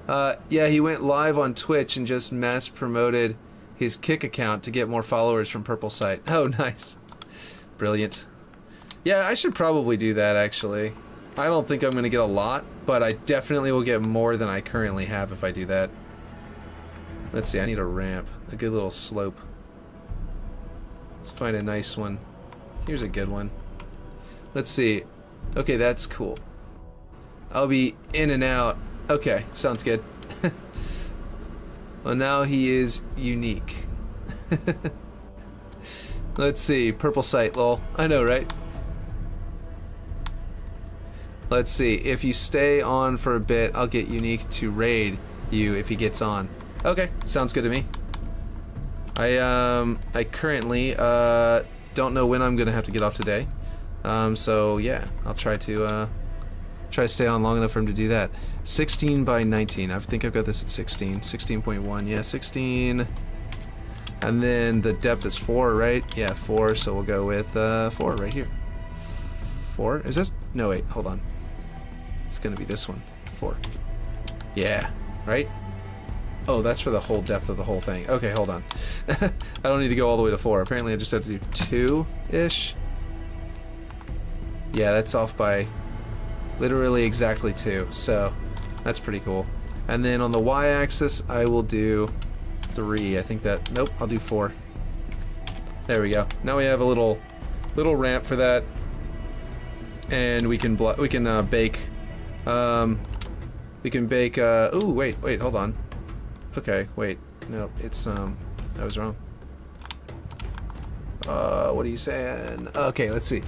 Yeah, he went live on Twitch and just mass promoted his Kick account to get more followers from Purple Site. Oh, nice. Brilliant. Yeah, I should probably do that, actually. I don't think I'm gonna get a lot, but I definitely will get more than I currently have if I do that. Let's see, I need a ramp. A good little slope. Let's find a nice one. Here's a good one. Let's see. Okay, that's cool. I'll be in and out. Okay, sounds good. Well, now he is unique. Let's see. Purple site, lol. I know, right? Let's see. If you stay on for a bit, I'll get unique to raid you if he gets on. Okay, sounds good to me. I currently don't know when I'm gonna have to get off today, so yeah, I'll try to stay on long enough for him to do that. 16 by 19. I think I've got this at 16. 16.1. Yeah, 16. And then the depth is 4, right? Yeah, 4. So we'll go with 4 right here. 4. Is this? No, wait. Hold on. It's gonna be this one. 4. Yeah. Right. Oh, that's for the whole depth of the whole thing. Okay, hold on. I don't need to go all the way to 4. Apparently I just have to do 2-ish. Yeah, that's off by literally exactly 2. So that's pretty cool. And then on the y-axis, I will do 3. I think that... Nope, I'll do 4. There we go. Now we have a little ramp for that. And we can bake... we can bake... ooh, wait, hold on. Okay, wait. No, it's, I was wrong. What are you saying? Okay, let's see.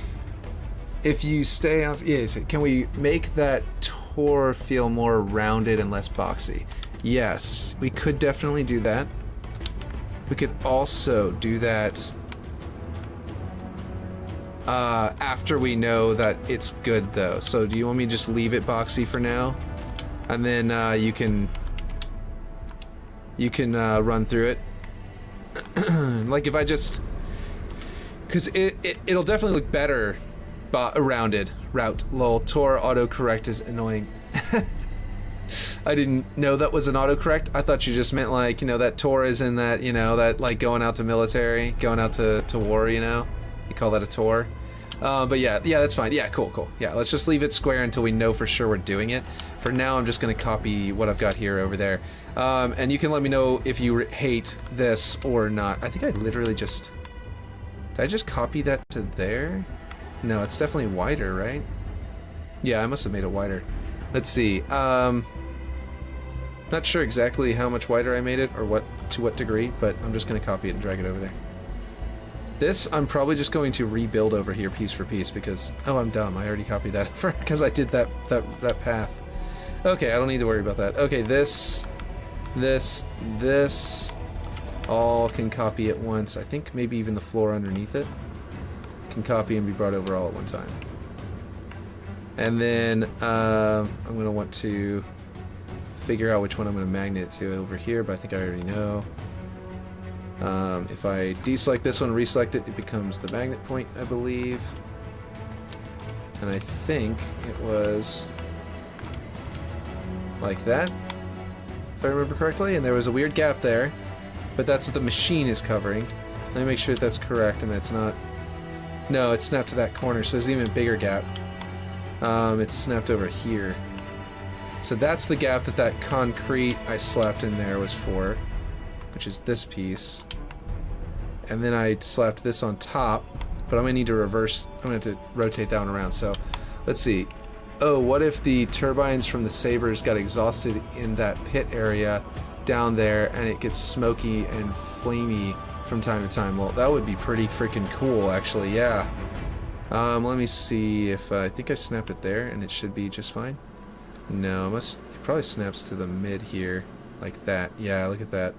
If you stay off... Yes, can we make that tour feel more rounded and less boxy? Yes, we could definitely do that. We could also do that... after we know that it's good, though. So do you want me to just leave it boxy for now? And then you can run through it. Like if I just... Because it'll definitely look better rounded. Route. Lol. Tor autocorrect is annoying. I didn't know that was an autocorrect. I thought you just meant like, you know, that Tor is in that, you know, that like going out to military, going out to war, you know? You call that a Tor. But yeah, that's fine. Yeah, cool. Yeah, let's just leave it square until we know for sure we're doing it. For now, I'm just going to copy what I've got here over there. And you can let me know if you hate this or not. I think I literally just... Did I just copy that to there? No, it's definitely wider, right? Yeah, I must have made it wider. Let's see. Not sure exactly how much wider I made it or to what degree, but I'm just going to copy it and drag it over there. This, I'm probably just going to rebuild over here piece for piece because... Oh, I'm dumb. I already copied that over because I did that path. Okay, I don't need to worry about that. Okay, this... all can copy at once. I think maybe even the floor underneath it can copy and be brought over all at one time. And then I'm going to want to figure out which one I'm going to magnet it to over here, but I think I already know. If I deselect this one, reselect it, it becomes the magnet point, I believe. And I think it was like that, if I remember correctly, and there was a weird gap there, but that's what the machine is covering. Let me make sure that that's correct and that's not... No, it's snapped to that corner, so there's an even bigger gap. It's snapped over here. So that's the gap that concrete I slapped in there was for, which is this piece. And then I slapped this on top, but I'm going to need to reverse... I'm going to have to rotate that one around, so let's see. Oh, what if the turbines from the sabers got exhausted in that pit area down there and it gets smoky and flamey from time to time? Well, that would be pretty freaking cool, actually, yeah. Let me see if I think I snapped it there and it should be just fine. No, it probably snaps to the mid here, like that. Yeah, look at that.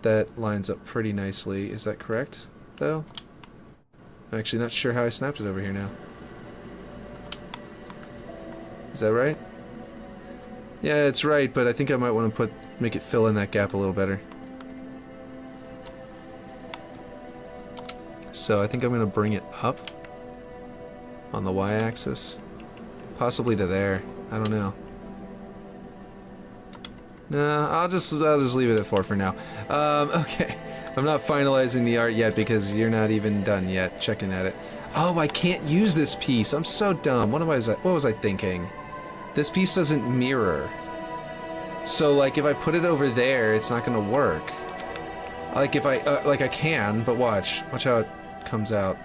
That lines up pretty nicely. Is that correct, though? I'm actually not sure how I snapped it over here now. Is that right? Yeah, it's right, but I think I might want to make it fill in that gap a little better. So I think I'm going to bring it up on the y-axis, possibly to there. I don't know. No, I'll just leave it at 4 for now. Okay, I'm not finalizing the art yet because you're not even done yet checking at it. Oh, I can't use this piece. I'm so dumb. What was I thinking? This piece doesn't mirror. So like if I put it over there, it's not gonna work. Like if I like I can, but watch how it comes out.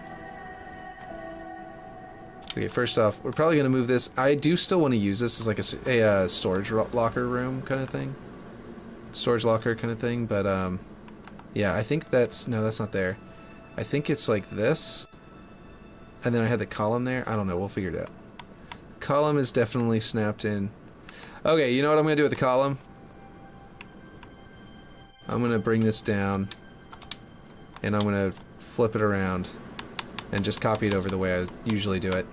Okay, first off, we're probably gonna move this. I do still want to use this as like a storage locker room kind of thing, storage locker kind of thing. But yeah, I think that's not there. I think it's like this, and then I had the column there. I don't know. We'll figure it out. The column is definitely snapped in. Okay, you know what I'm gonna do with the column? I'm gonna bring this down, and I'm gonna flip it around, and just copy it over the way I usually do it.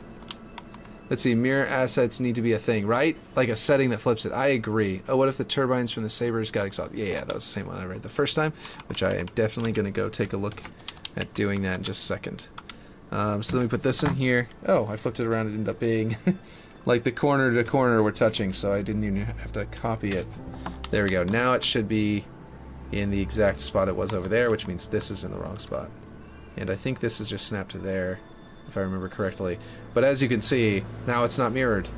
Let's see, mirror assets need to be a thing, right? Like a setting that flips it. I agree. Oh, what if the turbines from the sabers got exhausted? Yeah, that was the same one I read the first time, which I am definitely going to go take a look at doing that in just a second. So let me put this in here. Oh, I flipped it around. It ended up being like the corner to corner we're touching, so I didn't even have to copy it. There we go. Now it should be in the exact spot it was over there, which means this is in the wrong spot. And I think this is just snapped to there, if I remember correctly. But as you can see, now it's not mirrored.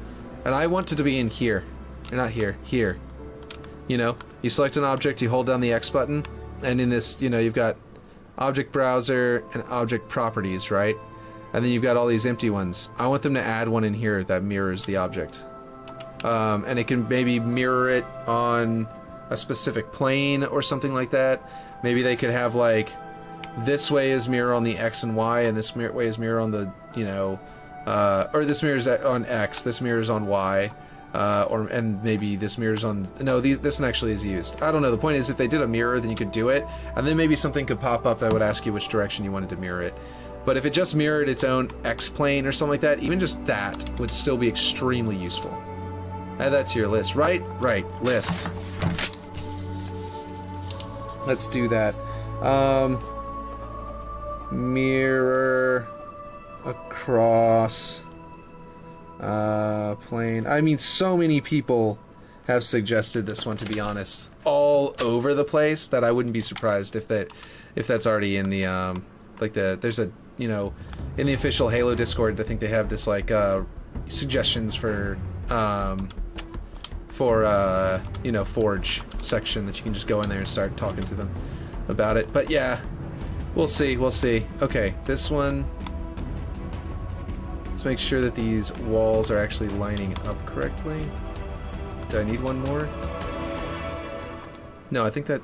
And I want it to be in here. Or not here, here. You know, you select an object, you hold down the X button, and in this, you know, you've got object browser and object properties, right? And then you've got all these empty ones. I want them to add one in here that mirrors the object. And it can maybe mirror it on a specific plane or something like that. Maybe they could have like, this way is mirror on the X and Y, and this way is mirror on the, you know, or this mirrors on X, this mirrors on Y, and maybe this mirrors on, no, this one actually is used. I don't know, the point is if they did a mirror, then you could do it, and then maybe something could pop up that would ask you which direction you wanted to mirror it. But if it just mirrored its own X-plane or something like that, even just that would still be extremely useful. Add that to your list, right? Right, list. Let's do that. Mirror across plane. I mean, so many people have suggested this one, to be honest, all over the place, that I wouldn't be surprised if that's already in the there's a, you know, in the official Halo Discord, I think they have this like suggestions for you know, Forge section that you can just go in there and start talking to them about it. But yeah, we'll see. Okay, this one, let's make sure that these walls are actually lining up correctly. Do I need one more? No, I think that,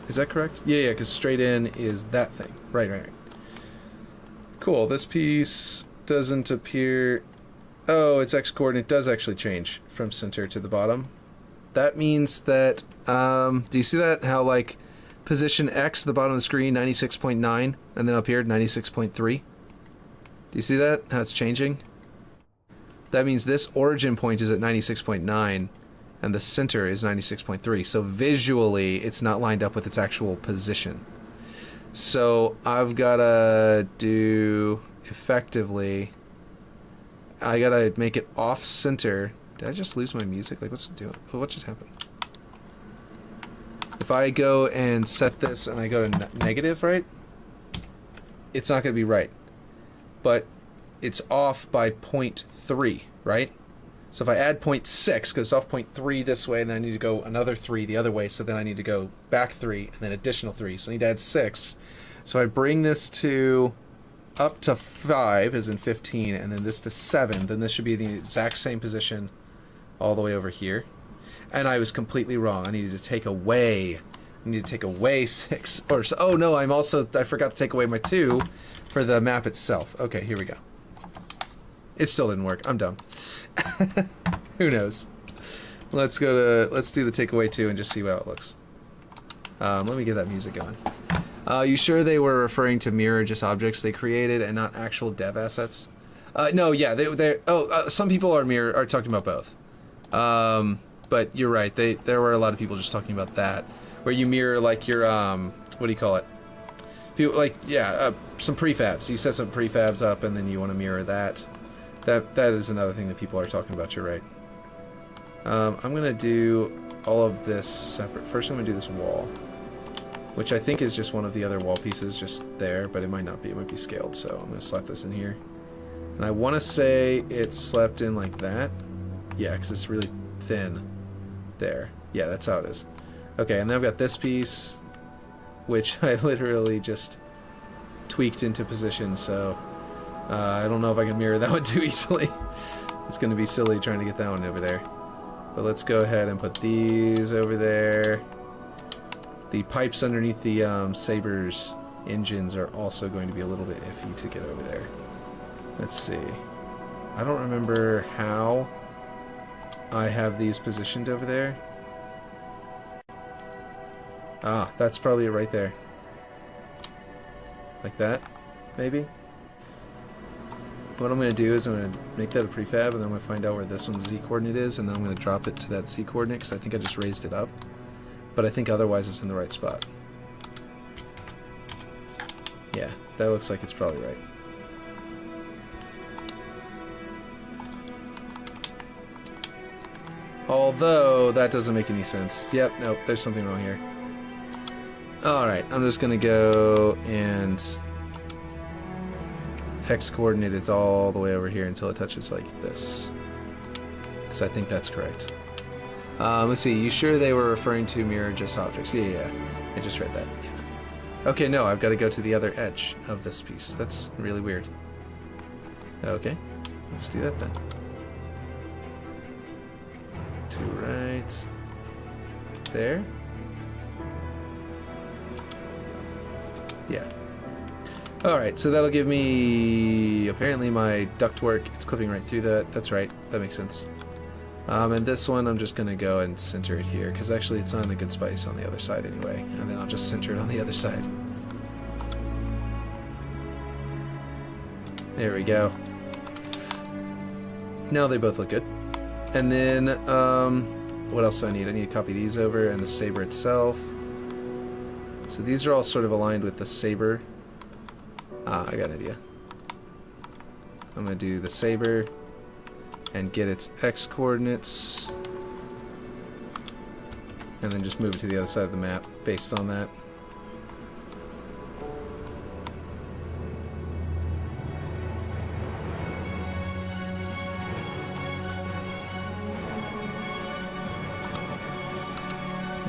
is that correct? Yeah, because straight in is that thing. Right. Cool, this piece doesn't appear. Oh, its X coordinate does actually change from center to the bottom. That means that, do you see that? How, like, position X at the bottom of the screen, 96.9, and then up here, 96.3? Do you see that? How it's changing? That means this origin point is at 96.9, and the center is 96.3. So visually, it's not lined up with its actual position. So I've got to do, effectively, I got to make it off-center. Did I just lose my music? Like, what's it doing? Oh, what just happened? If I go and set this and I go to negative, right? It's not going to be right. But it's off by 0.3, right? So if I add 0.6, because it's off 0.3 this way, and then I need to go another 3 the other way, so then I need to go back 3, and then additional 3. So I need to add 6. So I bring this to up to 5, as in 15, and then this to 7, then this should be the exact same position all the way over here. And I was completely wrong. I needed to take away 6. Or, oh no, I forgot to take away my 2 for the map itself. Okay, here we go. It still didn't work. I'm dumb. Who knows? Let's do the takeaway 2 and just see how it looks. Let me get that music going. You sure they were referring to mirror just objects they created and not actual dev assets? No, yeah, some people are talking about both. But you're right. There were a lot of people just talking about that, where you mirror like your what do you call it? People like some prefabs. You set some prefabs up and then you want to mirror that. That is another thing that people are talking about. You're right. I'm gonna do all of this separate. First, I'm gonna do this wall, which I think is just one of the other wall pieces just there, but it might not be. It might be scaled. So I'm gonna slap this in here, and I want to say it's slapped in like that. Yeah, because it's really thin. There. Yeah, that's how it is. Okay, and then I've got this piece, which I literally just tweaked into position, so I don't know if I can mirror that one too easily. It's going to be silly trying to get that one over there. But let's go ahead and put these over there. The pipes underneath the Saber's engines are also going to be a little bit iffy to get over there. Let's see. I don't remember how I have these positioned over there. Ah, that's probably it right there. Like that, maybe? What I'm going to do is I'm going to make that a prefab, and then I'm going to find out where this one's Z-coordinate is, and then I'm going to drop it to that Z-coordinate, because I think I just raised it up. But I think otherwise it's in the right spot. Yeah, that looks like it's probably right. Although, that doesn't make any sense. Yep, nope, there's something wrong here. Alright, I'm just gonna go and X coordinate it all the way over here until it touches like this. Because I think that's correct. Let's see, you sure they were referring to mirror just objects? Yeah, I just read that. Yeah. Okay, no, I've got to go to the other edge of this piece. That's really weird. Okay, let's do that then. To right there. Yeah. Alright, so that'll give me apparently my ductwork. It's clipping right through that. That's right. That makes sense. And this one I'm just gonna go and center it here, because actually it's not in a good space on the other side anyway. And then I'll just center it on the other side. There we go. Now they both look good. And then, what else do I need? I need to copy these over and the saber itself. So these are all sort of aligned with the saber. Ah, I got an idea. I'm going to do the saber and get its X coordinates. And then just move it to the other side of the map based on that.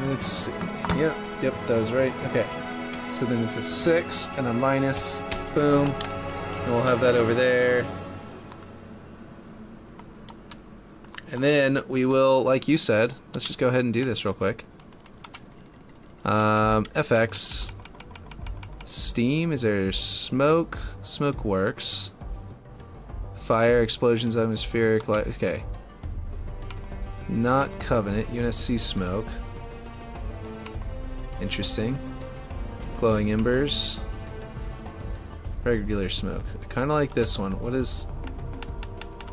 Let's see. Yep, that was right. Okay. So then it's a 6 and a minus. Boom. And we'll have that over there. And then we will, like you said, let's just go ahead and do this real quick. FX. Steam. Is there smoke? Smoke works. Fire, explosions, atmospheric, light. Okay. Not Covenant. UNSC smoke. Interesting. Glowing embers. Regular smoke. I kind of like this one. What is...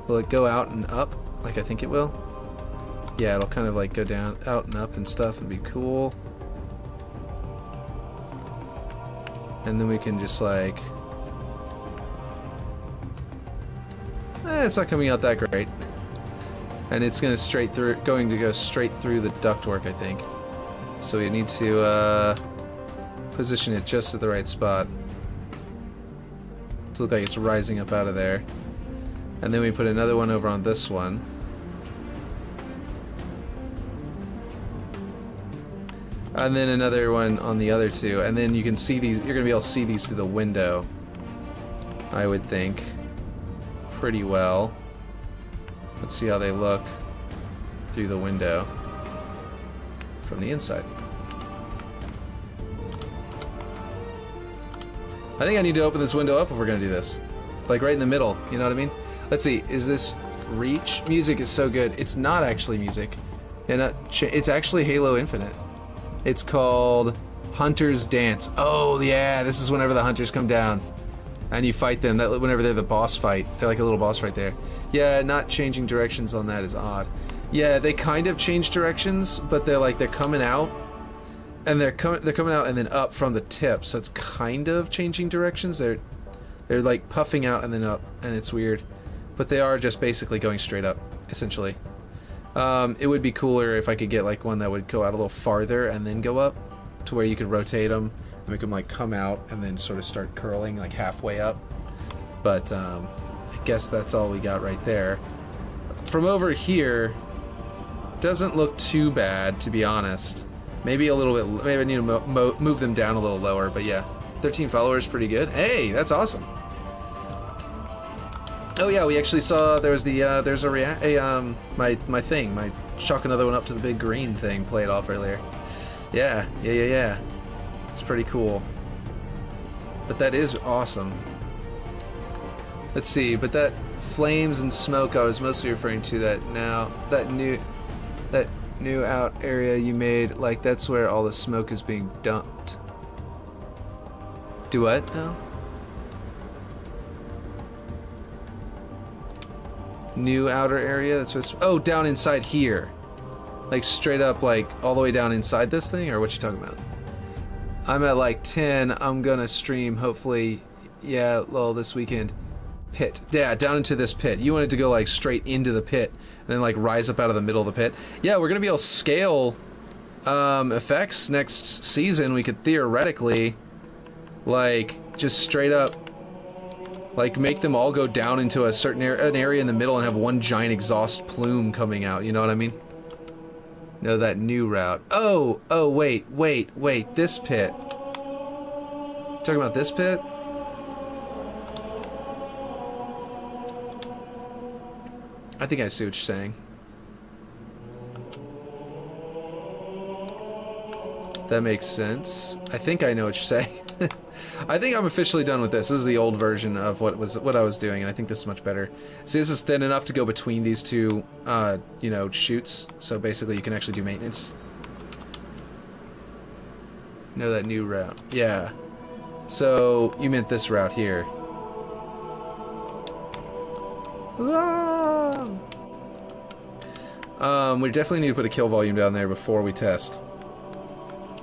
Will it go out and up? Like I think it will? Yeah, it'll kind of like go down, out and up and stuff and be cool. And then we can just like... it's not coming out that great. And it's going to go straight through the ductwork, I think. So we need to position it just at the right spot to look like it's rising up out of there. And then we put another one over on this one. And then another one on the other two. And then you can see these, you're going to be able to see these through the window, I would think, pretty well. Let's see how they look through the window from the inside. I think I need to open this window up if we're going to do this. Like right in the middle, you know what I mean? Let's see, is this Reach? Music is so good. It's not actually music. It's actually Halo Infinite. It's called Hunter's Dance. Oh yeah, this is whenever the hunters come down and you fight them. Whenever they're the boss fight. They're like a little boss right there. Yeah, not changing directions on that is odd. Yeah, they kind of change directions, but they're coming out, and they're coming out and then up from the tip. So it's kind of changing directions. They're like puffing out and then up, and it's weird, but they are just basically going straight up, essentially. It would be cooler if I could get like one that would go out a little farther and then go up, to where you could rotate them and make them like come out and then sort of start curling like halfway up. But I guess that's all we got right there. From over here. Doesn't look too bad, to be honest. Maybe a little bit. Maybe I need to move them down a little lower. But yeah, 13 followers, pretty good. Hey, that's awesome. Oh yeah, we actually saw there's my thing, my chalk another one up to the big green thing played off earlier. Yeah. It's pretty cool. But that is awesome. Let's see, but that flames and smoke I was mostly referring to that new out area you made, like that's where all the smoke is being dumped. Do what now? New outer area, that's what's, oh, down inside here. Like straight up, like all the way down inside this thing, or what you talking about? I'm at like 10, I'm gonna stream hopefully, yeah, well, this weekend. Pit. Yeah, down into this pit. You want it to go like straight into the pit and then like rise up out of the middle of the pit. Yeah, we're gonna be able to scale effects next season. We could theoretically like just straight up like make them all go down into a certain an area in the middle and have one giant exhaust plume coming out, you know what I mean? No, that new route. Oh, wait, this pit. Talking about this pit? I think I see what you're saying. That makes sense. I think I know what you're saying. I think I'm officially done with this. This is the old version of what I was doing, and I think this is much better. See, this is thin enough to go between these two, you know, chutes. So basically, you can actually do maintenance. Know that new route? Yeah. So you meant this route here. Ah! We definitely need to put a kill volume down there before we test.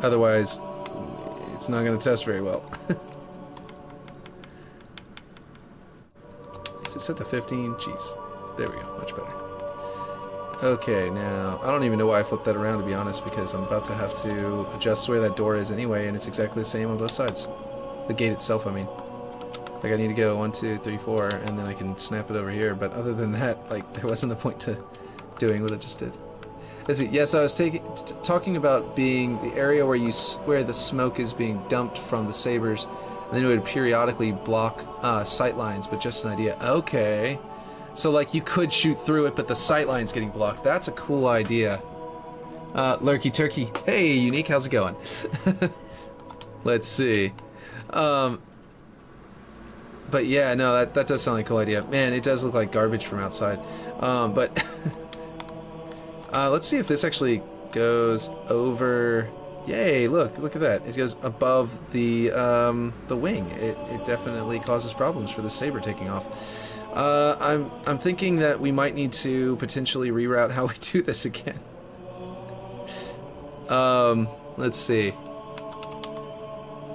Otherwise, it's not going to test very well. Is it set to 15? Jeez. There we go. Much better. Okay, now, I don't even know why I flipped that around, to be honest, because I'm about to have to adjust where that door is anyway, and it's exactly the same on both sides. The gate itself, I mean. Like, I need to go 1, 2, 3, 4, and then I can snap it over here, but other than that, like, there wasn't a point to doing what I just did. Let's see. Yes, I was talking about being the area where the smoke is being dumped from the sabers, and then it would periodically block sight lines, but just an idea. Okay. So, like, you could shoot through it, but the sight line's getting blocked. That's a cool idea. Lurky Turkey. Hey, Unique, how's it going? Let's see. But yeah, no, that does sound like a cool idea. Man, it does look like garbage from outside. But let's see if this actually goes over. Yay! Look at that. It goes above the wing. It definitely causes problems for the saber taking off. I'm thinking that we might need to potentially reroute how we do this again. Let's see.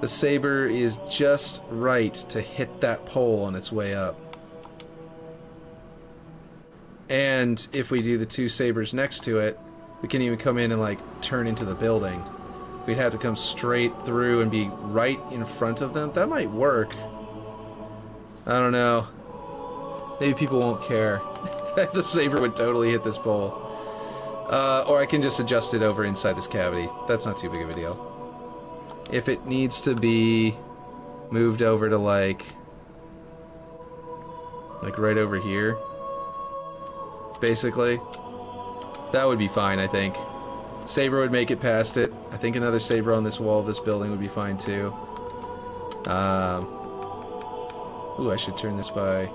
The saber is just right to hit that pole on its way up. And if we do the 2 sabers next to it, we can even come in and, like, turn into the building. We'd have to come straight through and be right in front of them. That might work. I don't know. Maybe people won't care. The saber would totally hit this pole. Or I can just adjust it over inside this cavity. That's not too big of a deal. If it needs to be moved over to like right over here, basically, that would be fine, I think. Saber would make it past it. I think another saber on this wall of this building would be fine too. Ooh, I should turn this by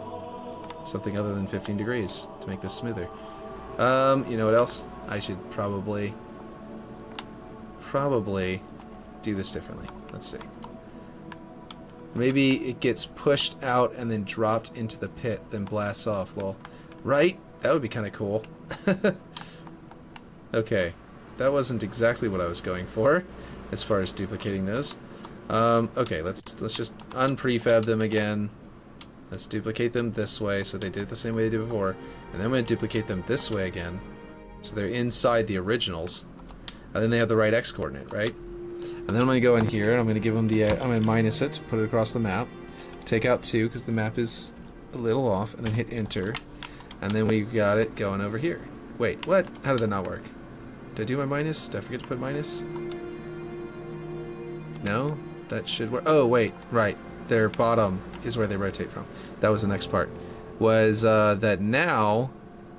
something other than 15 degrees to make this smoother. You know what else? I should probably do this differently. Let's see. Maybe it gets pushed out and then dropped into the pit, then blasts off. Well, right? That would be kind of cool. Okay. That wasn't exactly what I was going for, as far as duplicating those. Okay, let's just unprefab them again. Let's duplicate them this way, so they did it the same way they did before. And then I'm going to duplicate them this way again, so they're inside the originals. And then they have the right X coordinate, right? And then I'm going to go in here, and I'm going to give them the, I'm going to minus it, put it across the map. Take out 2, because the map is a little off, and then hit enter. And then we've got it going over here. Wait, what? How did that not work? Did I do my minus? Did I forget to put minus? No? That should work. Oh, wait, right. Their bottom is where they rotate from. That was the next part. Was that now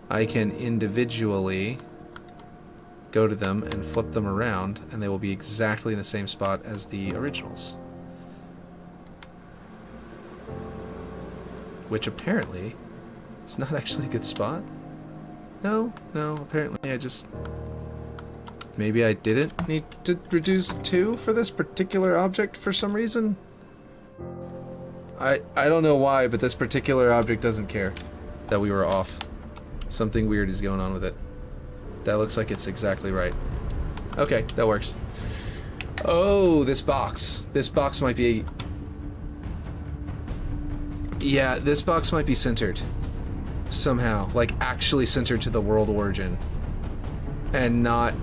I can individually go to them and flip them around, and they will be exactly in the same spot as the originals. Which apparently is not actually a good spot. No, apparently I just... Maybe I didn't need to reduce 2 for this particular object for some reason. I don't know why, but this particular object doesn't care that we were off. Something weird is going on with it. That looks like it's exactly right. Okay, that works. Oh, this box. This box might be... Yeah, this box might be centered. Somehow. Like, actually centered to the world origin. And not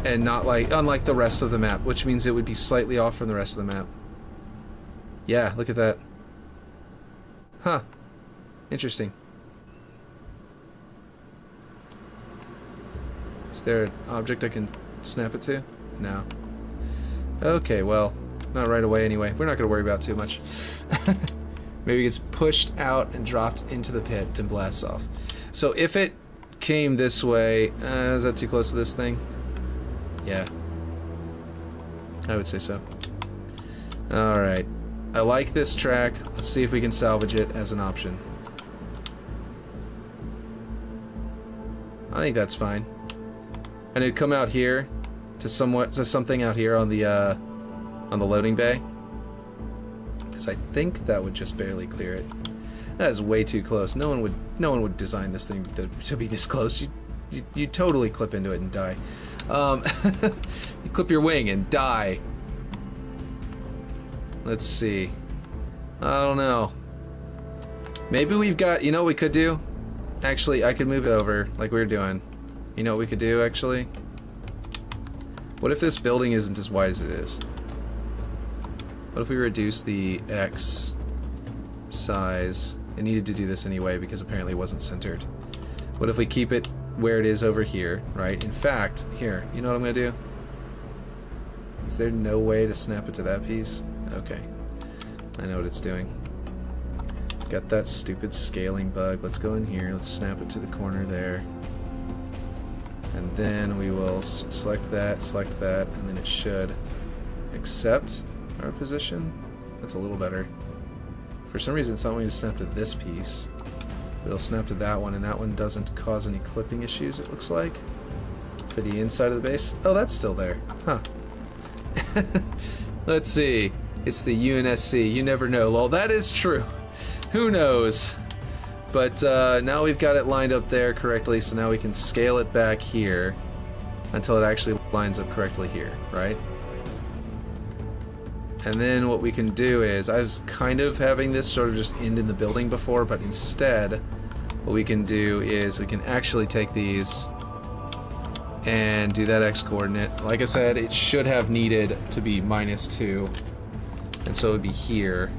like... Unlike the rest of the map, which means it would be slightly off from the rest of the map. Yeah, look at that. Huh. Interesting. Is there an object I can snap it to? No. Okay, well, not right away anyway. We're not going to worry about it too much. Maybe it gets pushed out and dropped into the pit, then blasts off. So if it came this way... is that too close to this thing? Yeah. I would say so. Alright. I like this track. Let's see if we can salvage it as an option. I think that's fine. And it'd come out here to something out here on the loading bay. Because I think that would just barely clear it. That is way too close. No one would design this thing to be this close. You totally clip into it and die. You clip your wing and die. Let's see. I don't know. Maybe we've got, you know what we could do? Actually, I could move it over like we were doing. You know what we could do, actually? What if this building isn't as wide as it is? What if we reduce the X size? It needed to do this anyway because apparently it wasn't centered. What if we keep it where it is over here, right? In fact, here, you know what I'm gonna do? Is there no way to snap it to that piece? Okay. I know what it's doing. Got that stupid scaling bug. Let's go in here. Let's snap it to the corner there. And then we will select that, and then it should accept our position. That's a little better. For some reason, it's not wanting to snap to this piece. It'll snap to that one, and that one doesn't cause any clipping issues, it looks like. For the inside of the base. Oh, that's still there. Huh. Let's see. It's the UNSC. You never know. Well, that is true. Who knows? But now we've got it lined up there correctly, so now we can scale it back here until it actually lines up correctly here, right? And then what we can do is, I was kind of having this sort of just end in the building before, but instead what we can do is we can actually take these and do that X coordinate. Like I said, it should have needed to be -2, and so it would be here.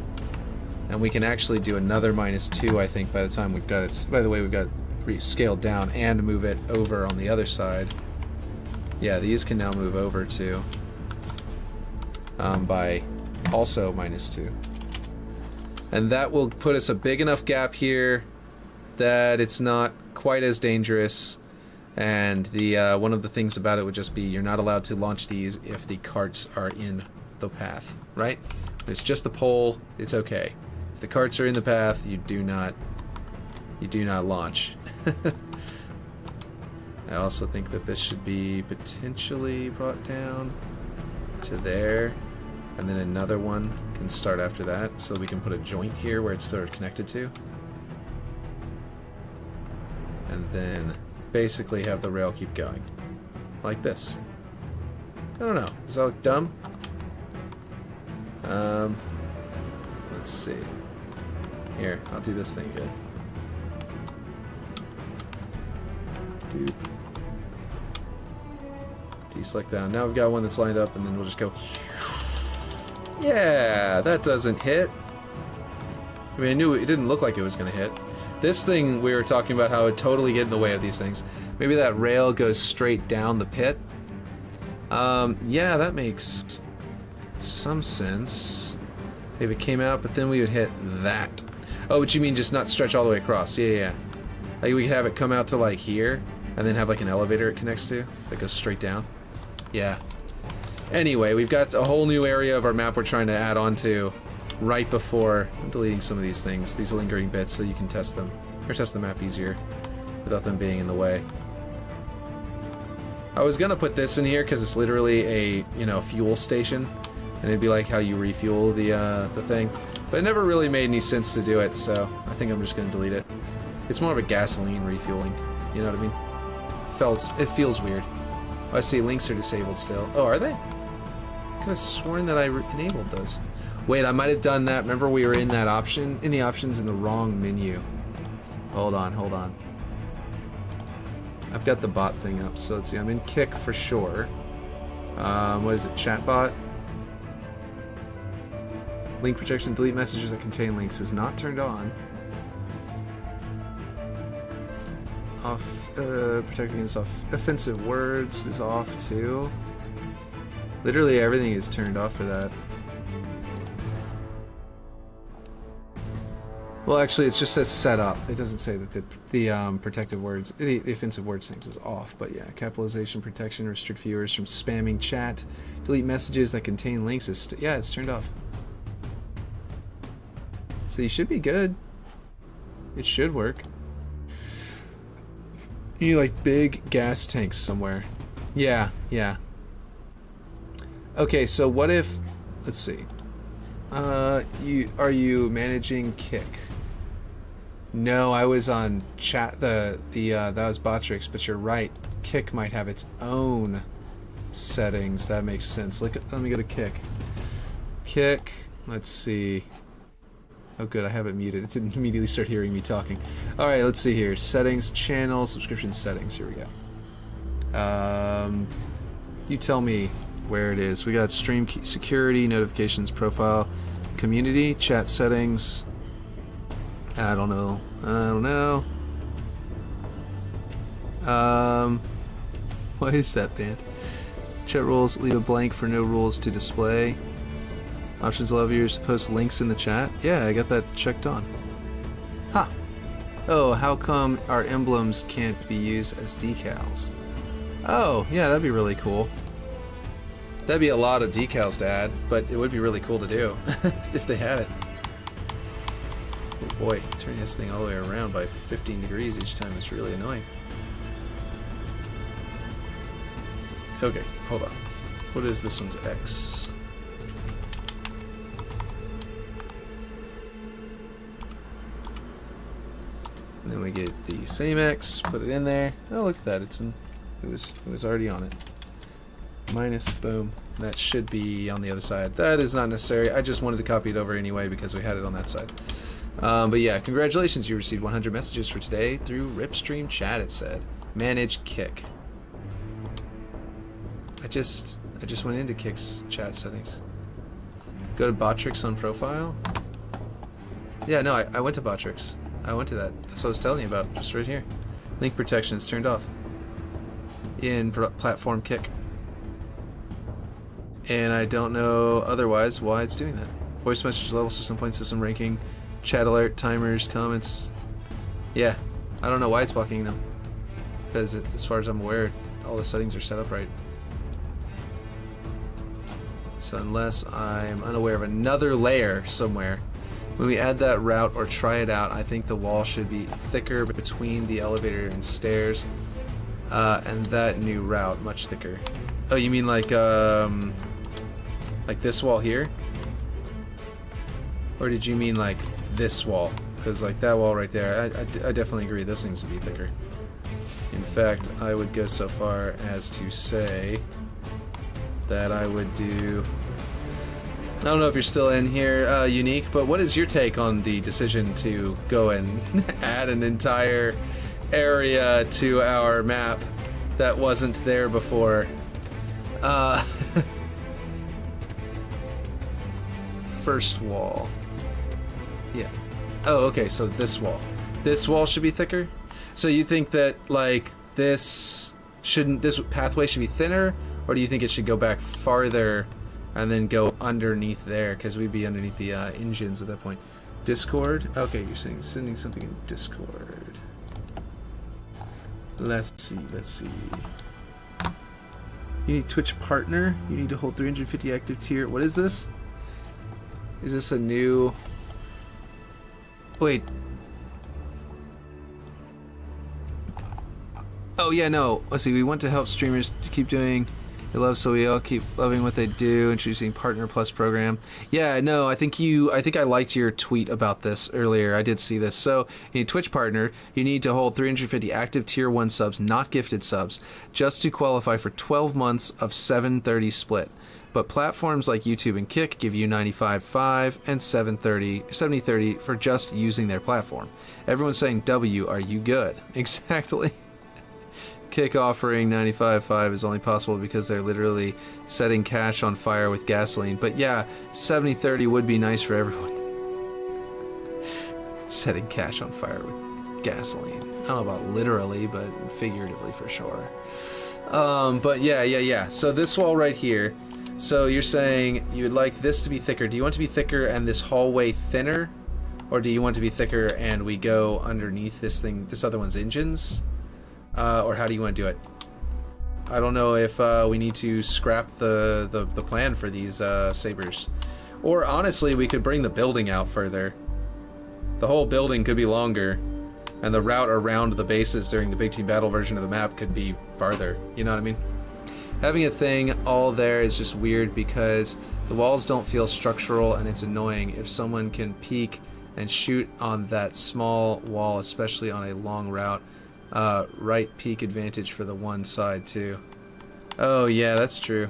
And we can actually do another -2, I think, by the time we've got it. By the way, we've got it scaled down and move it over on the other side. Yeah, these can now move over too. By also -2. And that will put us a big enough gap here that it's not quite as dangerous. And the one of the things about it would just be you're not allowed to launch these if the carts are in the path, right? If it's just the pole, it's okay. If the carts are in the path, you do not launch. I also think that this should be potentially brought down to there, and then another one can start after that, so we can put a joint here where it's sort of connected to. And then basically have the rail keep going. Like this. I don't know. Does that look dumb? Let's see. Here, I'll do this thing again. Doop. Deselect that. Now we've got one that's lined up, and then we'll just go. Yeah, that doesn't hit. I mean, I knew it didn't look like it was going to hit. This thing, we were talking about how it would totally get in the way of these things. Maybe that rail goes straight down the pit. Yeah, that makes some sense. If it came out, but then we would hit that. Oh, but you mean just not stretch all the way across? Yeah, yeah. Like we could have it come out to like here, and then have like an elevator it connects to that goes straight down. Yeah. Anyway, we've got a whole new area of our map we're trying to add on to right before. I'm deleting some of these things, these lingering bits, so you can test them, or test the map easier without them being in the way. I was gonna put this in here because it's literally a, you know, fuel station, and it'd be like how you refuel the thing, but it never really made any sense to do it, so I think I'm just gonna delete it. It's more of a gasoline refueling, you know what I mean? It feels weird. Oh, I see links are disabled still. Oh, are they? I could have sworn that I enabled those. Wait, I might have done that. Remember we were in that option, in the options in the wrong menu. Hold on, hold on. I've got the bot thing up, so let's see. I'm in Kick for sure. What is it, chatbot? Link protection, delete messages that contain links is not turned on. Off, protecting against offensive words is off too. Literally everything is turned off for that. Well, actually, it just says set up. It doesn't say that the protective words, the offensive words things is off. But yeah, capitalization protection, restrict viewers from spamming chat, delete messages that contain links is yeah, it's turned off. So you should be good. It should work. You need like big gas tanks somewhere. Yeah, yeah. Okay, so what if, let's see. Are you managing Kick? No, I was on chat. That was Botrix, but you're right. Kick might have its own settings. That makes sense. Let me go to Kick. Kick. Let's see. Oh, good. I have it muted. It didn't immediately start hearing me talking. All right. Let's see here. Settings, channel, subscription settings. Here we go. You tell me where it is. We got stream security, notifications, profile, community, chat settings. I don't know. What is that band? Chat rules, leave a blank for no rules to display. Options allow viewers to post links in the chat. Yeah, I got that checked on. Huh. Oh, how come our emblems can't be used as decals? Oh, yeah, that'd be really cool. That'd be a lot of decals to add, but it would be really cool to do if they had it. Oh boy, turning this thing all the way around by 15 degrees each time is really annoying. Okay, hold on. What is this one's X? And then we get the same X, put it in there. Oh, look at that! It was already on it. Minus, boom. That should be on the other side. That is not necessary. I just wanted to copy it over anyway because we had it on that side. But yeah, congratulations! You received 100 messages for today through Ripstream chat. It said, manage Kick. I just went into Kick's chat settings. Go to Botrix on profile. Yeah, no, I went to Botrix. I went to that. That's what I was telling you about, just right here. Link protection is turned off in platform Kick. And I don't know otherwise why it's doing that. Voice message level, system point, system ranking, chat alert, timers, comments. Yeah, I don't know why it's blocking them. Because as far as I'm aware, all the settings are set up right. So unless I'm unaware of another layer somewhere, when we add that route or try it out, I think the wall should be thicker between the elevator and stairs, and that new route much thicker. Oh, you mean like this wall here? Or did you mean like this wall? Because like that wall right there, I definitely agree this needs to be thicker. In fact, I would go so far as to say that I would do... I don't know if you're still in here, Unique, but what is your take on the decision to go and add an entire area to our map that wasn't there before? First wall. Yeah. Oh, okay, so this wall. This wall should be thicker? So you think that, like, this pathway should be thinner? Or do you think it should go back farther and then go underneath there? Because we'd be underneath the engines at that point. Discord? Okay, you're saying sending something in Discord. Let's see. You need Twitch partner. You need to hold 350 active tier. What is this? Is this a new... Wait. Oh yeah, no. Let's see. We want to help streamers keep doing they love, so we all keep loving what they do. Introducing Partner Plus program. Yeah, no. I think I liked your tweet about this earlier. I did see this. So you need Twitch partner. You need to hold 350 active tier 1 subs, not gifted subs, just to qualify for 12 months of 730 split. But platforms like YouTube and Kick give you 95.5 and 70.30 for just using their platform. Everyone's saying, W, are you good? Exactly. Kick offering 95.5 is only possible because they're literally setting cash on fire with gasoline. But yeah, 70.30 would be nice for everyone. Setting cash on fire with gasoline. I don't know about literally, but figuratively for sure. But yeah. So this wall right here. So you're saying you would like this to be thicker. Do you want it to be thicker and this hallway thinner? Or do you want it to be thicker and we go underneath this other one's engines? Or how do you want to do it? I don't know if we need to scrap the plan for these sabers. Or honestly, we could bring the building out further. The whole building could be longer, and the route around the bases during the Big Team Battle version of the map could be farther. You know what I mean? Having a thing all there is just weird because the walls don't feel structural, and it's annoying. If someone can peek and shoot on that small wall, especially on a long route. Right peak advantage for the one side too. Oh yeah, that's true.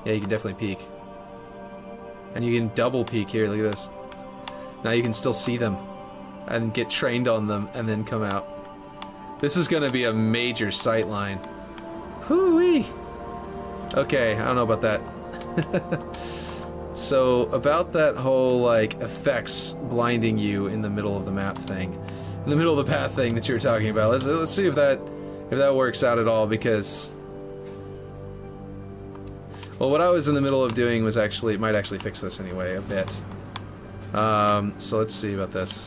Yeah, you can definitely peek. And you can double peek here, look at this. Now you can still see them and get trained on them and then come out. This is gonna be a major sight line. Hoo-wee! Okay, I don't know about that. So, about that whole, like, effects blinding you in the middle of the map thing. In the middle of the path thing that you were talking about. Let's see if that works out at all, because... Well, what I was in the middle of doing was actually... might actually fix this anyway, a bit. So let's see about this.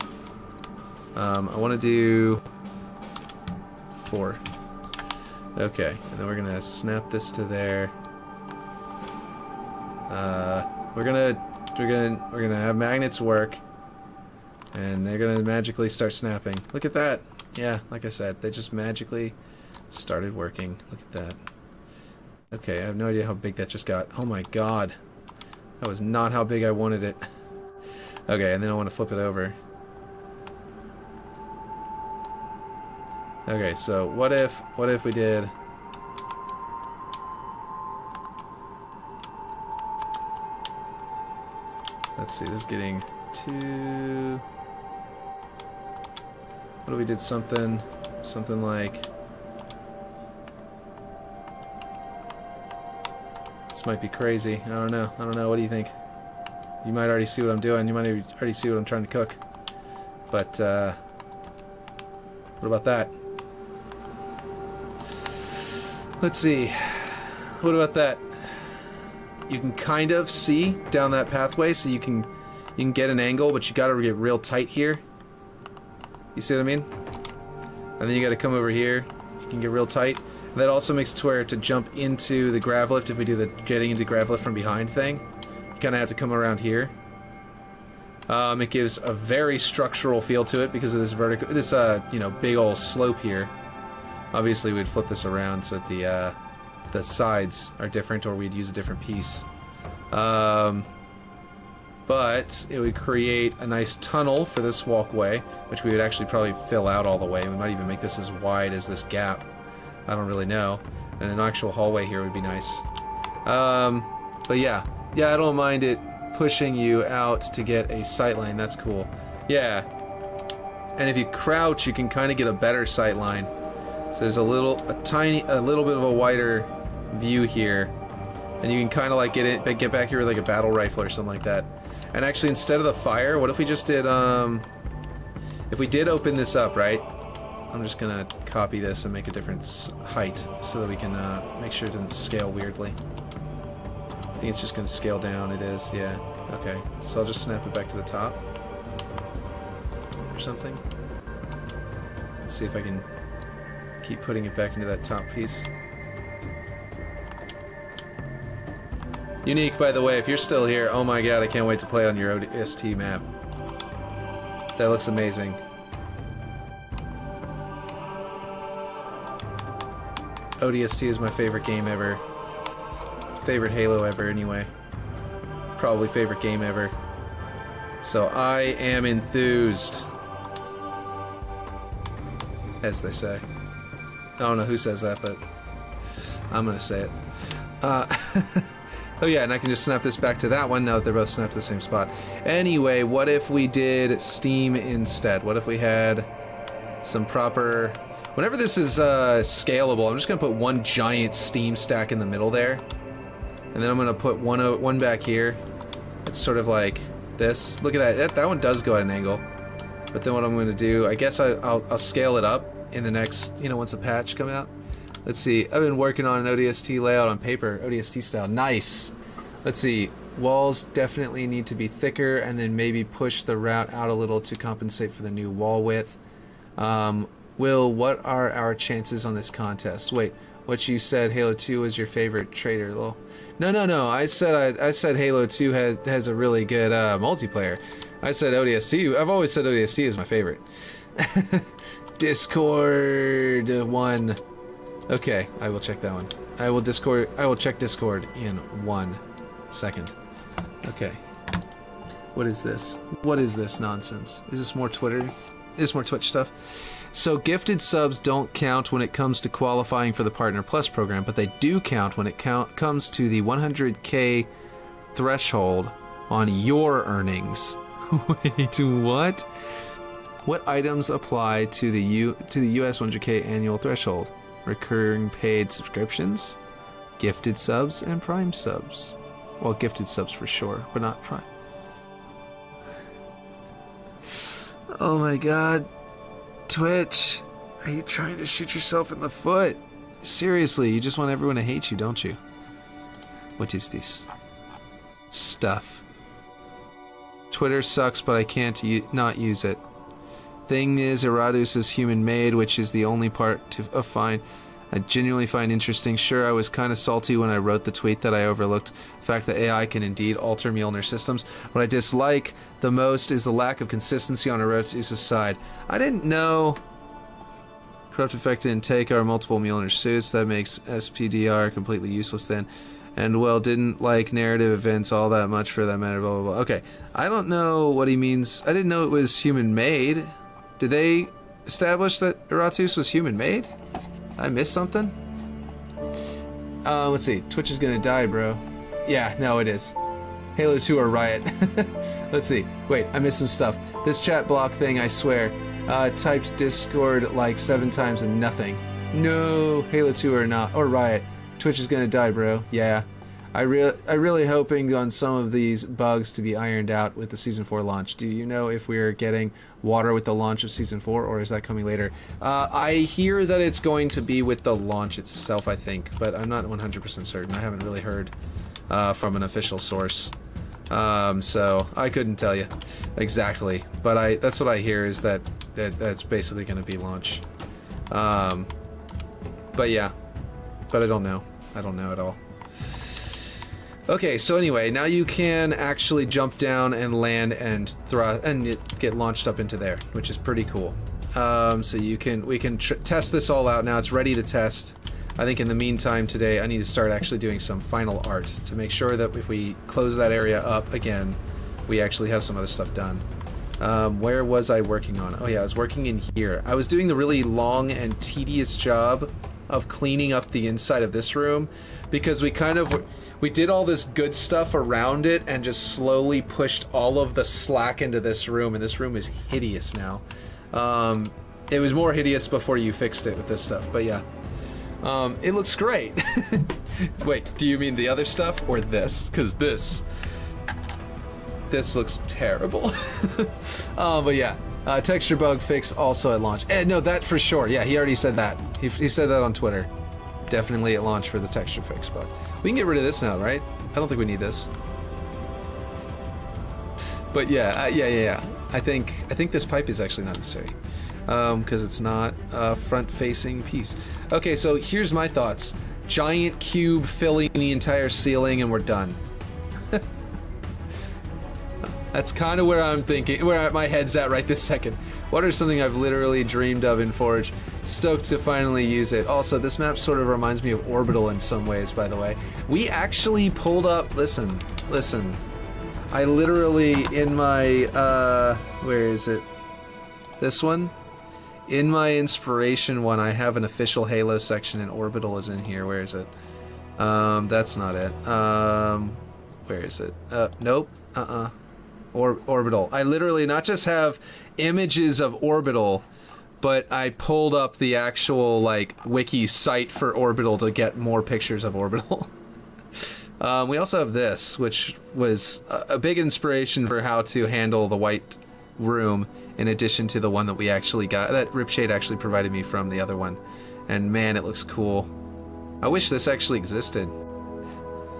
I want to do... 4. Okay, and then we're gonna snap this to there. We're gonna have magnets work, and they're gonna magically start snapping. Look at that. Yeah, like I said, they just magically started working. Look at that. Okay, I have no idea how big that just got. Oh my god. That was not how big I wanted it. Okay, and then I want to flip it over. Okay, so what if we did... Let's see, this is getting too... What if we did something like... This might be crazy. I don't know. What do you think? You might already see what I'm doing. You might already see what I'm trying to cook. But, what about that? Let's see. What about that? You can kind of see down that pathway, so you can get an angle, but you gotta get real tight here. You see what I mean? And then you gotta come over here. You can get real tight. And that also makes it to where to jump into the grav lift, if we do the getting into grav lift from behind thing, you kind of have to come around here. It gives a very structural feel to it because of this vertical, this you know, big old slope here. Obviously, we'd flip this around so that the sides are different, or we'd use a different piece. But it would create a nice tunnel for this walkway, which we would actually probably fill out all the way. We might even make this as wide as this gap. I don't really know. And an actual hallway here would be nice. But yeah, I don't mind it pushing you out to get a sight line. That's cool. Yeah. And if you crouch, you can kind of get a better sight line. So there's a little bit of a wider view here, and you can kind of like get back here with like a battle rifle or something like that. And actually, instead of the fire, what if we just did if we did open this up, right? I'm just gonna copy this and make a different height so that we can make sure it doesn't scale weirdly. I think it's just gonna scale down. It is, yeah. Okay, so I'll just snap it back to the top or something. Let's see if I can keep putting it back into that top piece. Unique, by the way, if you're still here, oh my god, I can't wait to play on your ODST map. That looks amazing. ODST is my favorite game ever. Favorite Halo ever, anyway. Probably favorite game ever. So I am enthused. As they say. I don't know who says that, but I'm gonna say it. Oh yeah, and I can just snap this back to that one now that they're both snapped to the same spot. Anyway, what if we did Steam instead? What if we had some proper... Whenever this is scalable, I'm just gonna put one giant Steam stack in the middle there. And then I'm gonna put one back here. It's sort of like this. Look at that. That one does go at an angle. But then what I'm gonna do, I guess I'll scale it up in the next, you know, once the patch come out. Let's see, I've been working on an ODST layout on paper, ODST style, nice. Let's see, walls definitely need to be thicker, and then maybe push the route out a little to compensate for the new wall width. Will, what are our chances on this contest? Wait, what you said Halo 2 was your favorite traitor, lol. No, I said Halo 2 has a really good multiplayer. I said ODST, I've always said ODST is my favorite. Discord 1. Okay, I will check that one. I will check Discord in 1 second. Okay. What is this? What is this nonsense? Is this more Twitter? Is this more Twitch stuff? So gifted subs don't count when it comes to qualifying for the Partner Plus program, but they do count when it comes to the 100K threshold on your earnings. Wait, what? What items apply to the US 100K annual threshold? Recurring paid subscriptions, gifted subs, and Prime subs. Well, gifted subs for sure, but not Prime. Oh my god. Twitch, are you trying to shoot yourself in the foot? Seriously, you just want everyone to hate you, don't you? What is this? Stuff. Twitter sucks, but I can't not use it. Thing is, Eradus is human-made, which is the only part of fine I genuinely find interesting. Sure, I was kind of salty when I wrote the tweet that I overlooked the fact that AI can indeed alter Mjolnir systems. What I dislike the most is the lack of consistency on Eradus' side. I didn't know corrupt affected intake are multiple Mjolnir suits. That makes SPDR completely useless then. And, well, didn't like narrative events all that much for that matter, blah, blah, blah. Okay, I don't know what he means. I didn't know it was human-made. Did they establish that Eratus was human-made? I missed something? Let's see. Twitch is gonna die, bro. Yeah, no, it is. Halo 2 or Riot. Let's see. Wait, I missed some stuff. This chat block thing, I swear. Typed Discord like 7 times and nothing. No, Halo 2 or not, or Riot. Twitch is gonna die, bro. Yeah. I really hoping on some of these bugs to be ironed out with the Season 4 launch. Do you know if we're getting water with the launch of Season 4, or is that coming later? I hear that it's going to be with the launch itself, I think, but I'm not 100% certain. I haven't really heard from an official source. So I couldn't tell you exactly, but that's what I hear is that's basically going to be launch. But yeah, but I don't know. I don't know at all. Okay, so anyway, now you can actually jump down and land and get launched up into there, which is pretty cool. So we can test this all out now. It's ready to test. I think in the meantime today, I need to start actually doing some final art to make sure that if we close that area up again, we actually have some other stuff done. Where was I working on? Oh yeah, I was working in here. I was doing the really long and tedious job of cleaning up the inside of this room because we did all this good stuff around it and just slowly pushed all of the slack into this room, and this room is hideous now. It was more hideous before you fixed it with this stuff, but yeah. It looks great. Wait, do you mean the other stuff or this? Because this looks terrible. But yeah, texture bug fix also at launch. No, that for sure. Yeah, he already said that. He said that on Twitter. Definitely at launch for the texture fix bug. We can get rid of this now, right? I don't think we need this. But yeah, yeah. I think this pipe is actually not necessary. Because it's not a front-facing piece. Okay, so here's my thoughts. Giant cube filling the entire ceiling and we're done. That's kind of where I'm thinking, where my head's at right this second. Water is something I've literally dreamed of in Forge. Stoked to finally use it. Also, this map sort of reminds me of Orbital in some ways, by the way. We actually pulled up, listen. I literally, in my, where is it? This one? In my inspiration one, I have an official Halo section and Orbital is in here. Where is it? That's not it. Where is it? Nope. Orbital. I literally not just have images of Orbital, but I pulled up the actual, like, wiki site for Orbital to get more pictures of Orbital. We also have this, which was a big inspiration for how to handle the white room, in addition to the one that we actually got, that Ripshade actually provided me from the other one. And man, it looks cool. I wish this actually existed.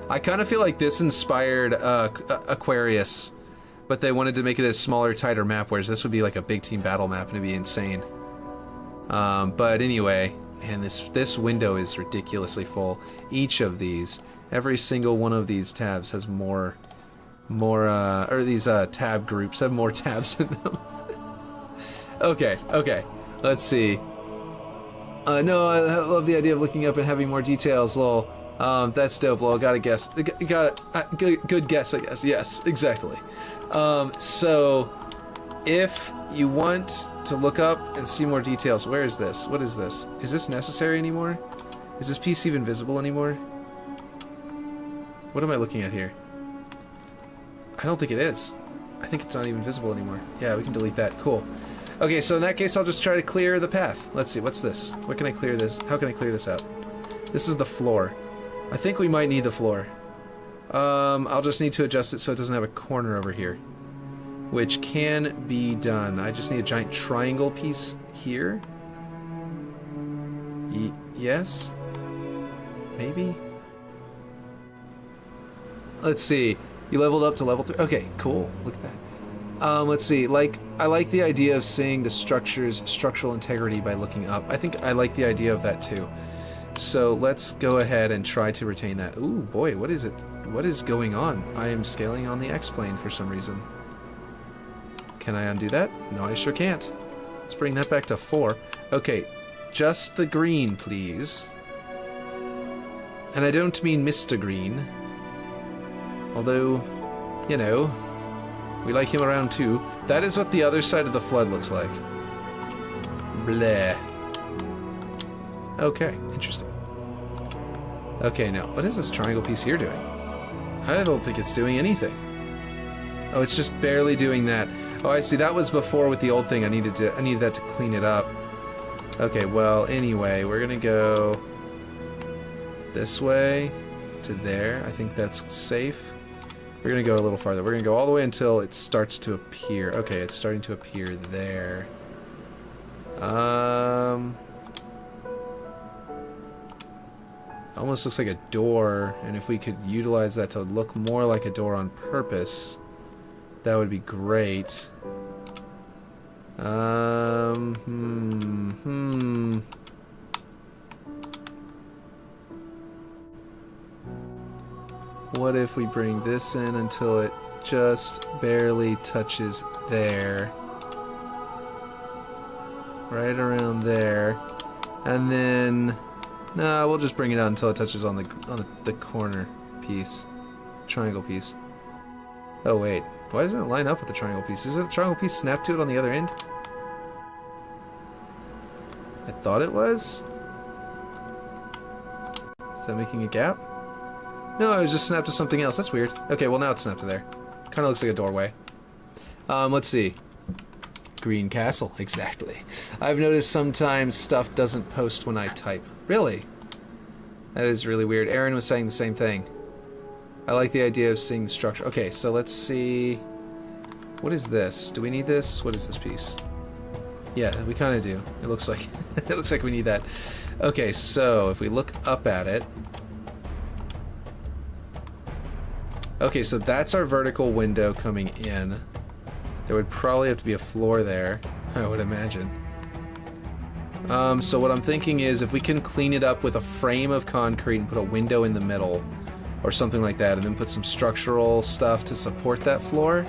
I kind of feel like this inspired Aquarius, but they wanted to make it a smaller, tighter map, whereas this would be like a big team battle map and it'd be insane. But anyway, man, this window is ridiculously full. Each of these, every single one of these tabs has more, or these tab groups have more tabs in them. Okay, let's see. No, I love the idea of looking up and having more details, lol. That's dope. Well, gotta guess. Good guess, I guess. Yes, exactly. So, if you want to look up and see more details, where is this? What is this? Is this necessary anymore? Is this piece even visible anymore? What am I looking at here? I don't think it is. I think it's not even visible anymore. Yeah, we can delete that. Cool. Okay, so in that case, I'll just try to clear the path. Let's see, what's this? What can I clear this? How can I clear this out? This is the floor. I think we might need the floor. I'll just need to adjust it so it doesn't have a corner over here, which can be done. I just need a giant triangle piece here. Yes? Maybe? Let's see. You leveled up to level 3. Okay, cool. Look at that. Let's see. I like the idea of seeing the structure's structural integrity by looking up. I think I like the idea of that too. So let's go ahead and try to retain that. Ooh, boy, what is it? What is going on? I am scaling on the X-plane for some reason. Can I undo that? No, I sure can't. Let's bring that back to 4. Okay, just the green, please. And I don't mean Mr. Green. Although, you know, we like him around too. That is what the other side of the flood looks like. Bleh. Okay, interesting. Okay, now, what is this triangle piece here doing? I don't think it's doing anything. Oh, it's just barely doing that. Oh, I see. That was before with the old thing. I needed that to clean it up. Okay, well, anyway, we're gonna go this way to there. I think that's safe. We're gonna go a little farther. We're gonna go all the way until it starts to appear. Okay, it's starting to appear there. Almost looks like a door, and if we could utilize that to look more like a door on purpose, that would be great. What if we bring this in until it just barely touches there? Right around there. And then... Nah, we'll just bring it out until it touches on the corner piece. Triangle piece. Oh, wait. Why doesn't it line up with the triangle piece? Is it the triangle piece snapped to it on the other end? I thought it was. Is that making a gap? No, it was just snapped to something else. That's weird. Okay, well now it's snapped to there. Kind of looks like a doorway. Let's see. Green Castle, exactly. I've noticed sometimes stuff doesn't post when I type. Really? That is really weird. Aaron was saying the same thing. I like the idea of seeing the structure. Okay, so let's see. What is this? Do we need this? What is this piece? Yeah, we kind of do. It looks like it looks like we need that. Okay, so if we look up at it. Okay, so that's our vertical window coming in. There would probably have to be a floor there, I would imagine. So what I'm thinking is if we can clean it up with a frame of concrete and put a window in the middle or something like that, and then put some structural stuff to support that floor,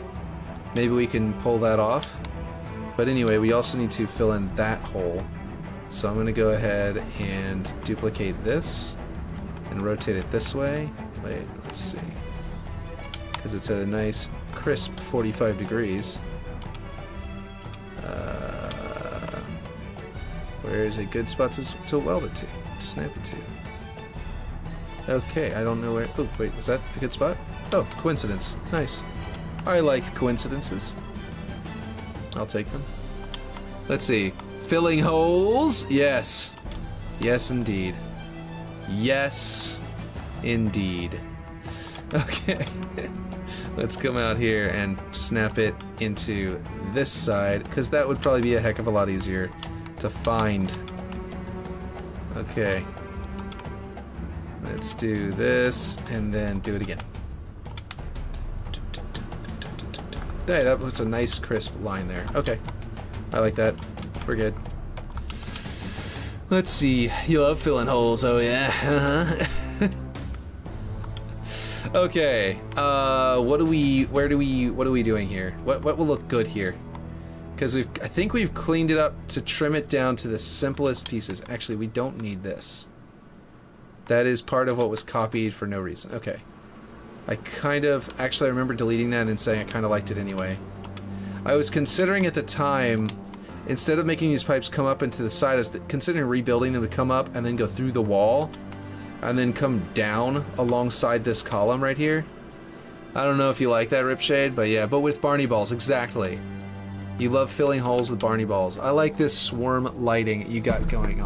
maybe we can pull that off. But anyway, we also need to fill in that hole. So I'm going to go ahead and duplicate this and rotate it this way. Wait, let's see. Because it's at a nice crisp 45 degrees. Where's a good spot to weld it to snap it to? Okay, I don't know where... Oh, wait, was that a good spot? Oh, coincidence. Nice. I like coincidences. I'll take them. Let's see. Filling holes? Yes. Yes, indeed. Yes, indeed. Okay. Let's come out here and snap it into this side, because that would probably be a heck of a lot easier to find. Okay. Let's do this, and then do it again. Hey, that was a nice crisp line there. Okay. I like that. We're good. Let's see. You love filling holes, oh yeah. Uh-huh. Okay. What are we doing here? What will look good here? Because I think we've cleaned it up to trim it down to the simplest pieces. Actually, we don't need this. That is part of what was copied for no reason. Okay. Actually, I remember deleting that and saying I kind of liked it anyway. I was considering at the time, instead of making these pipes come up into the side, I was considering rebuilding them to come up and then go through the wall and then come down alongside this column right here. I don't know if you like that, Ripshade, but yeah, but with Barney balls, exactly. You love filling holes with Barney balls. I like this swarm lighting you got going,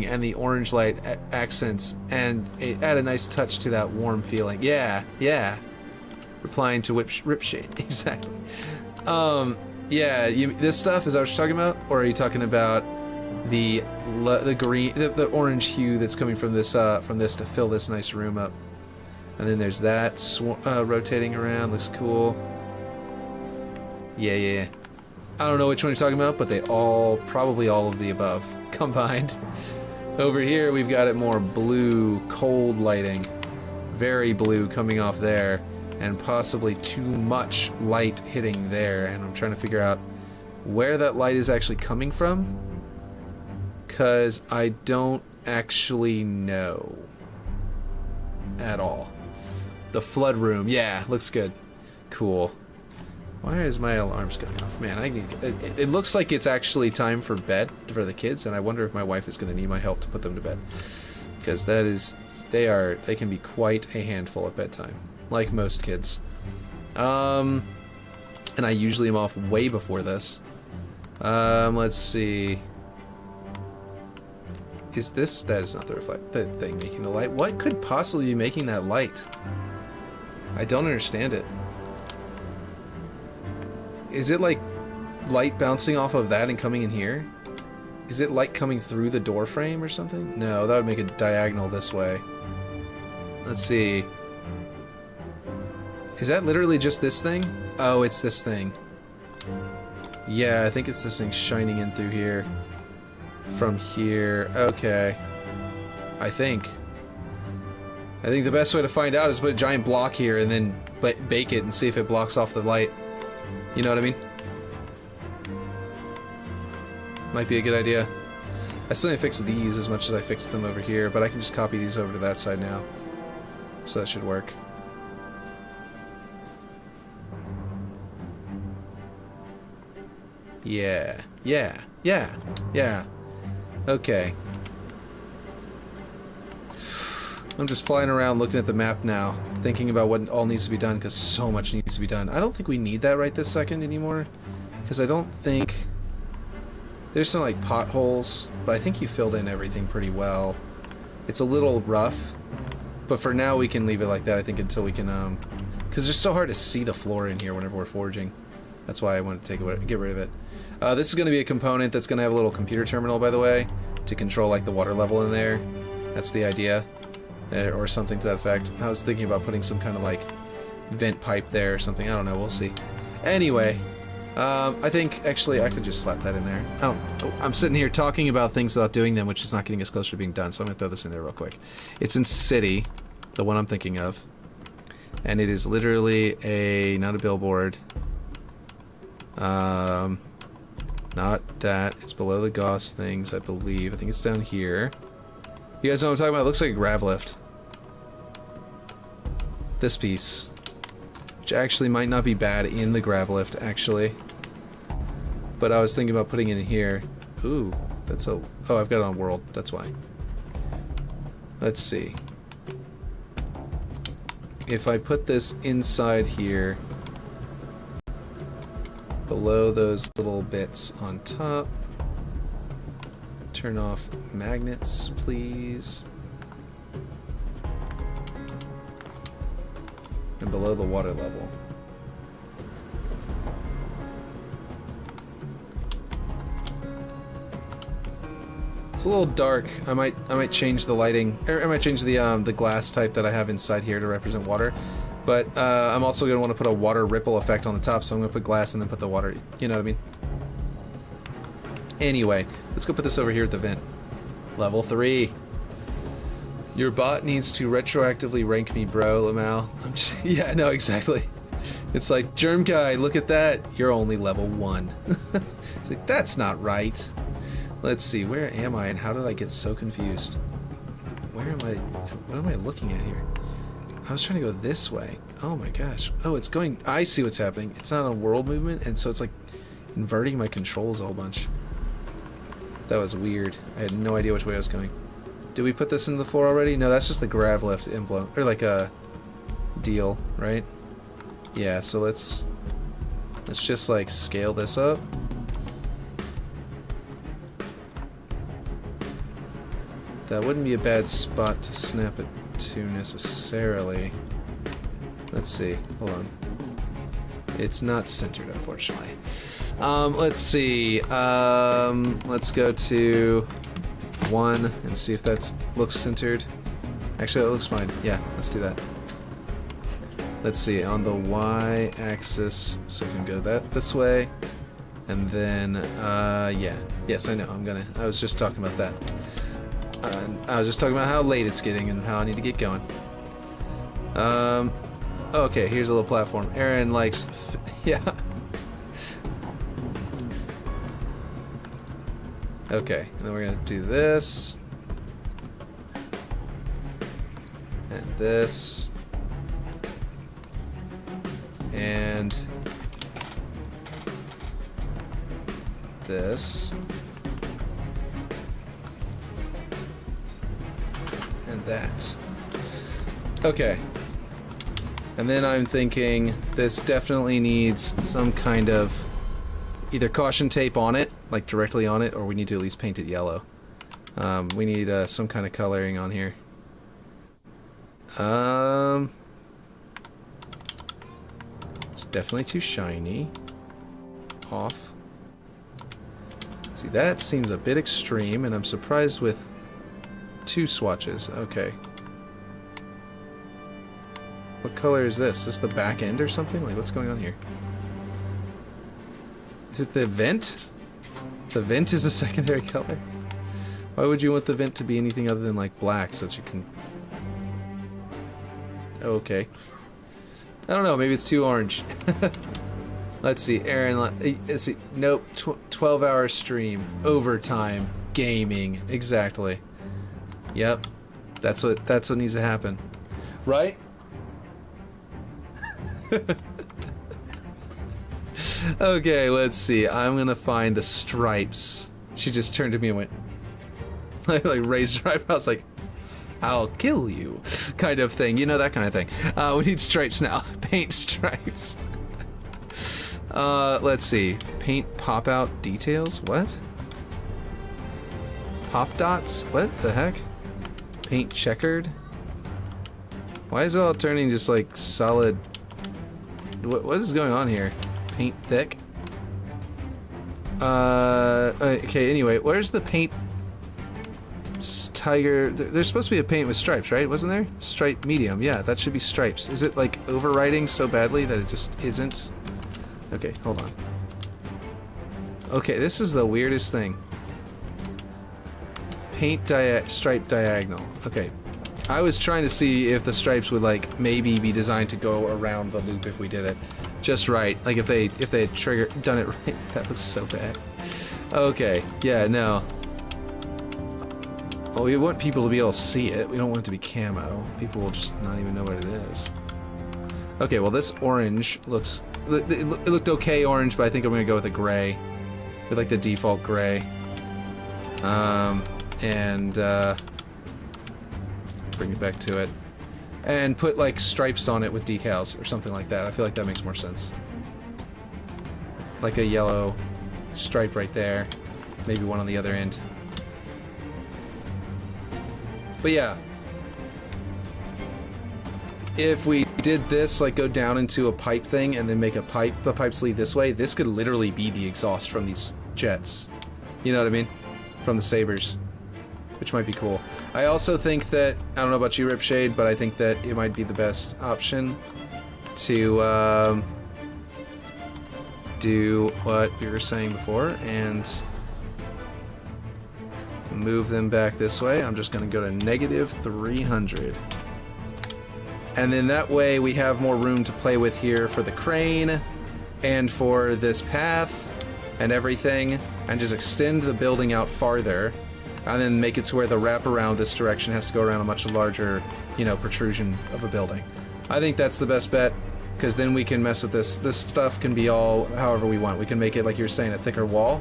and the orange light accents, and it add a nice touch to that warm feeling. Yeah, yeah. Replying to Ripshade, exactly. Yeah, this stuff is that what you're talking about, or are you talking about the green, the orange hue that's coming from this to fill this nice room up? And then there's that rotating around, looks cool. Yeah, yeah, yeah. I don't know which one you're talking about, but they probably all of the above combined. Over here, we've got it more blue, cold lighting. Very blue coming off there, and possibly too much light hitting there. And I'm trying to figure out where that light is actually coming from, because I don't actually know at all. The flood room, yeah, looks good. Cool. Why is my alarms going off? Man, it looks like it's actually time for bed for the kids, and I wonder if my wife is going to need my help to put them to bed. Because they can be quite a handful at bedtime, like most kids. And I usually am off way before this. Let's see. That is not the thing making the light. What could possibly be making that light? I don't understand it. Is it like light bouncing off of that and coming in here? Is it light coming through the door frame or something? No, that would make it diagonal this way. Let's see. Is that literally just this thing? Oh, it's this thing. Yeah, I think it's this thing shining in through here. From here. Okay. I think the best way to find out is put a giant block here and then bake it and see if it blocks off the light. You know what I mean? Might be a good idea. I still need to fix these as much as I fixed them over here, but I can just copy these over to that side now. So that should work. Yeah. Yeah. Yeah. Yeah. Okay. I'm just flying around looking at the map now, thinking about what all needs to be done, because so much needs to be done. I don't think we need that right this second anymore, because I don't think... There's some, like, potholes, but I think you filled in everything pretty well. It's a little rough, but for now we can leave it like that, I think, until we can, because it's so hard to see the floor in here whenever we're forging. That's why I want to get rid of it. This is going to be a component that's going to have a little computer terminal, by the way, to control, like, the water level in there. That's the idea. Or something to that effect. I was thinking about putting some kind of like vent pipe there or something. I don't know. We'll see. Anyway, I think actually I could just slap that in there. I'm sitting here talking about things without doing them, which is not getting us closer to being done. So I'm gonna throw this in there real quick. It's in City, the one I'm thinking of, and it is literally not a billboard. Not that. It's below the Gauss things, I believe. I think it's down here. You guys know what I'm talking about? It looks like a grav lift. This piece. Which actually might not be bad in the grav lift, actually. But I was thinking about putting it in here. Ooh, that's a... Oh, I've got it on world. That's why. Let's see. If I put this inside here, below those little bits on top, turn off magnets, please. And below the water level. It's a little dark. I might change the lighting, or I might change the glass type that I have inside here to represent water. But I'm also gonna want to put a water ripple effect on the top, so I'm gonna put glass and then put the water. You know what I mean? Anyway, let's go put this over here at the vent. Level 3. Your bot needs to retroactively rank me, bro, Lamal. Yeah, no, exactly. It's like, Germ Guy, look at that. You're only level 1. It's like, that's not right. Let's see, where am I and how did I get so confused? Where am I? What am I looking at here? I was trying to go this way. Oh my gosh. Oh, it's going... I see what's happening. It's not a world movement, and so it's like inverting my controls a whole bunch. That was weird. I had no idea which way I was going. Did we put this in the floor already? No, that's just the grav lift emblem. Or like a deal, right? Yeah, so let's just like scale this up. That wouldn't be a bad spot to snap it to necessarily. Let's see. Hold on. It's not centered, unfortunately. Let's see. Let's go to 1 and see if that looks centered. Actually, that looks fine. Yeah, let's do that. Let's see. On the y-axis, so we can go this way. And then, yeah. Yes, I know. I was just talking about that. I was just talking about how late it's getting and how I need to get going. Okay, here's a little platform. Aaron likes... yeah. Okay, and then we're going to do this. And this. And... this. That. Okay. And then I'm thinking this definitely needs some kind of either caution tape on it, like directly on it, or we need to at least paint it yellow. We need some kind of coloring on here. It's definitely too shiny. Off. See, that seems a bit extreme, and I'm surprised with 2 swatches. Okay. What color is this? Is this the back end or something? Like, what's going on here? Is it the vent? The vent is a secondary color? Why would you want the vent to be anything other than, like, black so that you can... Okay. I don't know. Maybe it's too orange. Let's see. Aaron, let's see. Nope. 12-hour stream. Overtime. Gaming. Exactly. Yep, that's what needs to happen, right? Okay, let's see. I'm gonna find the stripes. She just turned to me and went, like raised her eyebrows, like, "I'll kill you," kind of thing. You know, that kind of thing. We need stripes now. Paint stripes. Let's see. Paint pop out details. What? Pop dots? What the heck? Paint checkered? Why is it all turning just like solid? What is going on here? Paint thick? Okay, anyway, where's the paint? Tiger. There's supposed to be a paint with stripes, right? Wasn't there? Stripe medium. Yeah, that should be stripes. Is it like overwriting so badly that it just isn't? Okay, hold on. Okay, this is the weirdest thing. Paint stripe diagonal. Okay. I was trying to see if the stripes would like maybe be designed to go around the loop if we did it just right. Like if they had done it right. That was so bad. Okay. Yeah, no. Well, we want people to be able to see it. We don't want it to be camo. People will just not even know what it is. Okay, well this orange looks... It looked okay orange, but I think I'm going to go with a gray. With like the default gray. And bring it back to it. And put like stripes on it with decals or something like that. I feel like that makes more sense. Like a yellow stripe right there. Maybe one on the other end. But yeah. If we did this, like go down into a pipe thing and then make the pipes lead this way, this could literally be the exhaust from these jets. You know what I mean? From the Sabres. Which might be cool. I also think that, I don't know about you, Ripshade, but I think that it might be the best option to do what we were saying before and move them back this way. I'm just going to go to -300. And then that way we have more room to play with here for the crane and for this path and everything, and just extend the building out farther. and then make it to where the wraparound this direction has to go around a much larger, you know, protrusion of a building. I think that's the best bet, because then we can mess with this. This stuff can be all however we want. We can make it, like you were saying, a thicker wall,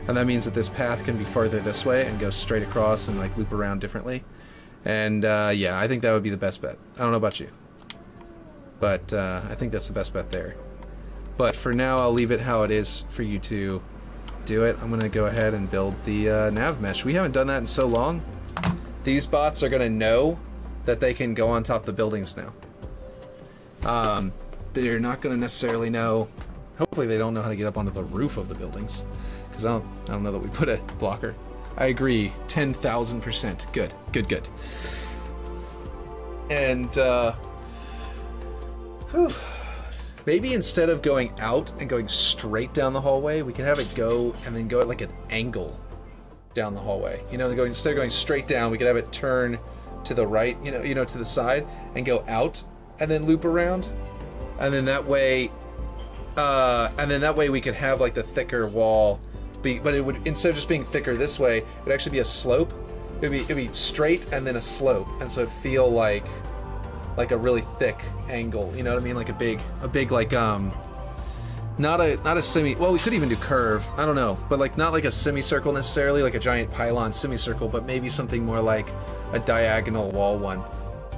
and that means that this path can be farther this way and go straight across and like loop around differently. And yeah, I think that would be the best bet. I don't know about you, but I think that's the best bet there. But for now, I'll leave it how it is for you to do it. I'm gonna go ahead and build the nav mesh. We haven't done that in so long. These bots are gonna know that they can go on top of the buildings now. They're not gonna necessarily know. Hopefully, they don't know how to get up onto the roof of the buildings, because I don't know that we put a blocker. I agree, 10,000%. Good, good, good. And maybe instead of going out and going straight down the hallway, we could have it go and then go at like an angle down the hallway. You know, instead of going straight down, we could have it turn to the right, you know, to the side, and go out and then loop around, and then that way, we could have like the thicker wall. But it would, instead of just being thicker this way, it would actually be a slope. It'd be straight and then a slope, and so it'd feel like a really thick angle. You know what I mean? Like a big like not a semi. Well, we could even do curve. I don't know, but like not like a semicircle necessarily, like a giant pylon semicircle, but maybe something more like a diagonal wall one.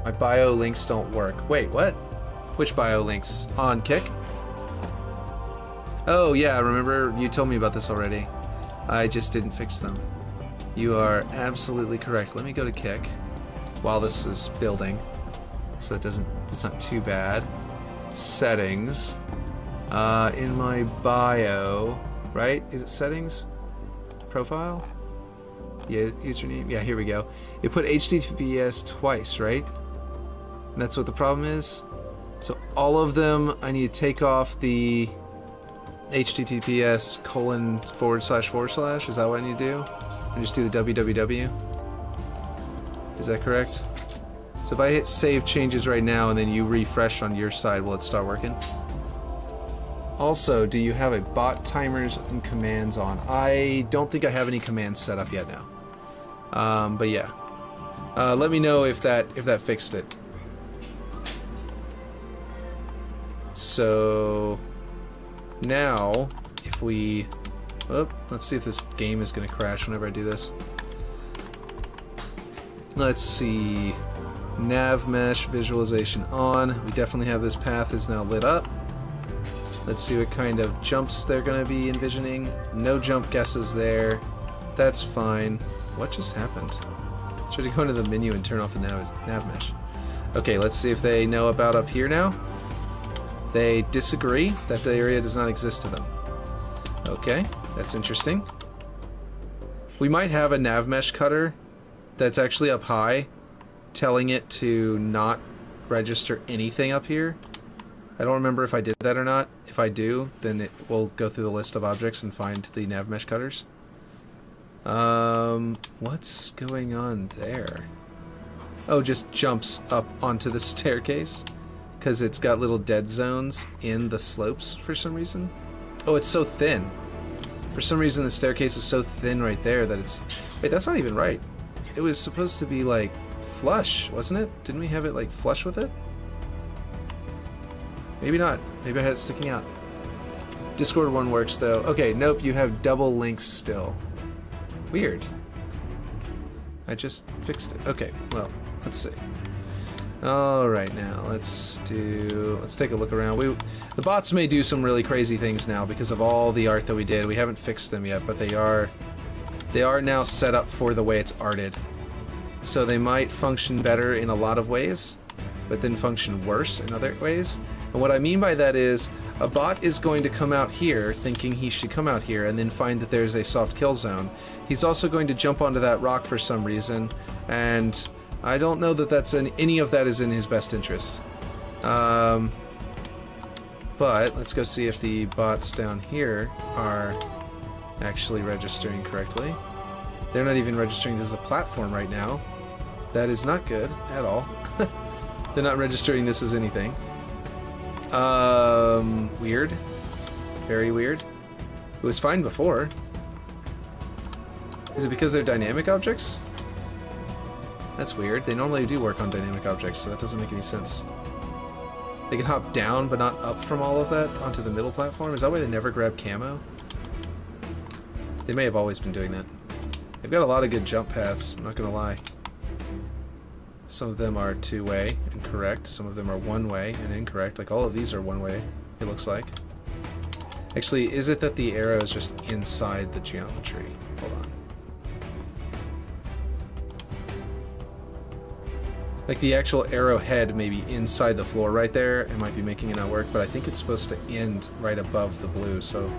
My bio links don't work. Wait, what? Which bio links? On Kick? Oh yeah, remember you told me about this already. I just didn't fix them. You are absolutely correct. Let me go to Kick while this is building, so it's not too bad. Settings. In my bio, right? Is it settings? Profile? Yeah, username. Yeah, here we go. It put HTTPS twice, right? And that's what the problem is. So all of them, I need to take off the HTTPS://. Is that what I need to do? And just do the www. Is that correct? So if I hit save changes right now and then you refresh on your side, will it start working? Also, do you have a bot timers and commands on? I don't think I have any commands set up yet now. But yeah. Let me know if that fixed it. So now, if we... Oh, let's see if this game is going to crash whenever I do this. Let's see. Nav mesh visualization on. We definitely have this path is now lit up. Let's see what kind of jumps they're going to be envisioning. No jump guesses there. That's fine. What just happened? Should I go into the menu and turn off the nav mesh? Okay, let's see if they know about up here now. They disagree that the area does not exist to them. Okay, that's interesting. We might have a nav mesh cutter that's actually up high, telling it to not register anything up here. I don't remember if I did that or not. If I do, then it will go through the list of objects and find the nav mesh cutters. What's going on there? Oh, just jumps up onto the staircase because it's got little dead zones in the slopes for some reason. Oh, it's so thin. For some reason, the staircase is so thin right there that it's... Wait, that's not even right. It was supposed to be, like, flush, wasn't it? Didn't we have it, like, flush with it? Maybe not. Maybe I had it sticking out. Discord one works, though. Okay, nope, you have double links still. Weird. I just fixed it. Okay, well, let's see. Alright, now, let's take a look around. The bots may do some really crazy things now because of all the art that we did. We haven't fixed them yet, but they are now set up for the way it's arted. So they might function better in a lot of ways, but then function worse in other ways. And what I mean by that is, a bot is going to come out here thinking he should come out here and then find that there's a soft kill zone. He's also going to jump onto that rock for some reason, and I don't know that any of that is in his best interest. But let's go see if the bots down here are actually registering correctly. They're not even registering this as a platform right now. That is not good at all. They're not registering this as anything. Weird. Very weird. It was fine before. Is it because they're dynamic objects? That's weird. They normally do work on dynamic objects, so that doesn't make any sense. They can hop down, but not up from all of that onto the middle platform? Is that why they never grab camo? They may have always been doing that. They've got a lot of good jump paths, I'm not gonna lie. Some of them are two-way and correct, some of them are one-way and incorrect. Like all of these are one-way, it looks like. Actually, is it that the arrow is just inside the geometry? Hold on. Like the actual arrowhead may be inside the floor right there. It might be making it not work, but I think it's supposed to end right above the blue, so...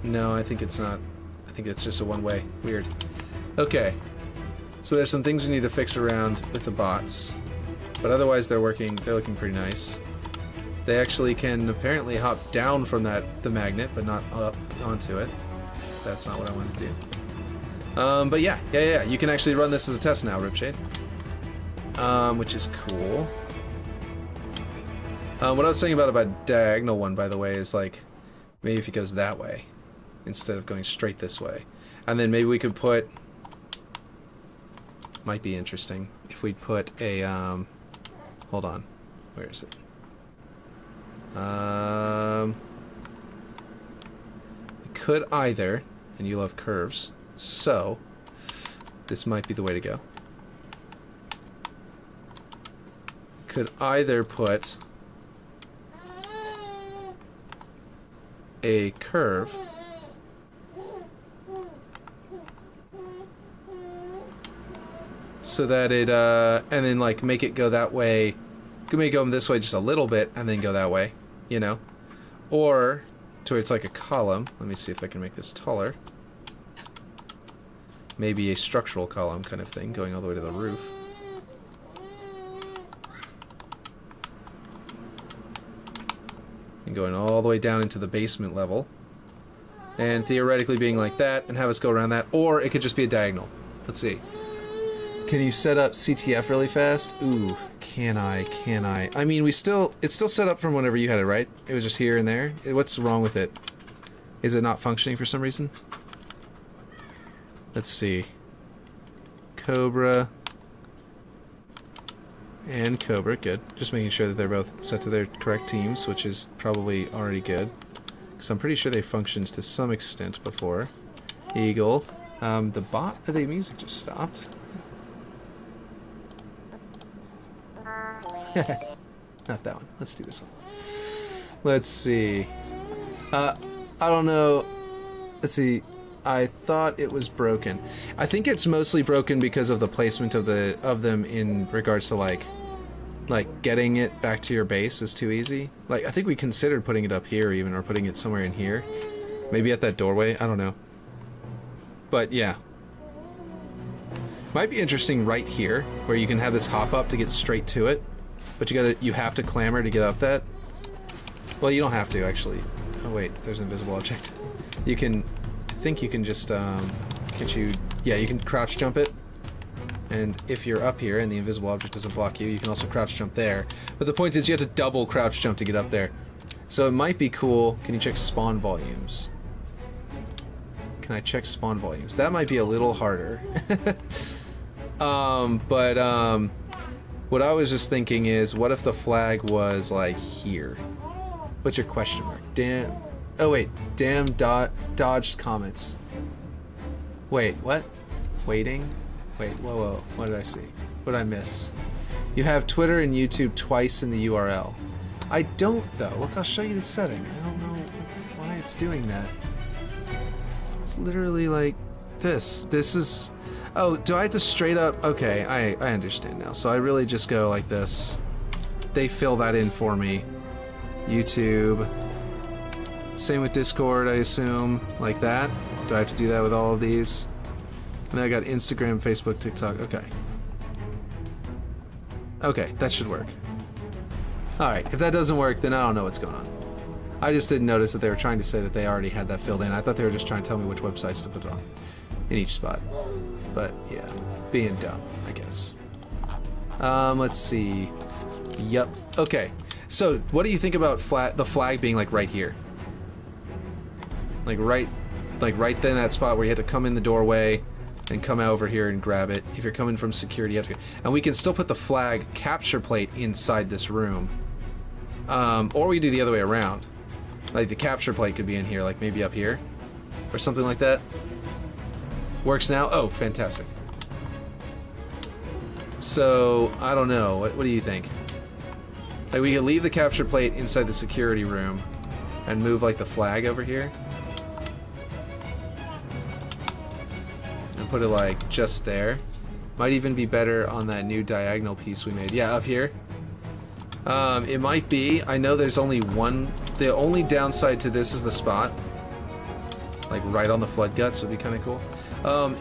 No, I think it's not. I think it's just a one-way. Weird. Okay. So there's some things we need to fix around with the bots. But otherwise they're working, they're looking pretty nice. They actually can apparently hop down from the magnet, but not up onto it. That's not what I wanted to do. But yeah, you can actually run this as a test now, Ripshade. Which is cool. What I was saying about a diagonal one, by the way, is like, maybe if it goes that way, instead of going straight this way. And then maybe we could put, might be interesting, if we put a, hold on, where is it? We could either, and you love curves, so this might be the way to go. Could either put a curve so that it and then like make it go that way. Could make it go this way just a little bit and then go that way, you know, or to where it's like a column. Let me see if I can make this taller. Maybe a structural column kind of thing going all the way to the roof. And going all the way down into the basement level. And theoretically being like that and have us go around that. Or it could just be a diagonal. Let's see. Can you set up CTF really fast? Ooh, can I? I mean, it's still set up from whenever you had it, right? It was just here and there. What's wrong with it? Is it not functioning for some reason? Let's see. Cobra. And Cobra, good. Just making sure that they're both set to their correct teams, which is probably already good. Because I'm pretty sure they functioned to some extent before. Eagle. The bot, the music just stopped. Not that one. Let's do this one. Let's see. I don't know. Let's see. I thought it was broken. I think it's mostly broken because of the placement of them in regards to like getting it back to your base is too easy. Like I think we considered putting it up here even, or putting it somewhere in here. Maybe at that doorway, I don't know. But yeah. Might be interesting right here, where you can have this hop up to get straight to it. But you have to clamber to get up that. Well, you don't have to actually. Oh wait, there's an invisible object. You can, I think you can just, yeah, you can crouch jump it. And if you're up here and the invisible object doesn't block you, you can also crouch jump there. But the point is you have to double crouch jump to get up there. So it might be cool. Can you check spawn volumes? Can I check spawn volumes? That might be a little harder. What I was just thinking is, what if the flag was like here? What's your question mark? Damn. Oh wait, damn dodged comments. Wait, what? Waiting? Wait, whoa, what did I see? What did I miss? You have Twitter and YouTube twice in the URL. I don't though. Look, I'll show you the setting. I don't know why it's doing that. It's literally like this. This is... Oh, do I have to straight up... Okay, I understand now. So I really just go like this. They fill that in for me. YouTube. Same with Discord, I assume. Like that. Do I have to do that with all of these? And then I got Instagram, Facebook, TikTok. Okay. Okay, that should work. Alright, if that doesn't work, then I don't know what's going on. I just didn't notice that they were trying to say that they already had that filled in. I thought they were just trying to tell me which websites to put it on. In each spot. But, yeah. Being dumb, I guess. Let's see. Yep. Okay. So, what do you think about the flag being, like, right here? Like right there in that spot where you had to come in the doorway, and come over here and grab it. If you're coming from security, you have to. And we can still put the flag capture plate inside this room. Or we do the other way around. Like the capture plate could be in here, like maybe up here, or something like that. Works now? Oh, fantastic. So, I don't know. What do you think? Like, we could leave the capture plate inside the security room and move, like, the flag over here. And put it, like, just there. Might even be better on that new diagonal piece we made. Yeah, up here. It might be. I know there's only one. The only downside to this is the spot. Like, right on the flood guts would be kind of cool.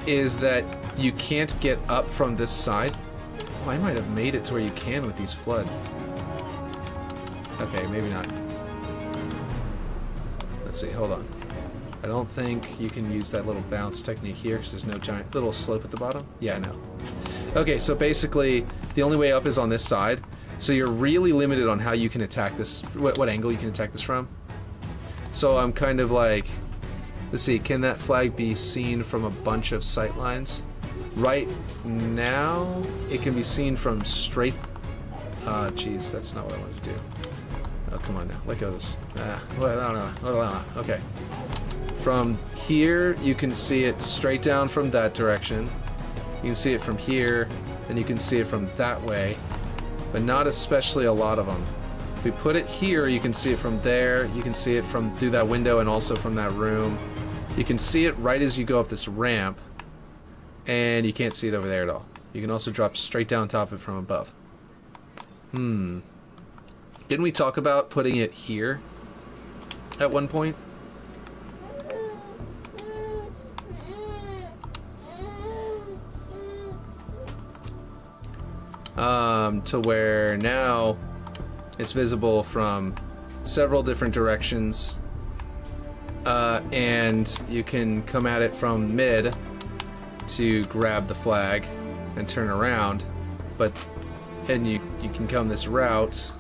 Is that you can't get up from this side. Oh, I might have made it to where you can with these flood. Okay, maybe not. Let's see, hold on. I don't think you can use that little bounce technique here because there's no giant little slope at the bottom. Yeah, no. Okay, so basically the only way up is on this side. So you're really limited on how you can attack this, what angle you can attack this from. So I'm kind of like, let's see, can that flag be seen from a bunch of sight lines? Right now, it can be seen from straight... Jeez, that's not what I wanted to do. Oh, come on now, let go of this. Well, I don't know. Okay. From here, you can see it straight down from that direction. You can see it from here, and you can see it from that way, but not especially a lot of them. If we put it here, you can see it from there. You can see it from through that window and also from that room. You can see it right as you go up this ramp, and you can't see it over there at all. You can also drop straight down top of it from above. Didn't we talk about putting it here at one point? To where now it's visible from several different directions, and you can come at it from mid to grab the flag and turn around, and you can come this route,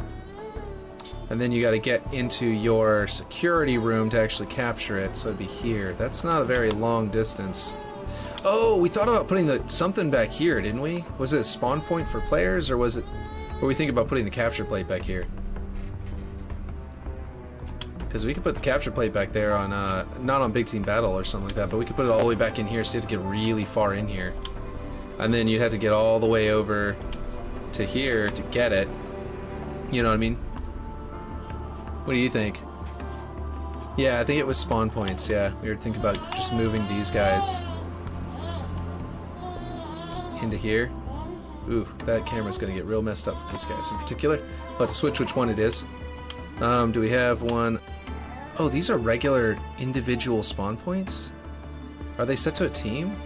and then you got to get into your security room to actually capture it, so it'd be here. That's not a very long distance. Oh, we thought about putting something back here, didn't we? Was it a spawn point for players, or was it... Or we think about putting the capture plate back here? Because we could put the capture plate back there on, not on Big Team Battle or something like that, but we could put it all the way back in here, so you have to get really far in here. And then you'd have to get all the way over to here to get it. You know what I mean? What do you think? Yeah, I think it was spawn points, yeah. We were thinking about just moving these guys into here. Ooh, that camera's gonna get real messed up with these guys in particular. I'll have to switch which one it is. Do we have one? Oh, these are regular individual spawn points? Are they set to a team?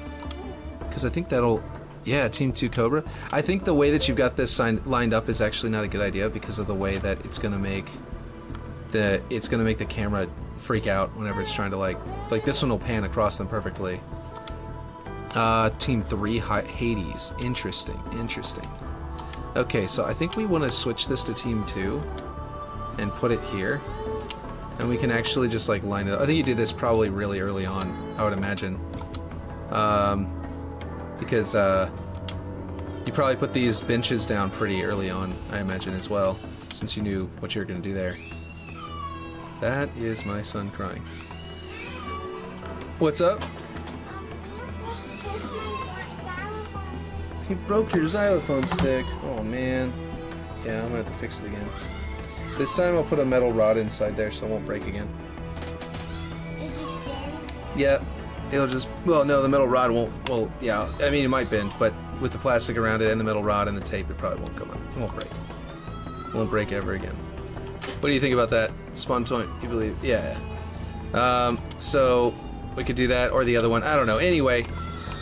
Because I think that'll... Yeah, Team 2 Cobra. I think the way that you've got this lined up is actually not a good idea because of the way that it's gonna make the camera freak out whenever it's trying to like this one will pan across them perfectly. Team 3 Hades. Interesting. Okay, so I think we want to switch this to Team 2 and put it here. And we can actually just like line it up. I think you do this probably really early on, I would imagine. Because you probably put these benches down pretty early on, I imagine, as well, since you knew what you were going to do there. That is my son crying. What's up? You broke your xylophone stick. Oh man. Yeah, I'm gonna have to fix it again. This time I'll put a metal rod inside there so it won't break again. It just bend? Yeah, it'll just... Well, no, the metal rod won't... Well, yeah, I mean, it might bend, but with the plastic around it and the metal rod and the tape, it probably won't come on. It won't break. It won't break ever again. What do you think about that? Spawn point, you believe? Yeah. So we could do that or the other one. I don't know. Anyway,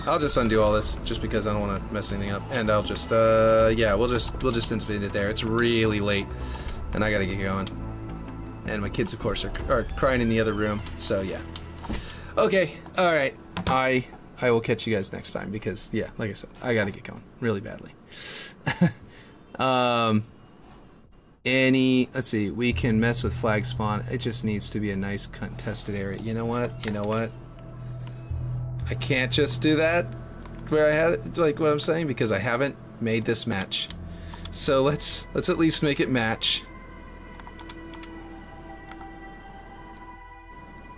I'll just undo all this just because I don't want to mess anything up. And I'll just, yeah, we'll just end it there. It's really late, and I gotta get going. And my kids, of course, are crying in the other room. So yeah. Okay. All right. I will catch you guys next time because, yeah, like I said, I gotta get going really badly. Let's see, we can mess with flag spawn. It just needs to be a nice contested area. You know what? I can't just do that where I had like what I'm saying? Because I haven't made this match. So let's at least make it match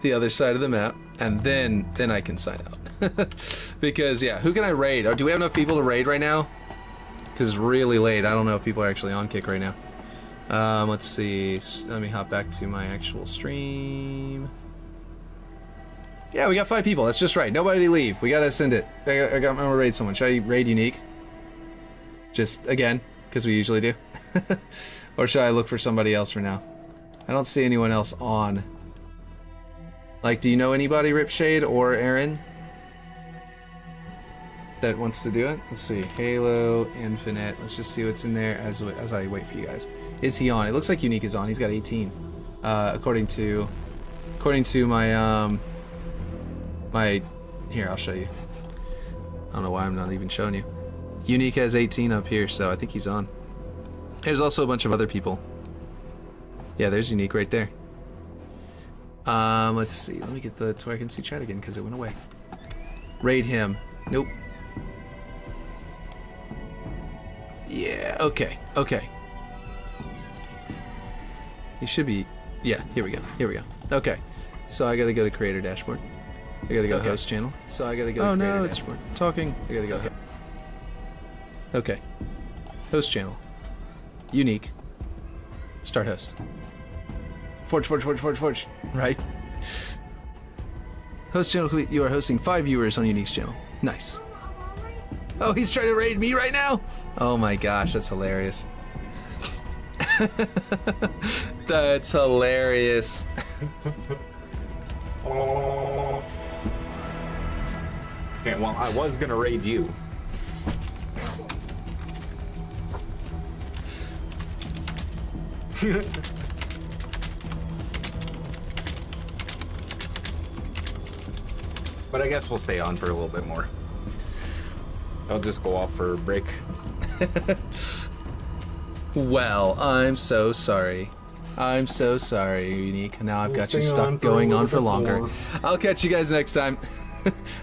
the other side of the map, and then I can sign out. Because yeah, who can I raid? Or do we have enough people to raid right now? Because it's really late. I don't know if people are actually on Kick right now. Let's see. Let me hop back to my actual stream. Yeah, we got 5 people. That's just right. Nobody leave. We gotta send it. I'm gonna raid someone. Should I raid Unique? Just again, because we usually do. Or should I look for somebody else for now? I don't see anyone else on. Like, do you know anybody, Ripshade or Aaron, that wants to do it? Let's see. Halo, Infinite. Let's just see what's in there as I wait for you guys. Is he on? It looks like Unique is on. He's got 18. According to my my, here, I'll show you. I don't know why I'm not even showing you. Unique has 18 up here, so I think he's on. There's also a bunch of other people. Yeah, there's Unique right there. Let's see. Let me get to where I can see chat again because it went away. Raid him. Nope. Yeah, okay. He should be... Yeah, here we go. Okay. So I gotta go to creator dashboard. I gotta go to host channel. So I gotta go to creator dashboard. It's talking. I gotta go. Okay. Host channel. Unique. Start host. Forge. Right. Host channel. You are hosting 5 viewers on Unique's channel. Nice. Oh, he's trying to raid me right now? Oh my gosh, that's hilarious. That's hilarious. Okay, well, I was gonna raid you. But I guess we'll stay on for a little bit more. I'll just go off for a break. Well, I'm so sorry. Unique. Now I've got you stuck going on for longer. I'll catch you guys next time.